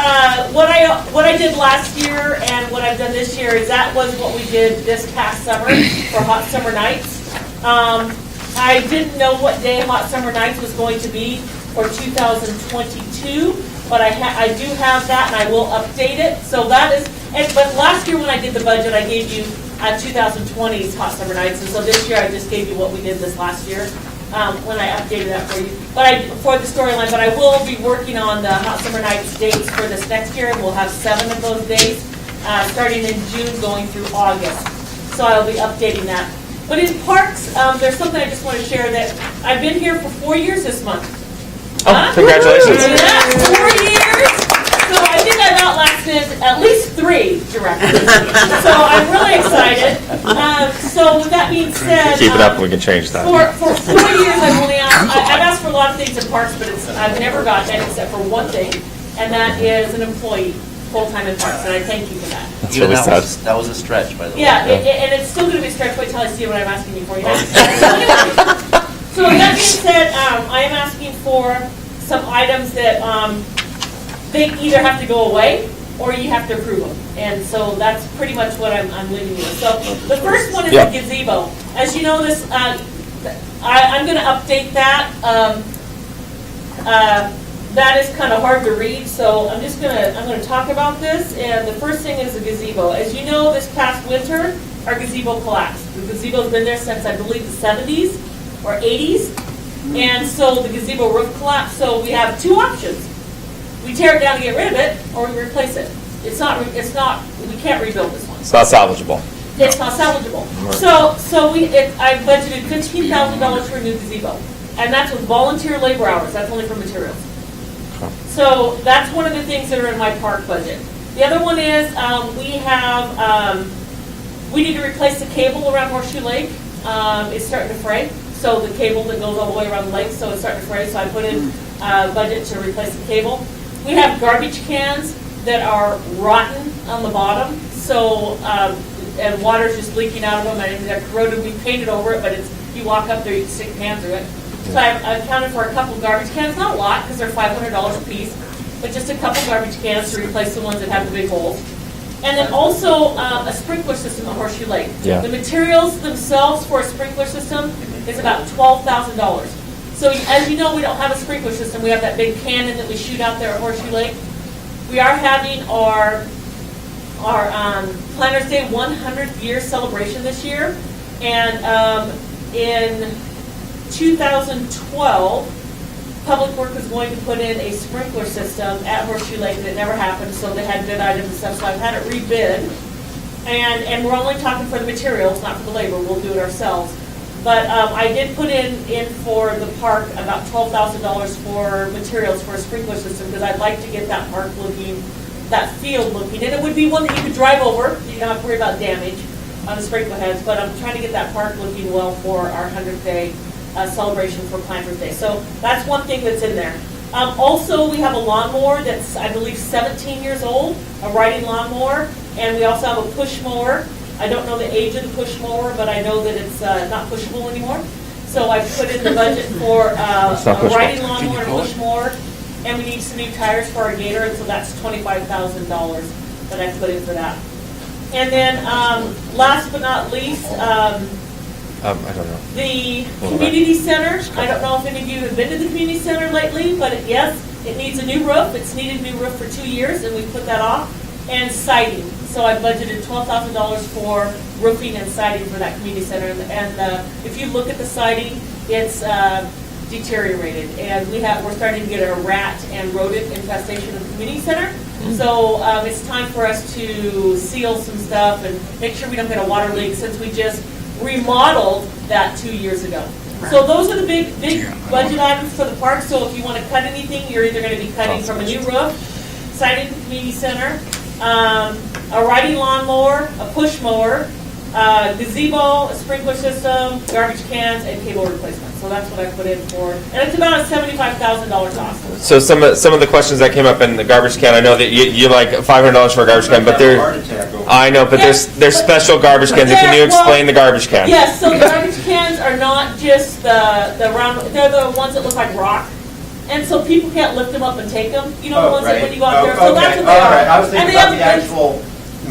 what I did last year and what I've done this year is that was what we did this past summer for Hot Summer Nights. I didn't know what day Hot Summer Nights was going to be for 2022, but I do have that and I will update it. So that is, but last year when I did the budget, I gave you 2020's Hot Summer Nights, and so this year I just gave you what we did this last year. When I updated that for you, for the storyline, but I will be working on the Hot Summer Nights dates for this next year, and we'll have 7 of those days, starting in June, going through August. So I'll be updating that. But in parks, there's something I just want to share that I've been here for 4 years this month. Congratulations. Yeah, 4 years. So I think I've outlasted at least 3 directors. So I'm really excited. So with that being said, Keep it up, we can change that. For 4 years, I've asked for a lot of things in parks, but I've never got that except for one thing, and that is an employee full-time in parks, and I thank you for that. That's really sad. That was a stretch, by the way. Yeah, and it's still going to be a stretch. Wait till I see what I'm asking you for. You know? So with that being said, I am asking for some items that they either have to go away or you have to approve them. And so that's pretty much what I'm leaving you with. So the first one is the gazebo. As you know, this I'm going to update that. That is kind of hard to read, so I'm going to talk about this. And the first thing is the gazebo. As you know, this past winter, our gazebo collapsed. The gazebo's been there since I believe the 70s or 80s, and so the gazebo roof collapsed. So we have 2 options. We tear it down to get rid of it, or we replace it. We can't rebuild this one. It's not salvageable. It's not salvageable. So I budgeted $15,000 for a new gazebo, and that's with volunteer labor hours. That's only for materials. So that's one of the things that are in my park budget. The other one is we need to replace the cable around Horseshoe Lake. It's starting to fray. So the cable that goes all the way around the lake, so it's starting to fray. So I put in a budget to replace the cable. We have garbage cans that are rotten on the bottom. So and water's just leaking out of them, and they're corroded. We painted over it, but you walk up there, you can stick your hand through it. So I accounted for a couple garbage cans, not a lot, because they're $500 a piece, but just a couple garbage cans to replace the ones that have the big holes. And then also a sprinkler system at Horseshoe Lake. Yeah. The materials themselves for a sprinkler system is about $12,000. So as you know, we don't have a sprinkler system. We have that big cannon that we shoot out there at Horseshoe Lake. We are having our Planners Day 100th year celebration this year, and in 2012, Public Works was going to put in a sprinkler system at Horseshoe Lake, and it never happened, so they had bid items and stuff, so I've had it rebid. And we're only talking for the materials, not for the labor, we'll do it ourselves. But I did put in for the park about $12,000 for materials for a sprinkler system, because I'd like to get that park looking, that field looking, and it would be one that you could drive over, you don't have to worry about damage on the sprinkler heads, but I'm trying to get that park looking well for our 100th day celebration for Planters Day. So that's one thing that's in there. Also, we have a lawnmower that's, I believe, 17 years old, a riding lawnmower, and we also have a push mower. I don't know the age of the push mower, but I know that it's not pushable anymore. So I put in the budget for a riding lawnmower and a push mower, and we need some new tires for our Gator, and so that's $25,000 that I put in for that. And then, last but not least, I don't know. the community center. I don't know if any of you have been to the community center lately, but yes, it needs a new roof. It's needed a new roof for 2 years, and we put that off. And siding. So I budgeted $12,000 for roofing and siding for that community center. And if you look at the siding, it's deteriorated, and we're starting to get a rat and rodent infestation in the community center. So it's time for us to seal some stuff and make sure we don't get a water leak, since we just remodeled that 2 years ago. So those are the big budget items for the park. So if you want to cut anything, you're either going to be cutting from a new roof, siding the community center, a riding lawnmower, a push mower, gazebo, a sprinkler system, garbage cans, and cable replacement. So that's what I put in for, and it's about a $75,000 cost. So some of the questions that came up in the garbage can, I know that you like $500 for a garbage can, but I know, but there's special garbage cans. Can you explain the garbage can? Yes, so the garbage cans are not just the round, they're the ones that look like rock. And so people can't lift them up and take them, you know, the ones that when you go out there, so that's what they are. All right, I was And thinking they about have the actual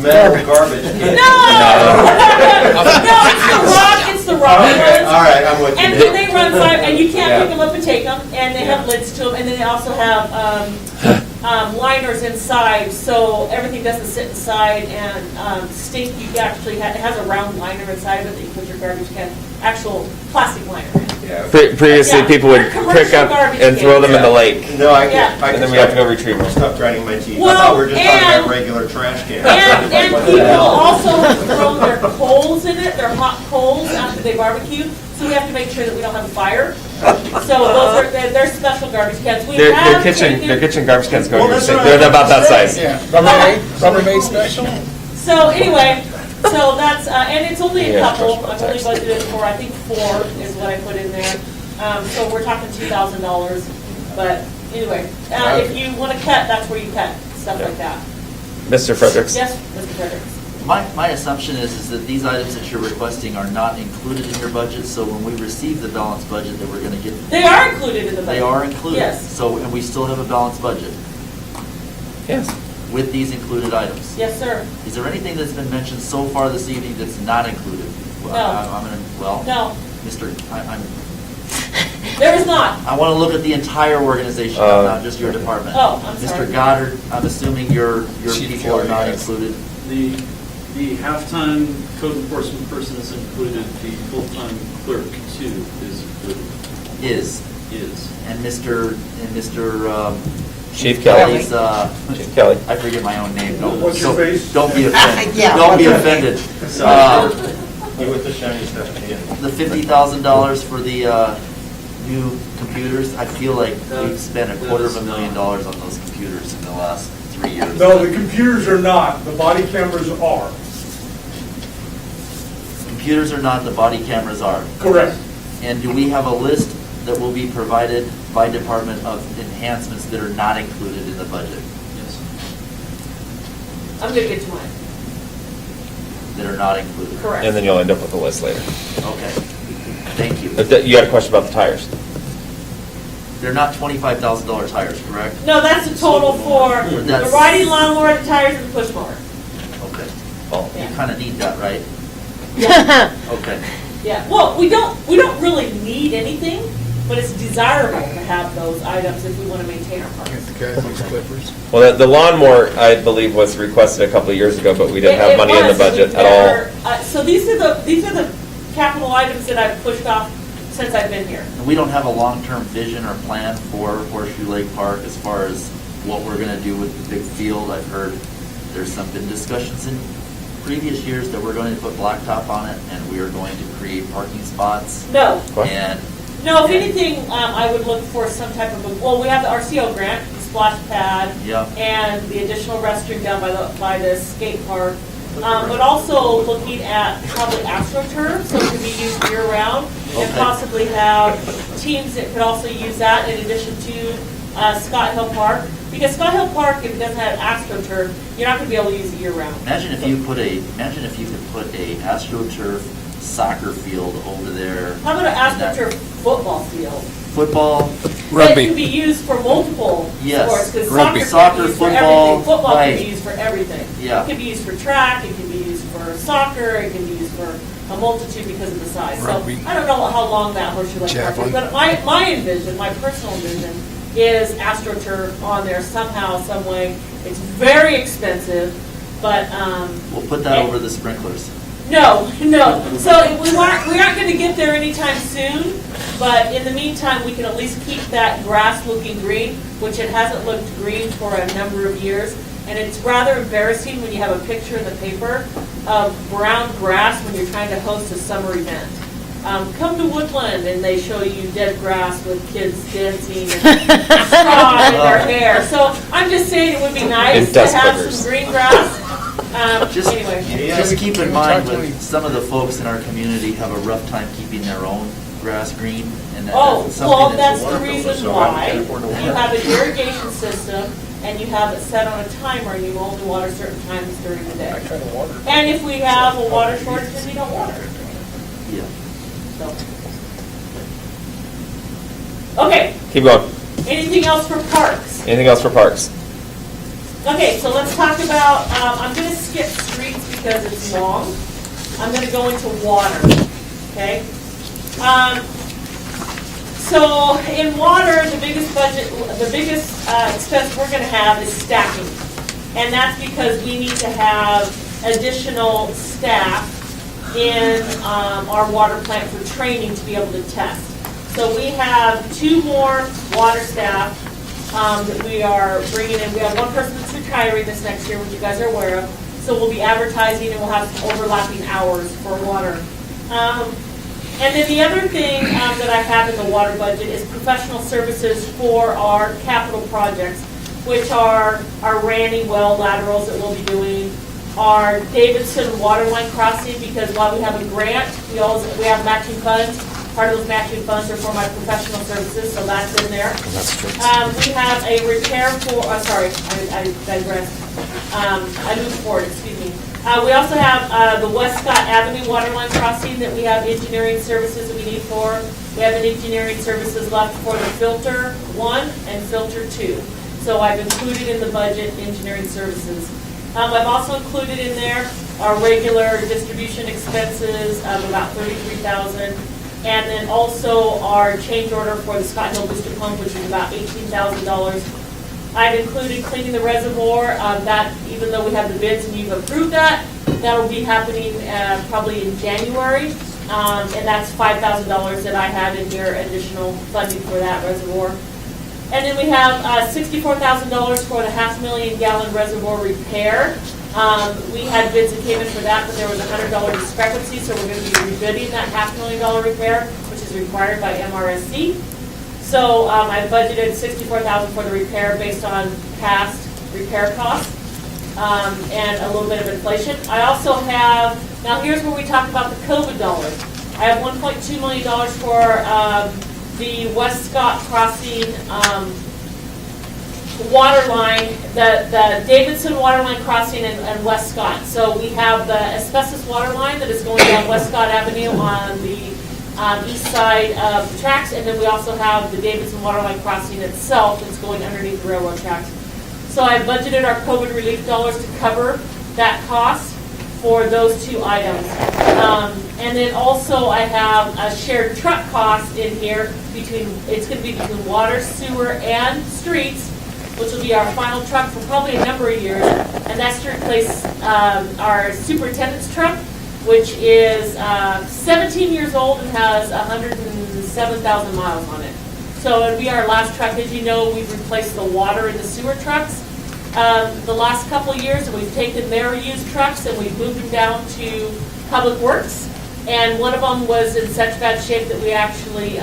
metal garbage can. No, it's the rock Okay, ones. all right, I'm with you. And then they run five, and you can't Yeah. pick them up and take them, and they have lids to them, and then they also have liners inside, so everything doesn't sit inside and stink. You actually, it has a round liner inside of it that you put your garbage can, actual plastic liner in. Previously, Yeah, people would they're pick commercial up garbage and throw cans. them in the lake. No, I Yeah. can, And then we have to go retrieve them. Stop grinding my teeth. I Well, thought we were just talking and- about regular trash cans. And people also have thrown their coals in it, their hot coals after they barbecue, so we have to make sure that we don't have a fire. So those are, they're special garbage cans. We Their have kitchen taken- garbage cans go Well, here. that's what I They're was about that saying. size. Rubbermaid special? So anyway, so that's, and it's only a Yeah, couple, special I've only tax. budgeted for, I think, 4 is what I put in there. So we're talking $2,000, but anyway, if you want to cut, that's where you cut, stuff like that. Mr. Fredericks? Yes, Mr. Fredericks? My assumption is that these items that you're requesting are not included in your budget, so when we receive the balanced budget that we're going to get. They are included in the budget. They are included? Yes. So, and we still have a balanced budget Yes. with these included items? Yes, sir. Is there anything that's been mentioned so far this evening that's not included? Well, No. I'm going to, well, No, there is not. I want to look at the entire organization, not just your department. Oh, I'm sorry. Mr. Goddard, I'm assuming your Chief people are not Kelly, yes. included. The halftime code enforcement person is included, the full-time clerk too is included. Is. And Mr. Chief Kelly. Kelly's, Chief Kelly. I forget my own name. What's your face? Don't be offended. Yeah, Don't be what's your offended. You with the shiny stuff at the end. The $50,000 for the new computers, I feel like we've spent $250,000 on those computers in the last 3 years. No, the computers are not, the body cameras are. Computers are not, the body cameras are. Correct. And do we have a list that will be provided by department of enhancements that are not included in the budget? Yes. I'm going to get to mine. That are not included? Correct. And then you'll end up with a list later. Okay. Thank you. You had a question about the tires? They're not $25,000 tires, correct? No, that's the total for the That's- riding lawnmower, the tires, and the push mower. Okay. Well, You kind of need that, right? Yeah. Okay. Yeah, well, we don't really need anything, but it's desirable to have those items if we want to maintain our parks. The guys use clippers. Well, the lawnmower, I believe, was requested a couple of years ago, but we didn't have It money in the was. budget at all. So these are the capital items that I've pushed off since I've been here. And we don't have a long-term vision or plan for Horseshoe Lake Park as far as what we're going to do with the big field. I've heard there's been discussions in previous years that we're going to put blacktop on it and we are going to create parking spots. No. And No, if anything, I would look for some type of, well, we have the RCO grant, the splash pad, Yeah. and the additional restroom down by the skate park. But also looking at probably AstroTurf, so it can be used year-round, and Okay. possibly have teams that could also use that in addition to Scott Hill Park. Because Scott Hill Park, if it doesn't have AstroTurf, you're not going to be able to use it year-round. imagine if you could put a AstroTurf soccer field over there. How about an AstroTurf football field? Football, That can be used for multiple Yes. sports, because Rugby. soccer can be used for Soccer, everything. football, Football can right. be used for everything. Yeah. It can be used for track, it can be used for soccer, it can be used for a multitude because of the size. Rugby. So I don't know how long that Horseshoe Lake Park is, Javelin. but my envision, my personal envision, is AstroTurf on there somehow, some way. It's very expensive, but, we'll put that over the sprinklers. no. So we aren't going to get there anytime soon, but in the meantime, we can at least keep that grass looking green, which it hasn't looked green for a number of years. And it's rather embarrassing when you have a picture in the paper of brown grass when you're trying to host a summer event. come to Woodland, and they show you dead grass with kids dancing and straw in their hair. So I'm just saying it would be nice And to dust have boogers. some green grass. Anyway. Just keep in mind with some of the folks in our community have a rough time keeping their own grass green, and Oh, that's well, something that's that's. the reason why you have an irrigation system and you have it set on a timer and you only water certain times during the day. And if we have a water shortage, then we don't water. Yeah. So. Okay, Keep going. anything else for parks? Anything else for parks? Okay, so let's talk about, I'm gonna skip streets because it's long. I'm gonna go into water, okay? So in water, the biggest expense we're gonna have is stacking. And that's because we need to have additional staff in our water plant for training to be able to test. So we have 2 more water staff that we are bringing in. We have one person that's retiring this next year, which you guys are aware of. So we'll be advertising and we'll have some overlapping hours for water. And then the other thing that I have in the water budget is professional services for our capital projects, which are our Randy well laterals that we'll be doing, our Davidson water line crossing, because while we have a grant, we have matching funds. Part of those matching funds are for my professional services, so that's in there. We have a repair for, I digress. I moved forward, excuse me. We also have the Westcott Avenue water line crossing that we have engineering services that we need for. We have an engineering services left for the filter 1 and filter 2. So I've included in the budget engineering services. I've also included in there our regular distribution expenses of about $33,000. And then also our change order for the Scott Hill Booster Pump, which is about $18,000. I've included cleaning the reservoir, that even though we have the bids and you've approved that, that'll be happening probably in January. And that's $5,000 that I have in here, additional funding for that reservoir. And then we have $64,000 for the 500,000 gallon reservoir repair. We had bids that came in for that, but there was a $100 discrepancy, so we're going to be rebidding that $500,000 repair, which is required by MRSC. So I budgeted $64,000 for the repair based on past repair costs and a little bit of inflation. I also have, now here's where we talk about the COVID dollars. I have $1.2 million for the West Scott Crossing water line, the Davidson water line crossing and West Scott. So we have the asbestos water line that is going down West Scott Avenue on the east side of the tracks, and then we also have the Davidson water line crossing itself that's going underneath the railroad tracks. So I budgeted our COVID relief dollars to cover that cost for those 2 items. And then also I have a shared truck cost in here it's going to be between water, sewer, and streets, which will be our final truck for probably a number of years, and that's to replace our superintendent's truck, which is 17 years old and has 107,000 miles on it. So it'll be our last truck. As you know, we've replaced the water and the sewer trucks the last couple of years, and we've taken their used trucks and we've moved them down to Public Works, and one of them was in such bad shape that we actually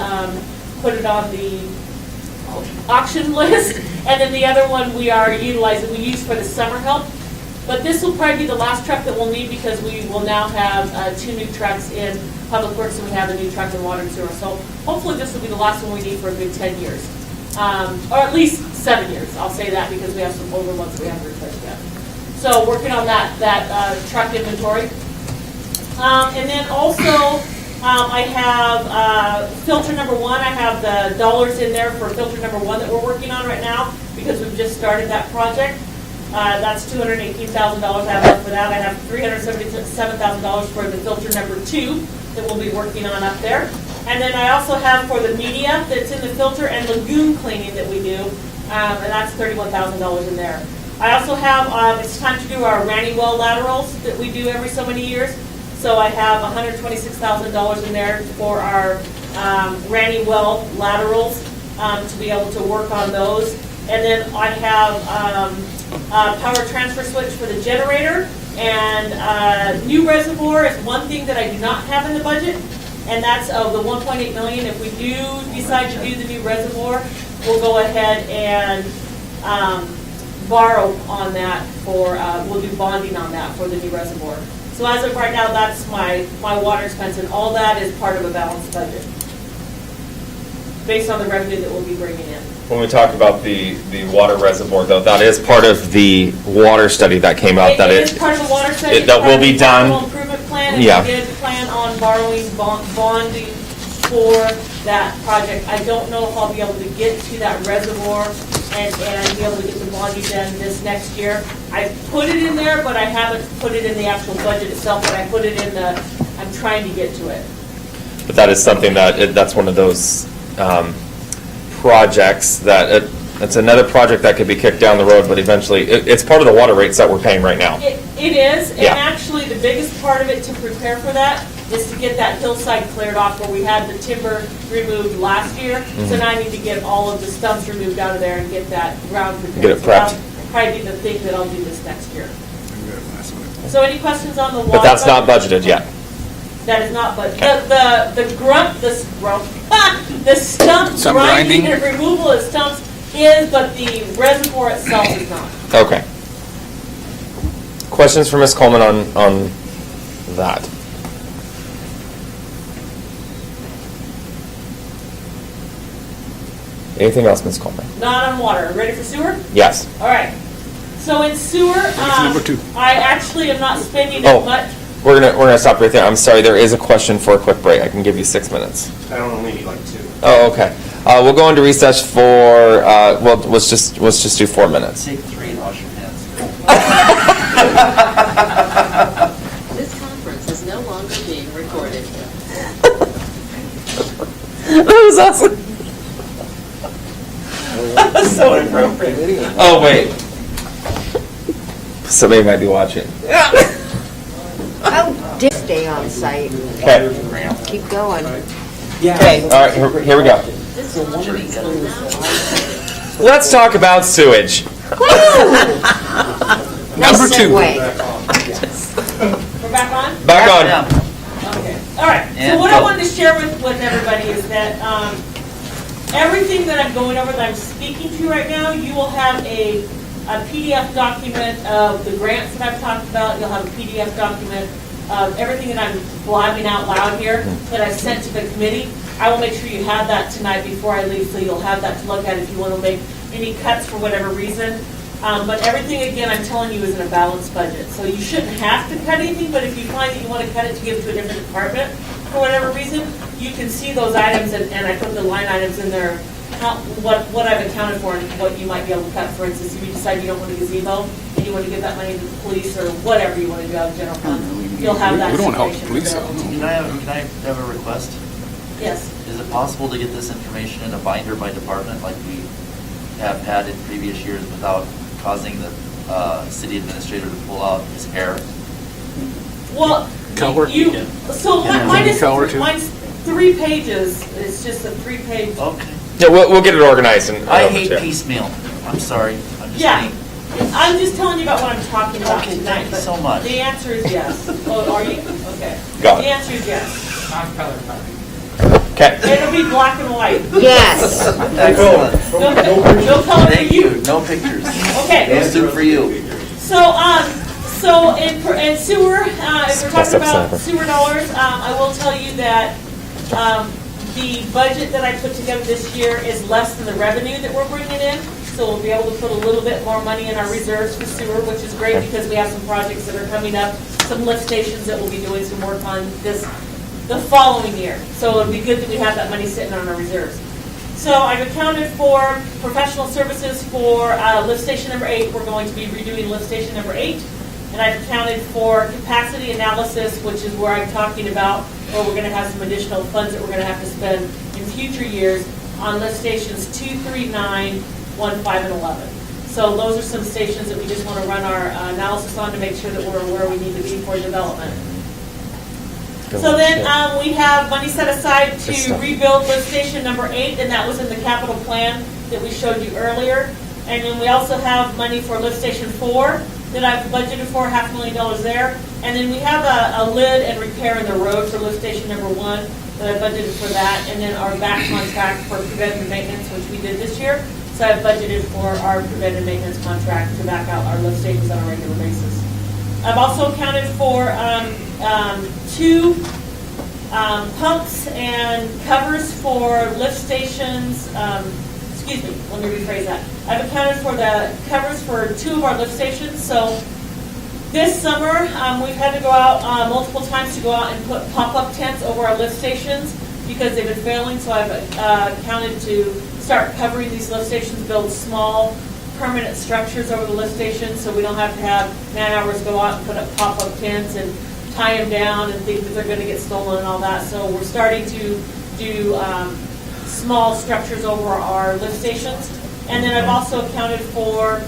put it on the auction list, and then the other one we are utilizing, we use for the summer help. But this will probably be the last truck that we'll need because we will now have 2 new trucks in Public Works and we have a new truck in water and sewer. So hopefully this will be the last one we need for a good 10 years. Or at least 7 years, I'll say that, because we have some older ones that we haven't replaced yet. So working on that truck inventory. And then also, I have filter number 1. I have the dollars in there for filter number 1 that we're working on right now because we've just started that project. That's $218,000 I have left for that. I have $377,000 for the filter number 2 that we'll be working on up there. And then I also have for the media that's in the filter and lagoon cleaning that we do, and that's $31,000 in there. I also have, it's time to do our Randy well laterals that we do every so many years. So I have $126,000 in there for our Randy well laterals to be able to work on those. And then I have power transfer switch for the generator, and new reservoir is one thing that I do not have in the budget, And that's of the 1.8 million. If we do decide to do the new reservoir, we'll go ahead and borrow on that for, we'll do bonding on that for the new reservoir. So as of right now, that's my water expense, and all that is part of a balanced budget, based on the revenue that we'll be bringing in. When we talk about the water reservoir, though, that is part of the water study that came out. That It is part of the water study. that will be done. Capital improvement plan, and Yeah. we did plan on borrowing, bonding for that project. I don't know if I'll be able to get to that reservoir and be able to get the bonding done this next year. I put it in there, but I haven't put it in the actual budget itself, but I put it in the, I'm trying to get to it. But that is something that's one of those projects that, it's another project that could be kicked down the road, but eventually, it's part of the water rates that we're paying right now. It is, and Yeah. actually, the biggest part of it to prepare for that is to get that hillside cleared off where we had the timber removed last year. So now I need to get all of the stumps removed out of there and get that ground prepared. Get it So prepped. that'll probably be the thing that I'll do this next year. So any questions on the water? But that's not budget? budgeted yet. That is not, but the stump Stump grinding grinding? and removal of stumps is, but the reservoir itself is not. Okay. Questions for Ms. Coleman on that? Anything else, Ms. Coleman? Not on water. Ready for sewer? Yes. All right. So in sewer, number 2. I actually am not spending Oh. as much. We're gonna stop right there. I'm sorry, there is a question for a quick break. I can give you 6 minutes. I don't only need like 2. Oh, okay. We'll go into recess for, well, let's just do 4 minutes. Take 3 and wash your hands. This conference is no longer being recorded. That was awesome. That was so inappropriate. Oh, wait. Somebody might be watching. Did stay on site. Okay. Keep going. Okay, all right, here we go. Let's talk about sewage. Number 2. We're back on? Back on. Okay. All right. So And what I go. wanted to share with everybody is that everything that I'm going over, that I'm speaking to right now, you will have a PDF document of the grants that I've talked about. You'll have a PDF document of everything that I'm blabbing out loud here that I've sent to the committee. I will make sure you have that tonight before I leave, so you'll have that to look at if you want to make any cuts for whatever reason. But everything, again, I'm telling you, is in a balanced budget. So you shouldn't have to cut anything, but if you find that you want to cut it to give to a different department for whatever reason, you can see those items, and I put the line items in there, what I've accounted for and what you might be able to cut. For instance, if you decide you don't want a gazebo and you want to give that money to the police or whatever you want to do out of general fund, you'll have that We don't help the information police available. out. Can I have a request? Yes. Is it possible to get this information in a binder by department like we have had in previous years without causing the city administrator to pull out his hair? Well, Color? so Yeah. mine's 3 pages. It's just a 3-page. Okay. Yeah, we'll get it organized and. I hate piecemeal. I'm sorry. I'm just Yeah. being. I'm just telling you about what I'm talking about Okay, tonight. thank you but so much. The answer is yes. Oh, are you? Okay. Got it. The answer is yes. Okay. It'll be black and white. Yes. Excellent. No color for Thank you. you. No pictures. Okay. No soup for you. So in sewer, if we're Best talking about ever. sewer dollars, I will tell you that the budget that I put together this year is less than the revenue that we're bringing in. So we'll be able to put a little bit more money in our reserves for sewer, which is great because we have some projects that are coming up, some lift stations that we'll be doing some work on the following year. So it'll be good that we have that money sitting on our reserves. So I've accounted for professional services for lift station number 8. We're going to be redoing lift station number 8. And I've accounted for capacity analysis, which is where I'm talking about, where we're going to have some additional funds that we're going to have to spend in future years on lift stations 2, 3, 9, 1, 5, and 11. So those are some stations that we just want to run our analysis on to make sure that we're where we need to be for development. So then we have money set aside to rebuild lift station number 8, and that was in the capital plan that we showed you earlier. And then we also have money for lift station 4, that I've budgeted for, $500,000 there. And then we have a lid and repair in the road for lift station number 1, that I budgeted for that. And then our back contract for preventive maintenance, which we did this year. So I've budgeted for our preventive maintenance contract to back out our lift stations on a regular basis. I've also accounted for 2 pumps and covers for lift stations. Excuse me, let me rephrase that. I've accounted for the covers for 2 of our lift stations. So this summer, we've had to go out multiple times to go out and put pop-up tents over our lift stations because they've been failing. So I've accounted to start covering these lift stations, build small permanent structures over the lift stations so we don't have to have man-hours go out and put up pop-up tents and tie them down and think that they're going to get stolen and all that. So we're starting to do small structures over our lift stations. And then I've also accounted for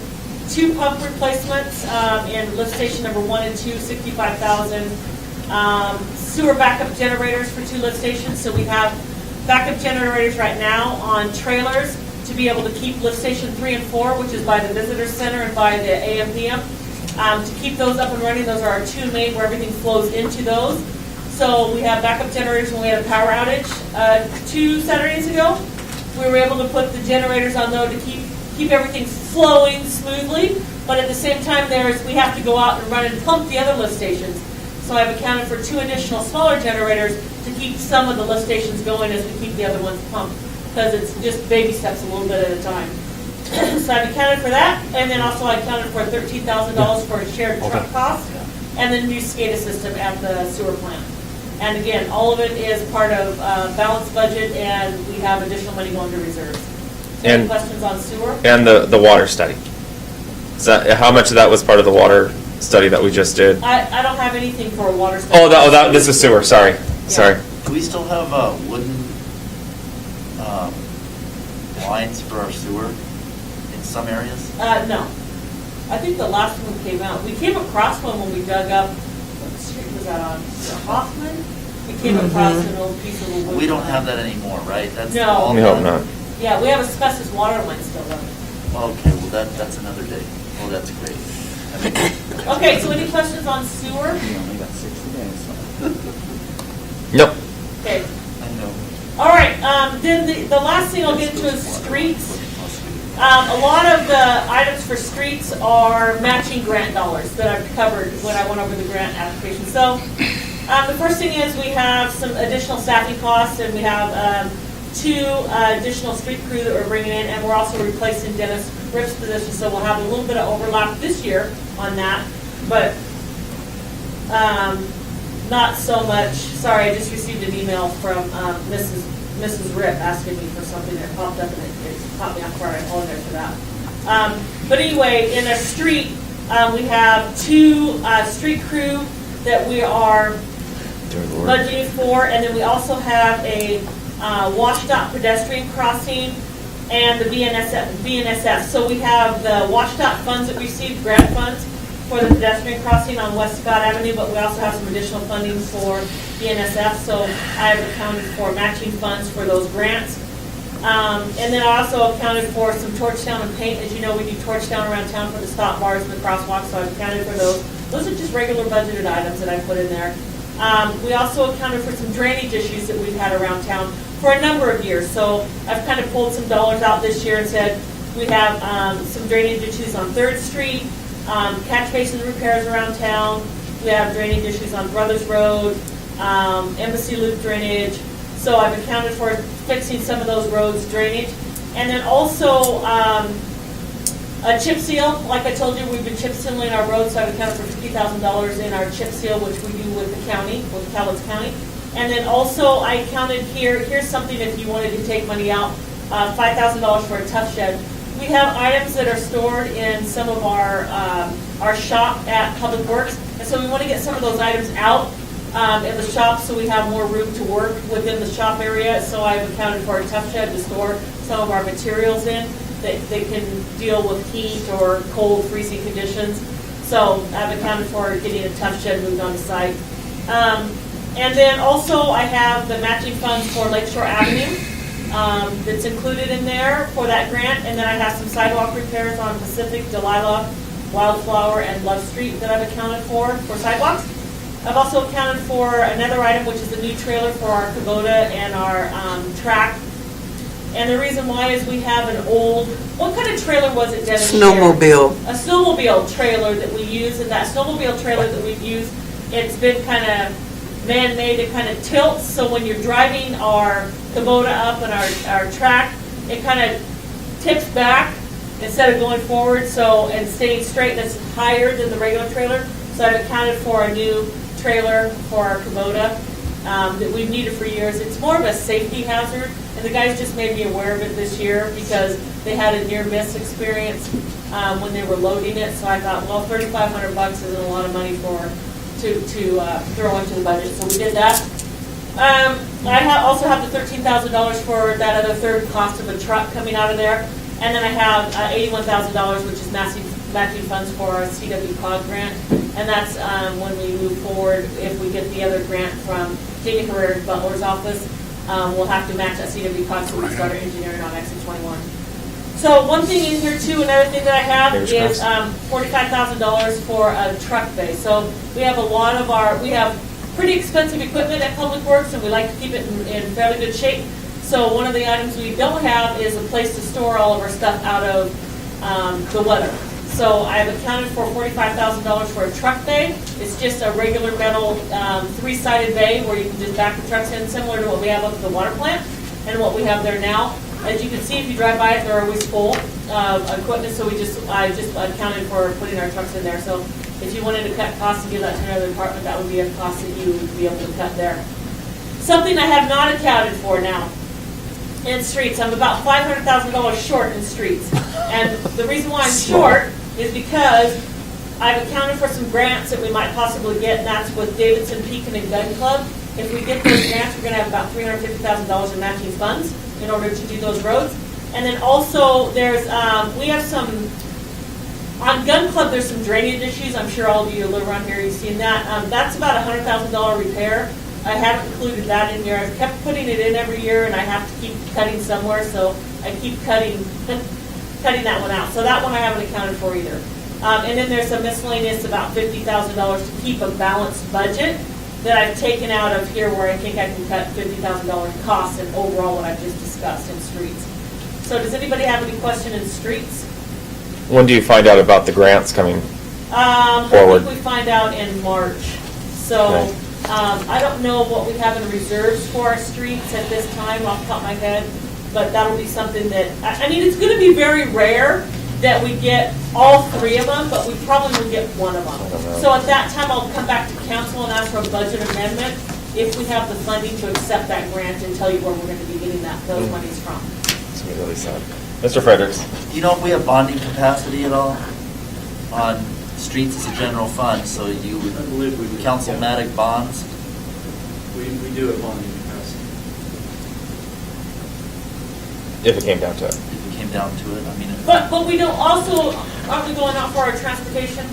2 pump replacements in lift station number 1 and 2, $65,000. Sewer backup generators for 2 lift stations. So we have backup generators right now on trailers to be able to keep lift station 3 and 4, which is by the visitor center and by the AM/PM. To keep those up and running, those are our 2 main where everything flows into those. So we have backup generators when we had a power outage 2 Saturdays ago. We were able to put the generators on those to keep everything flowing smoothly, but at the same time we have to go out and run and pump the other lift stations. So I've accounted for 2 additional smaller generators to keep some of the lift stations going as we keep the other ones pumped, because it's just baby steps a little bit at a time. So I've accounted for that, and then also I accounted for $13,000 for a shared truck cost, and the new SCADA system at the sewer plant. And again, all of it is part of balanced budget, and we have additional money going to reserves. Any questions on sewer? And the water study. Is that, how much of that was part of the water study that we just did? I don't have anything for a water study. Oh, this is sewer, sorry. Sorry. Do we still have wooden lines for our sewer in some areas? No. I think the last one came out. We came across one when we dug up, what street was that on? Hoffman? We came across an old piece of wood. We don't have that anymore, right? That's No. all We hope not. Yeah, we have asbestos water line still though. Okay, well that's another day. Well, that's great. Okay, so any questions on sewer? We only got 60 days. Nope. Okay. I know. All right, then the last thing I'll get into is streets. A lot of the items for streets are matching grant dollars that I've covered when I went over the grant application. So the first thing is we have some additional staffing costs, and we have 2 additional street crew that we're bringing in, and we're also replacing Dennis Ripp's position, so we'll have a little bit of overlap this year on that, but not so much. Sorry, I just received an email from Mrs. Rip asking me for something that popped up, and it caught me off guard. I apologize for that. But anyway, in a street, we have 2 street crew that we are budgeting for, and then we also have a washed-out pedestrian crossing and the Bnsf. So we have the washed-out funds that we received, grant funds, for the pedestrian crossing on West Scott Avenue, but we also have some additional funding for Bnsf, so I have accounted for matching funds for those grants. And then I also accounted for some torch down and paint. As you know, we do torch down around town for the stop bars and the crosswalks, so I've accounted for those. Those are just regular budgeted items that I put in there. We also accounted for some drainage issues that we've had around town for a number of years. So I've kind of pulled some dollars out this year and said we have some drainage issues on 3rd Street, catch basin repairs around town. We have drainage issues on Brothers Road, Embassy Loop drainage. So I've accounted for fixing some of those roads drainage. And then also a chip seal. Like I told you, we've been chip sealing our roads, so I've accounted for $50,000 in our chip seal, which we do with the county, with Cowlitz County. And then also I counted here's something if you wanted to take money out, $5,000 for a tough shed. We have items that are stored in some of our shop at Public Works, and so we want to get some of those items out in the shop so we have more room to work within the shop area. So I've accounted for a tough shed to store some of our materials in that they can deal with heat or cold, freezing conditions. So I've accounted for getting a tough shed moved on the site. And then also I have the matching funds for Lakeshore Avenue that's included in there for that grant. And then I have some sidewalk repairs on Pacific, Delilah, Wildflower, and Love Street that I've accounted for sidewalks. I've also accounted for another item, which is the new trailer for our Kubota and our track. And the reason why is we have an old, what kind of trailer was it, Dennis? Snowmobile. A snowmobile trailer that we use, and that snowmobile trailer that we've used, it's been kind of man-made, it kind of tilts, so when you're driving our Kubota up and our track, it kind of tips back instead of going forward, so, and staying straight, and it's higher than the regular trailer. So I've accounted for a new trailer for our Kubota that we've needed for years. It's more of a safety hazard, and the guys just made me aware of it this year because they had a near-miss experience when they were loading it. So I thought, well, $3,500 isn't a lot of money to throw into the budget. So we did that. I also have the $13,000 for that other third cost of a truck coming out of there. And then I have $81,000, which is matching funds for our CW COG grant. And that's when we move forward, if we get the other grant from Jamie Herrera's Butler's office, we'll have to match that CW COG so we start our engineering on Exit 21. So one thing in here too, another thing that I have is $45,000 for a truck bay. So we have we have pretty expensive equipment at Public Works, and we like to keep it in fairly good shape. So one of the items we don't have is a place to store all of our stuff out of the weather. So I have accounted for $45,000 for a truck bay. It's just a regular metal three-sided bay where you can just back the trucks in, similar to what we have up at the water plant and what we have there now. As you can see, if you drive by it, they're always full of equipment. So I just accounted for putting our trucks in there. So if you wanted to cut costs and give that to another department, that would be a cost that you would be able to cut there. Something I have not accounted for now. In streets, I'm about $500,000 short in streets. And the reason why I'm short is because I've accounted for some grants that we might possibly get, and that's with Davidson, Pekin, and Gun Club. If we get those grants, we're going to have about $350,000 in matching funds in order to do those roads. And then also, there's we have some, on Gun Club, there's some drainage issues. I'm sure all of you who live around here, you've seen that. That's about a $100,000 repair. I haven't included that in here. I've kept putting it in every year, and I have to keep cutting somewhere, so I keep cutting that one out. So that one I haven't accounted for either. And then there's a miscellaneous about $50,000 to keep a balanced budget that I've taken out of here where I think I can cut $50,000 costs and overall what I've just discussed in streets. So does anybody have any question in streets? When do you find out about the grants coming forward? I think we find out in March. So. Okay. I don't know what we have in reserves for our streets at this time off the top of my head, but that'll be something that, I mean, it's going to be very rare that we get all three of them, but we probably will get one of them. So at that time, I'll come back to council and ask for a budget amendment if we have the funding to accept that grant and tell you where we're going to be getting those monies from. It's going to be really sad. Mr. Fredericks. Do you know if we have bonding capacity at all on streets as a general fund, so you would I believe we do. councilmatic bonds? We do have bonding capacity. If it came down to it. If it came down to it, I mean. But we don't also, aren't we going out for our transportation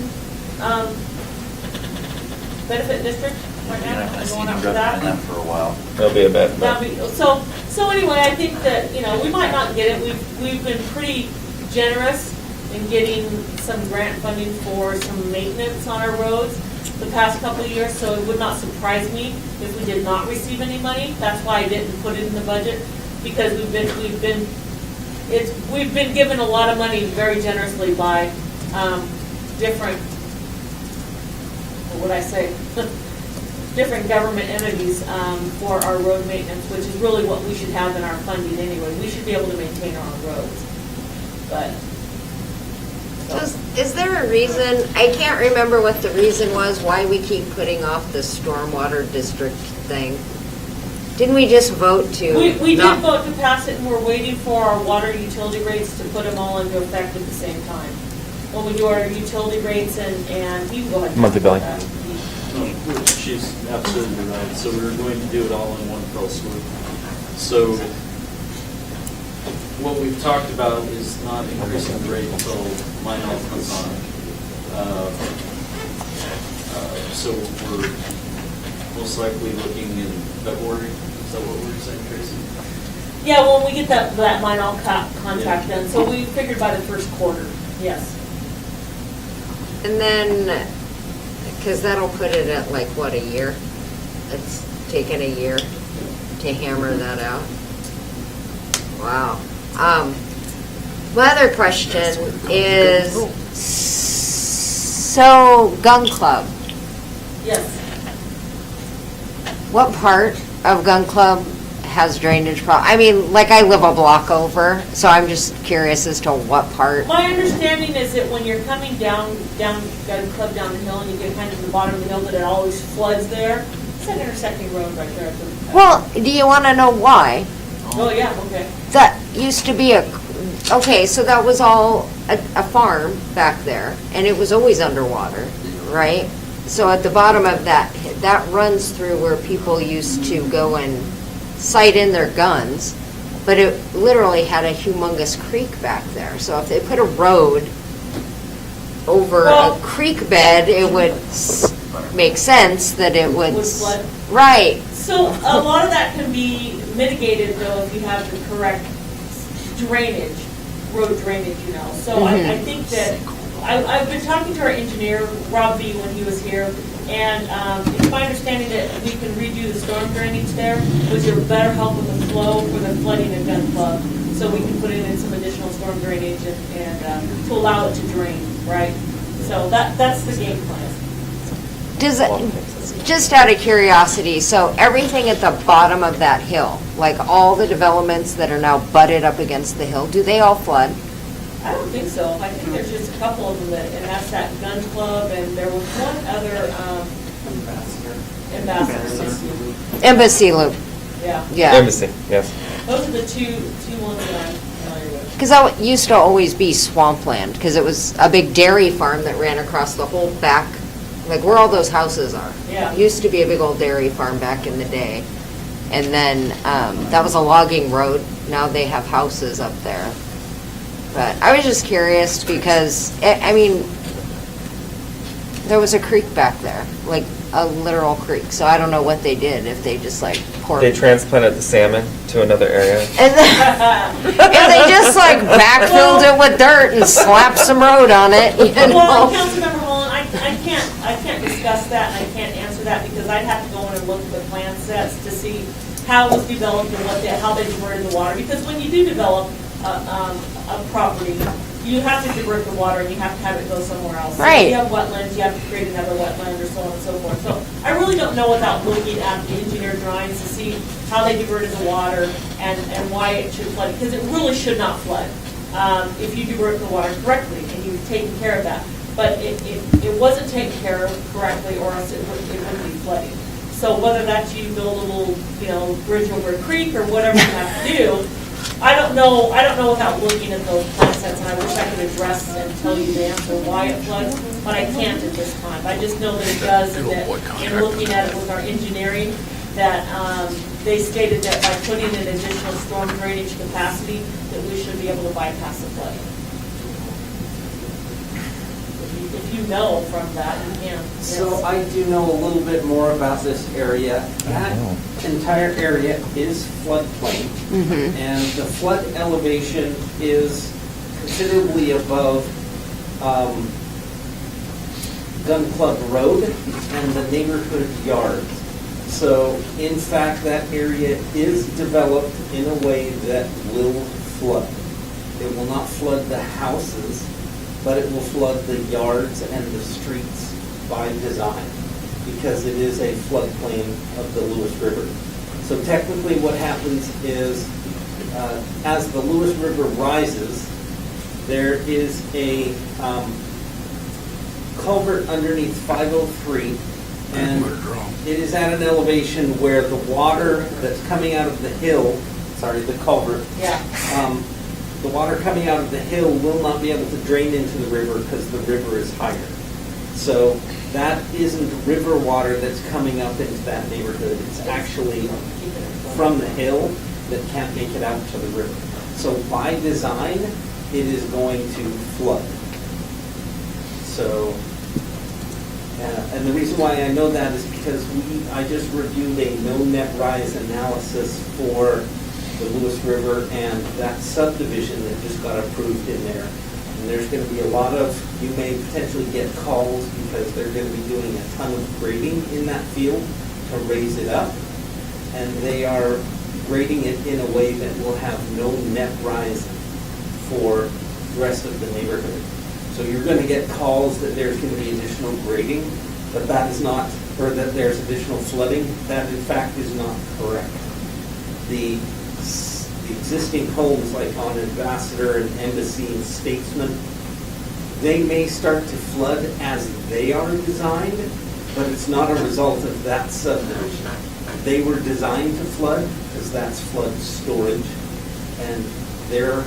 benefit district right now? I We're see going you out for recommend that. that for a while. There'll be a bit. So anyway, I think that, we might not get it. We've been pretty generous in getting some grant funding for some maintenance on our roads the past couple of years, so it would not surprise me if we did not receive any money. That's why I didn't put it in the budget, because we've been given a lot of money very generously by different, what would I say, different government entities for our road maintenance, which is really what we should have in our funding anyway. We should be able to maintain our own roads, but. Is there a reason, I can't remember what the reason was, why we keep putting off the stormwater district thing? Didn't we just vote to? We did vote to pass it, and we're waiting for our water utility rates to put them all into effect at the same time. When we do our utility rates and you can go ahead. and Monthly billing. talk about that. No, she's absolutely right. So we're going to do it all in one fell swoop. So what we've talked about is not increasing the rate until line health comes on. So we're most likely looking in February. Is that what we're saying, Tracy? Yeah, when we get that mine all contract done. So we figured by the first quarter, yes. And then, because that'll put it at like, what, a year? It's taken a year to hammer that out. Wow. My other question is, so gun club, Yes. what part of gun club has drainage I mean, like I live a block over, so I'm just curious as to what part. My understanding is that when you're coming down Gun Club down the hill and you get kind of to the bottom of the hill, that it always floods there. It's that intersecting road right there. Well, do you want to know why? Oh, yeah, okay. That used to be okay, so that was all a farm back there, and it was always underwater, right? So at the bottom of that runs through where people used to go and sight in their guns, but it literally had a humongous creek back there. So if they put a road over a creek bed, it would make sense that it would... Would flood. Right. So a lot of that can be mitigated though if you have the correct drainage, road drainage, you know. So I think that, I've been talking to our engineer, Rob V, when he was here, and it's my understanding that we can redo the storm drainage there, which will better help with the flow for the flooding of Gun Club. So we can put in some additional storm drainage and to allow it to drain, right? So that's the game plan. Does it, just out of curiosity, so everything at the bottom of that hill, like all the developments that are now butted up against the hill, do they all flood? I don't think so. I think there's just a couple of them and that's that Gun Club, and there was one other, Ambassador. Embassy Loop, Yeah. yeah. Embassy, yes. Those are the two ones that I'm familiar with. Because that used to always be swampland, because it was a big dairy farm that ran across the whole back, like where all those houses are. Yeah. Used to be a big old dairy farm back in the day. And then that was a logging road. Now they have houses up there. But I was just curious because, I mean, there was a creek back there, like a literal creek. So I don't know what they did, if they just like poured. They transplanted the salmon to another area. And they just like backfilled it with dirt and slapped some road on it, you Well, know? Councilmember Holland, I can't discuss that and I can't answer that because I'd have to go in and look at the plan sets to see how it was developed and how they diverted the water. Because when you do develop a property, you have to divert the water and you have to have it go somewhere else. So Right. if you have wetlands, you have to create another wetland or so on and so forth. So I really don't know without looking at the engineer drawings to see how they diverted the water and why it should flood, because it really should not flood if you divert the water correctly and you've taken care of that. But it wasn't taken care of correctly or else it wouldn't be flooding. So whether that's you build a little, bridge over a creek or whatever you have to do, I don't know without looking at those plan sets, and I wish I could address and tell you the answer why it floods, but I can't at this time. I just know that it does, and that in looking at it with our engineering, that they stated that by putting in additional storm drainage capacity, that we should be able to bypass the flooding. If you know from that, you can. So yes. I do know a little bit more about this area. That entire area is floodplain, and the flood elevation is considerably above Gun Club Road and the neighborhood yards. So in fact, that area is developed in a way that will flood. It will not flood the houses, but it will flood the yards and the streets by design, because it is a floodplain of the Lewis River. So technically what happens is, as the Lewis River rises, there is a culvert underneath 503, and it is at an elevation where the water that's coming out of the hill, the culvert, the water coming out of the hill will not be able to drain into the river because the river is higher. So that isn't river water that's coming up into that neighborhood. It's actually from the hill that can't make it out to the river. So by design, it is going to flood. So, and the reason why I know that is because I just reviewed a no net rise analysis for the Lewis River and that subdivision that just got approved in there. And there's going to be a lot of, you may potentially get calls because they're going to be doing a ton of grading in that field to raise it up. And they are grading it in a way that will have no net rise for the rest of the neighborhood. So you're going to get calls that there's going to be additional grading, but that is not, or that there's additional flooding. That in fact is not correct. The existing homes like on Ambassador and Embassy and Statesman, they may start to flood as they are designed, but it's not a result of that subdivision. They were designed to flood because that's flood storage, and their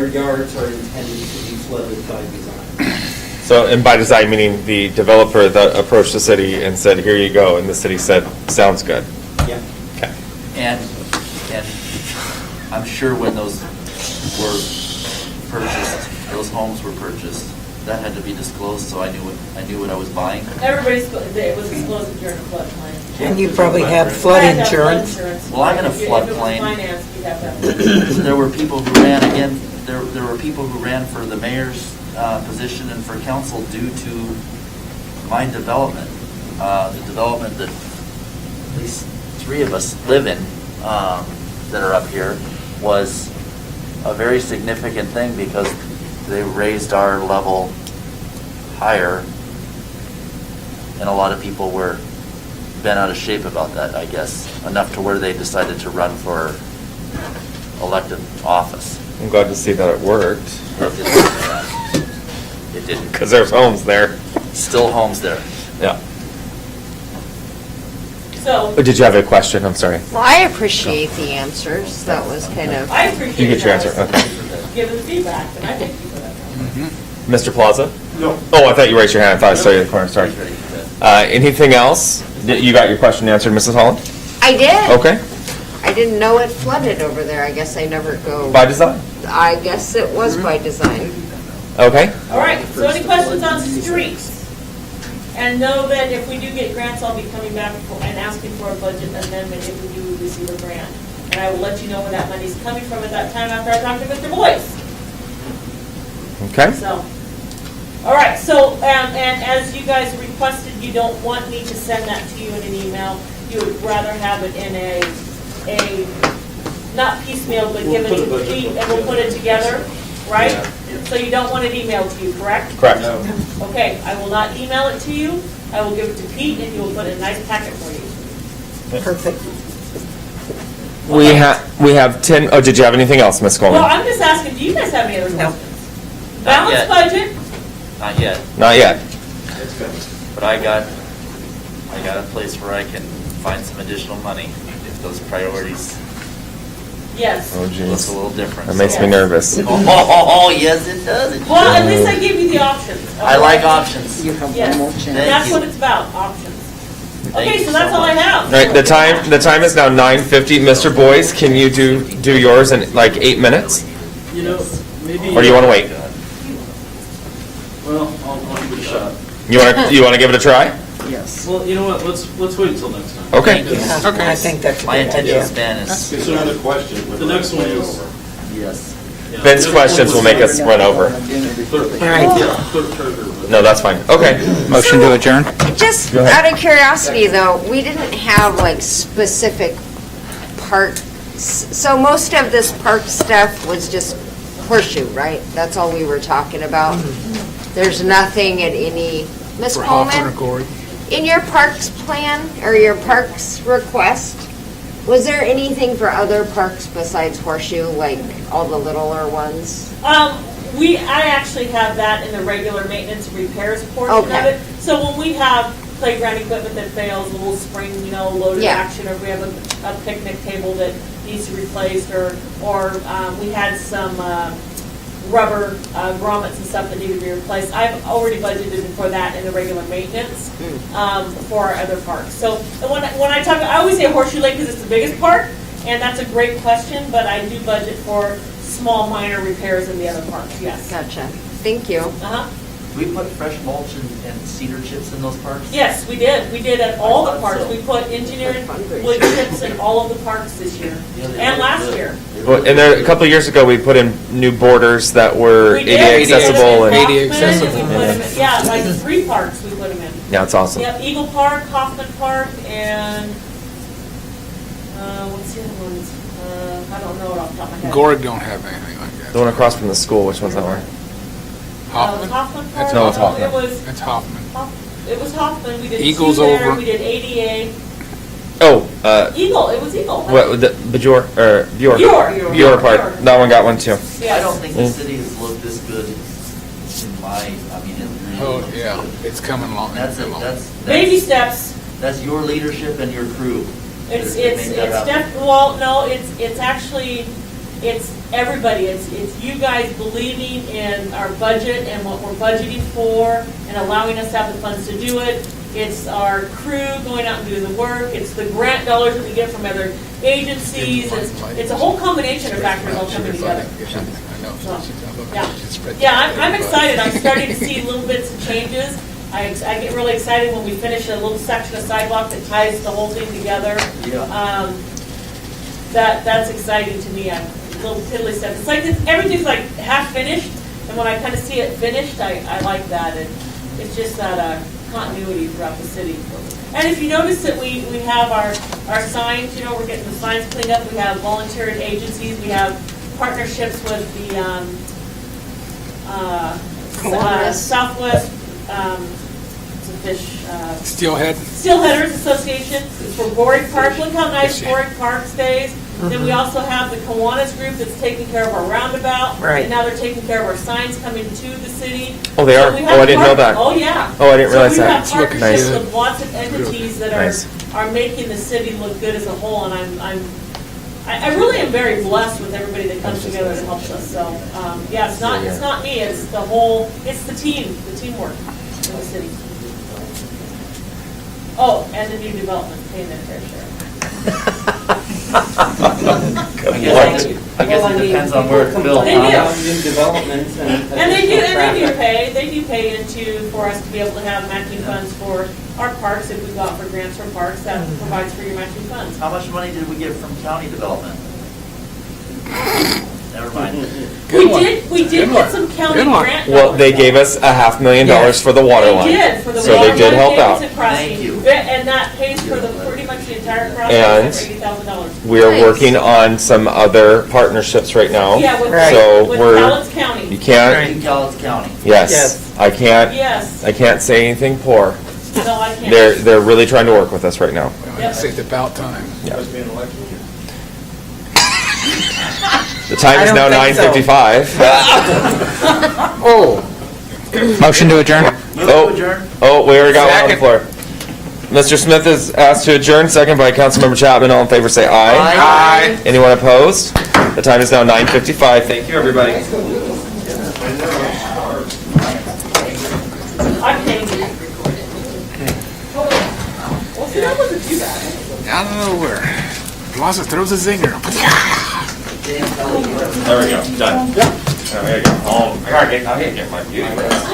yards are intended to be flooded by design. So, and by design, meaning the developer that approached the city and said, here you go, and the city said, sounds good. Yeah. Okay. And I'm sure when those were purchased, those homes were purchased, that had to be disclosed, so I knew what I was buying. It was disclosed during the floodplain. And you probably have flood insurance. Well, I'm in a If it floodplain. was financed, you'd have to have. There were people who ran again, there were people who ran for the mayor's position and for council due to my development. The development that at least 3 of us live in, that are up here, was a very significant thing because they raised our level higher, and a lot of people were bent out of shape about that, I guess, enough to where they decided to run for elected office. I'm glad to see that it worked. It didn't. Because there's homes there. Still homes there. Yeah. So. Oh, did you have a question? I'm sorry. Well, I appreciate the answers. That was kind of. I appreciate You get your answer, that. okay. Given the feedback, and I thank you for that. Mr. Plaza? No. Oh, I thought you raised your hand. I thought I saw you in the corner, sorry. Anything else? You got your question answered, Mrs. Holland? I did. Okay. I didn't know it flooded over there. I guess I never go. By design? I guess it was by design. Okay. All right, so any questions on streets? And know that if we do get grants, I'll be coming back and asking for a budget amendment if we do receive a grant. And I will let you know where that money's coming from at that time after I talk to Mr. Boyce. Okay. So, all right, so, and as you guys requested, you don't want me to send that to you in an email. You would rather have it in a not piecemeal, but give it, and we'll put it together, right? So you don't want it emailed to you, correct? Correct. Okay, I will not email it to you. I will give it to Pete, and he will put it in a nice packet for you. Perfect. We have 10, oh, did you have anything else, Ms. Coleman? Well, I'm just asking, do you guys have any other questions? Balanced budget? Not yet, Not yet. but I got a place where I can find some additional money if those priorities Yes. Oh, look jeez. a little different. That makes me Yes. nervous. Oh, yes, it does. Well, at least I gave you the options. I like options. You have Yes, one more chance. that's you. what it's about, options. Thank Okay, you so that's so all I much. have. All right, the time is now 9:50. Mr. Boyce, can you do yours in like 8 minutes? You know, maybe. Or do you want to wait? Well, I'll give it a shot. You want to give it a try? Yes. Well, you know what, let's wait until next time. Okay. Yeah, Okay. I think that's a My good attention idea. span is, So another question. The next one is. yes. yeah, Ben's the other questions one will was- make us run over. Clerk- All right. yeah, Clerk-Treasurer. No, that's fine. Okay. Motion to adjourn? Just Go ahead. out of curiosity, though, we didn't have like specific park, so most of this park stuff was just Horseshoe, right? That's all we were talking about? There's nothing at any, Ms. For Hawthorne or Coleman? Corey? In your parks plan, or your parks request, was there anything for other parks besides Horseshoe, like all the littler ones? I actually have that in the regular maintenance and repairs portion of Okay. it. So when we have playground equipment that fails, a little spring, loaded Yeah. action, or if we have a picnic table that needs to be replaced, or we had some rubber grommets and stuff that needed to be replaced. I've already budgeted for that in the regular maintenance for our other parks. So when I talk, I always say Horseshoe Lake because it's the biggest park, and that's a great question, but I do budget for small minor repairs in the other parks, yes. Gotcha. Thank you. Uh-huh. We put fresh mulch and cedar chips in those parks? Yes, we did. We did at all the parks. We put engineered wood chips in all of the parks this year and last year. Well, and there, a couple of years ago, we put in new borders that were We did. ADA We put 'em accessible in and, Hoffman, we put 'em in- Yeah, like 3 parks we put them in. yeah, it's awesome. Yep, Eagle Park, Hoffman Park, and, what's the other ones? I don't know it off the top of my head. Gorg don't have anything like that. The one across from the school, which one's that one? Hoffman? Hoffman Park? That's No, it's Hoffman. It was, That's Hoffman. it was Hoffman. We did Eagle's 2 there. over. We did ADA. Oh, Eagle, it was Eagle. what, the Bjork, or Bjork? Bjork. Bjork Park, that one got one too. I don't think the Mm. city has looked this good in my, I mean, it Oh, really looks yeah, good. it's coming along. That's it, Baby steps. That's your leadership and your crew. It's, that make that happen. well, no, it's actually, it's everybody. It's you guys believing in our budget and what we're budgeting for and allowing us to have the funds to do it. It's our crew going out and doing the work. It's the grant dollars that we get from other agencies. It's a whole combination of factors all coming together. Yeah, yeah, I'm excited. I'm starting to see little bits of changes. I get really excited when we finish a little section of sidewalk that ties the whole thing together. Yeah. That's exciting to me. I'm a little tiddly stuff. It's like everything's like half finished, and when I kind of see it finished, I like that. And it's just that continuity throughout the city. And if you notice that we have our signs, you know, we're getting the signs cleaned up. We have volunteer agencies. We have partnerships with the Southwest. It's a fish. Steelheaders Association. It's for Boring Park. Look how nice Boring Park stays. Then we also have the Kiwanis group that's taking care of our roundabout. Right. And now they're taking care of our signs coming to the city. Oh, they So are? we Oh, have I didn't know that. Oh, yeah. Oh, I didn't realize So we that. have It's looking partnerships nice. with lots of entities that Nice. are making the city look good as a whole, and I really am very blessed with everybody that comes together and helps us. So, yeah, it's not me, it's the whole, it's the teamwork in the city. Oh, and the new development, paying their fair share. I guess it depends on where it's built. They do. New developments And they do pay into, for us to be able to have matching funds for our parks, if we go out for grants for parks, that provides for your matching funds. How much money did we get from county development? Never mind. We did get some county grant. Well, they gave us $500,000 for the water line. They did, for the So water they did line, help out. Davidson Crossing. Thank you. And that pays for pretty much the entire And process for $80,000. We are working on some other partnerships right now. Yeah, with So we're, Cowlitz County. you can't, In Cowlitz County. yes, I can't, Yes, I can't say anything poor. no, I can't. They're really trying to work with us right now. Yep. It's about time. The time is I now don't think so. 9:55. Oh, Motion to adjourn? Move to adjourn. Oh, we already got one on the floor. Mr. Smith is asked to adjourn, second by Councilmember Chapman. All in favor, say aye. Aye. Anyone opposed? The time is now 9:55. Thank you, everybody. I can't even record it. Well, see, that wasn't too bad. out of nowhere. Plaza throws a zinger. There we go, done. There we go. Oh, I gotta get my beauty rest.